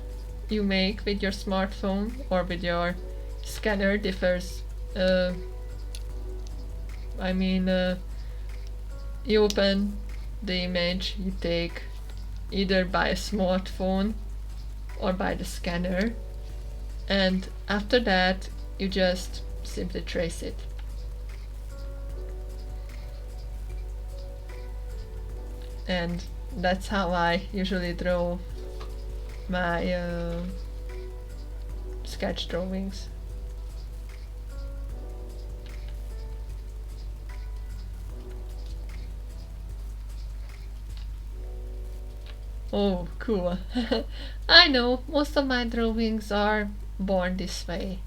you make with your smartphone or with your scanner. Differs, you open the image you take either by a smartphone or by the scanner, and after that you just simply trace it. And that's how I usually draw my sketch drawings. Oh, cool. I know, most of my drawings are born this way.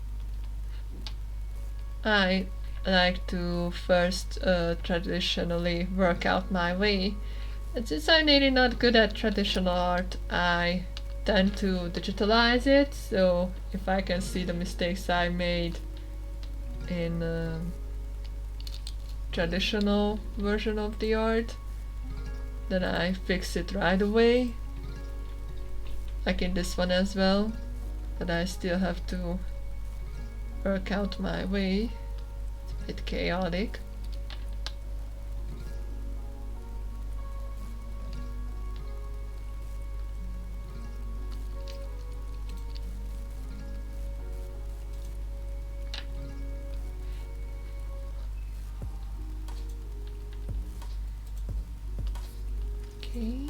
I like to first traditionally work out my way, and since I'm really not good at traditional art, I tend to digitalize it, so if I can see the mistakes I made in traditional version of the art, then I fix it right away, like in this one as well, but I still have to work out my way. It's a bit chaotic. Okay.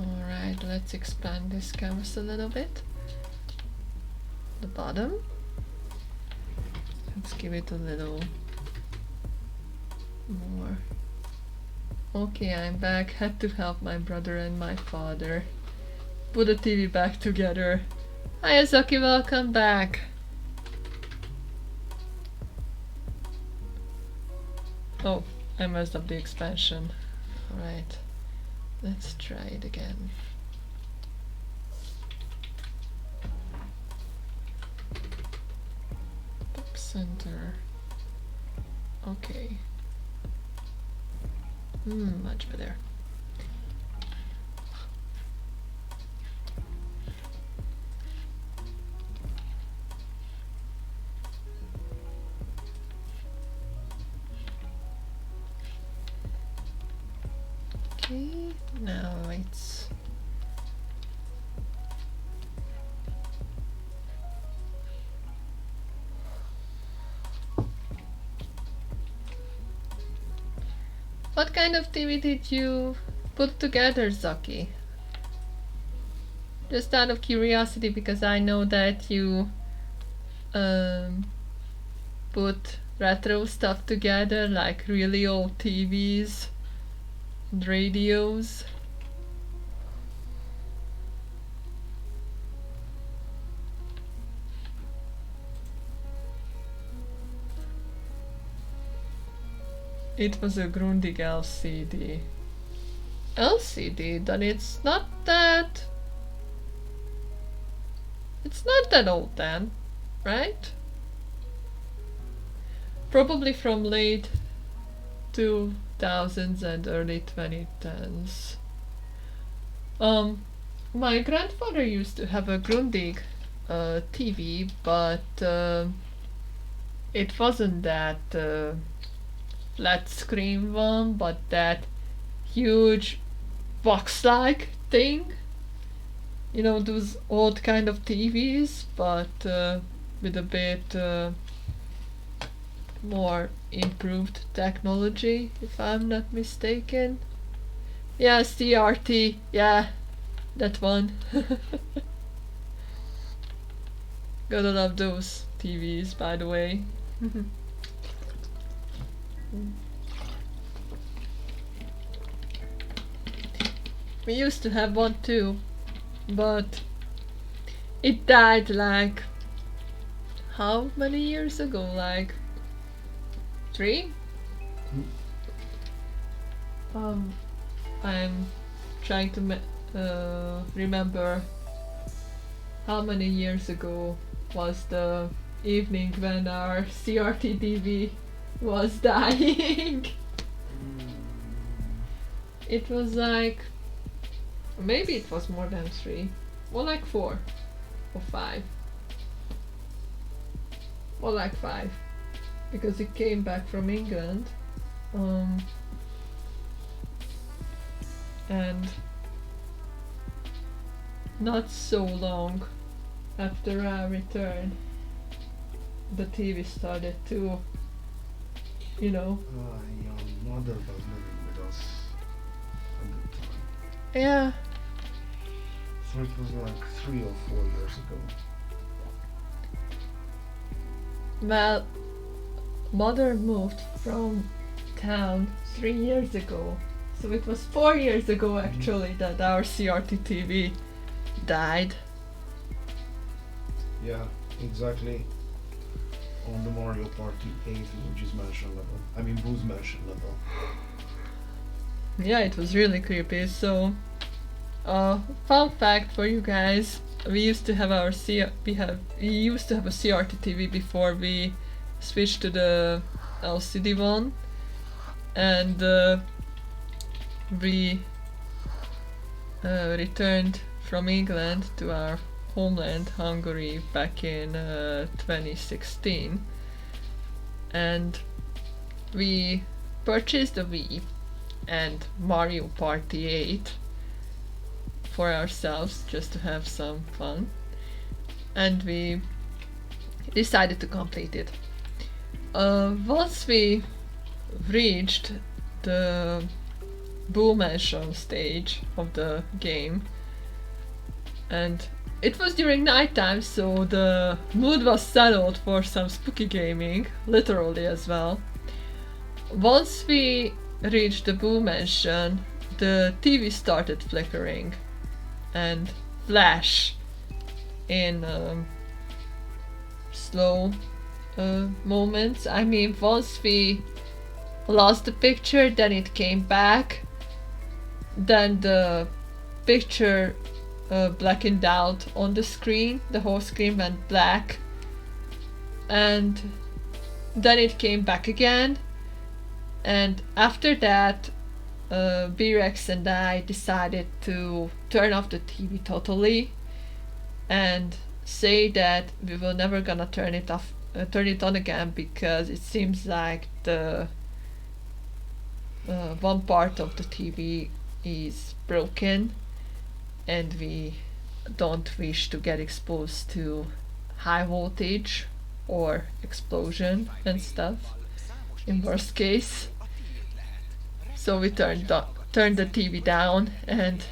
Alright, let's expand this canvas a little bit. The bottom. Let's give it a little more. Okay, I'm back. Had to help my brother and my father put the TV back together. Hi Azuki, welcome back. Oh, I messed up the expansion. Alright, let's try it again. Top center. Okay. Much better. Okay, now it's what kind of TV did you put together, Zaki? Just out of curiosity, because I know that you put retro stuff together, like really old TVs and radios. It was a Grundig LCD. LCD, then it's not that... It's not that old then, right? Probably from late 2000s and early 2010s. My grandfather used to have a Grundig TV, but it wasn't that flat screen one, but that huge box-like thing. You know, those old kind of TVs, but with a bit more improved technology, if I'm not mistaken. Yeah, CRT, yeah, that one. Gotta love those TVs, by the way. We used to have one too, but it died like how many years ago? Like 3? I'm trying to remember how many years ago was the evening when our CRT TV was dying. It was like, maybe it was more than 3, or like 4 or 5, or like 5, because it came back from England, and not so long after our return, the TV started to, you know. Your mother was living with us at the time. Yeah. So it was like 3 or 4 years ago. Well, mother moved from town 3 years ago, so it was 4 years ago actually that our CRT TV died. Yeah, exactly. On the Mario Party 8 Luigi's Mansion level. I mean Boo's Mansion level. Yeah, it was really creepy. So, fun fact for you guys: we used to have we used to have a CRT TV before we switched to the LCD one, and we returned from England to our homeland, Hungary, back in 2016, and we purchased a Wii and Mario Party 8 for ourselves just to have some fun, and we decided to complete it. Once we reached the Boo Mansion stage of the game, and it was during night time, so the mood was settled for some spooky gaming, literally as well. Once we reached the Boo Mansion, the TV started flickering and flash in slow moments. I mean, once we lost the picture, then it came back, then the picture blackened out on the screen, the whole screen went black, and then it came back again, and after that B-Rex and I decided to turn off the TV totally and say that we were never gonna turn it on again, because it seems like the one part of the TV is broken, and we don't wish to get exposed to high voltage or explosion and stuff in worst case. So we turned the TV down, and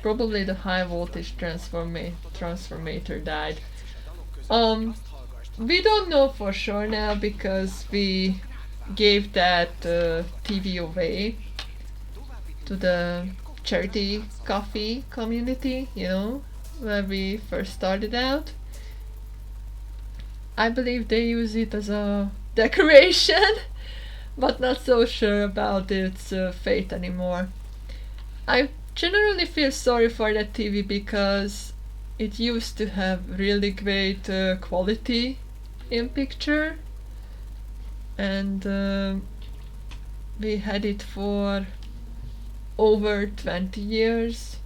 probably the high voltage transformator died. We don't know for sure now, because we gave that TV away to the charity coffee community, you know, where we first started out. I believe they use it as a decoration, but not so sure about its fate anymore. I generally feel sorry for that TV, because it used to have really great quality in picture, and we had it for over 20 years,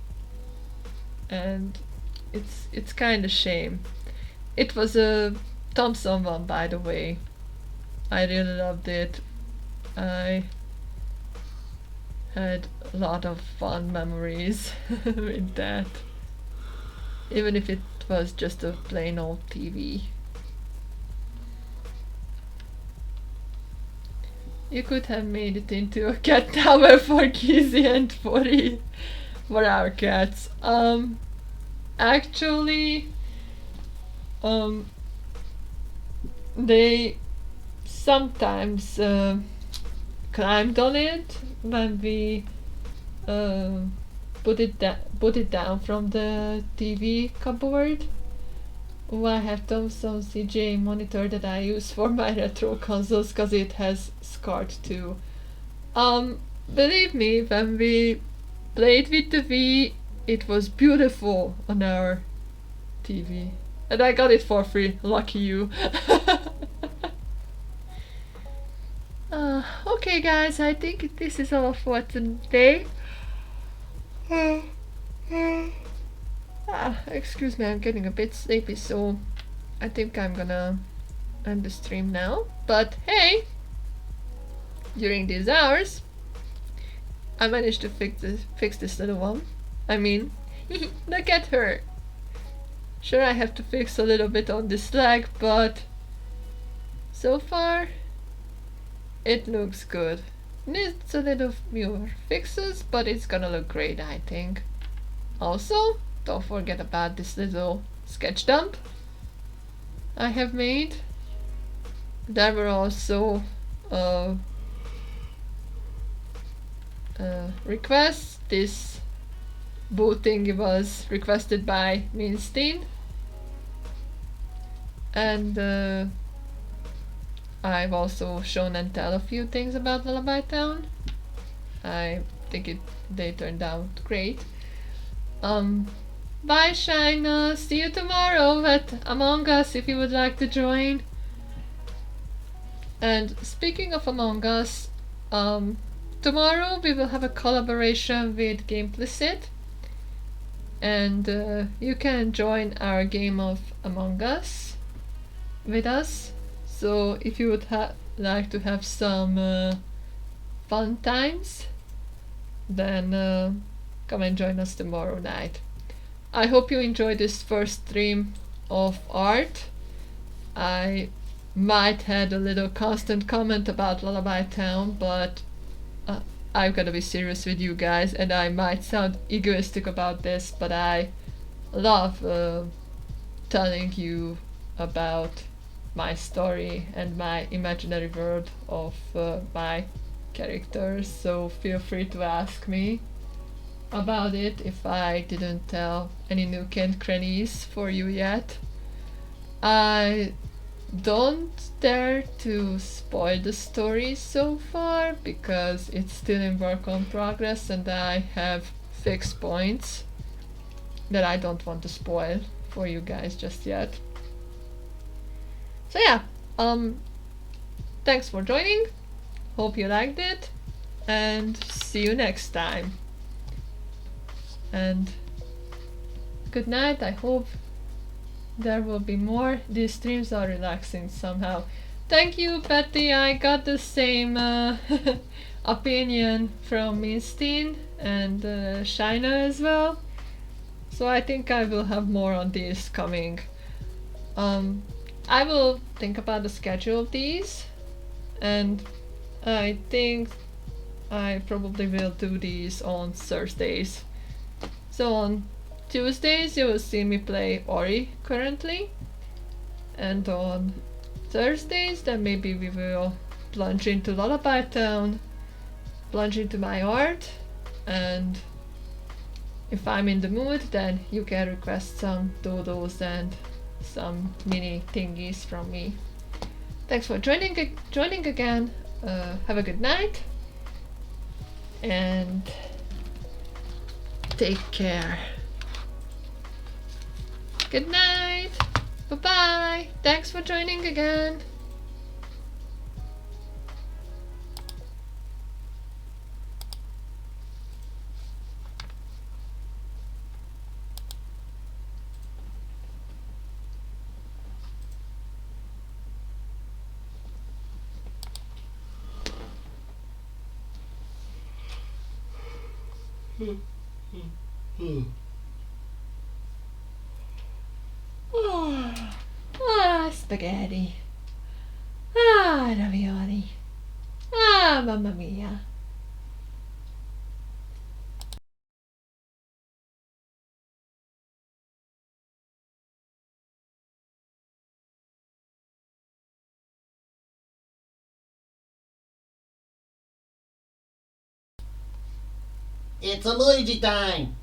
and it's kind of shame. It was a Thomson one, by the way. I really loved it. I had a lot of fun memories with that, even if it was just a plain old TV. You could have made it into a cat tower for Kizzy and for our cats. Actually, they sometimes climbed on it when we put it down from the TV cupboard. Oh, I have Thomson CJ monitor that I use for my retro consoles, because it has SCART too. Believe me, when we played with the Wii, it was beautiful on our TV. And I got it for free, lucky you. Okay guys, I think this is all for today. Excuse me, I'm getting a bit sleepy, so I think I'm gonna end the stream now. But hey, during these hours, I managed to fix this little one. I mean, look at her. Sure, I have to fix a little bit on this leg, but so far it looks good. Needs a little more fixes, but it's gonna look great, I think. Also, don't forget about this little sketch dump I have made. There were also requests. This booting was requested by Minstein, and I've also shown and tell a few things about Lullaby Town. I think they turned out great. Bye Shina, see you tomorrow at Among Us if you would like to join. And speaking of Among Us, tomorrow we will have a collaboration with Gameplicit, and you can join our game of Among Us with us. So if you would like to have some fun times, then come and join us tomorrow night. I hope you enjoyed this first stream of art. I might had a little constant comment about Lullaby Town, but I've got to be serious with you guys, and I might sound egoistic about this, but I love telling you about my story and my imaginary world of my characters, so feel free to ask me about it if I didn't tell any nook and crannies for you yet. I don't dare to spoil the story so far because it's still in work on progress and I have fixed points that I don't want to spoil for you guys just yet. So yeah, thanks for joining, hope you liked it, and see you next time. And good night, I hope there will be more. These streams are relaxing somehow. Thank you, Patty, I got the same opinion from Minstein and Shina as well. So I think I will have more on these coming. I will think about the schedule of these, and I think I probably will do these on Thursdays. So on Tuesdays you will see me play Ori currently, and on Thursdays then maybe we will plunge into Lullaby Town, plunge into my art, and if I'm in the mood then you can request some dodos and some mini thingies from me. Thanks for joining again, have a good night, and take care. Good night. Bye-bye. Thanks for joining again. Spaghetti. Ravioli. Mamma mia. It's Luigi time!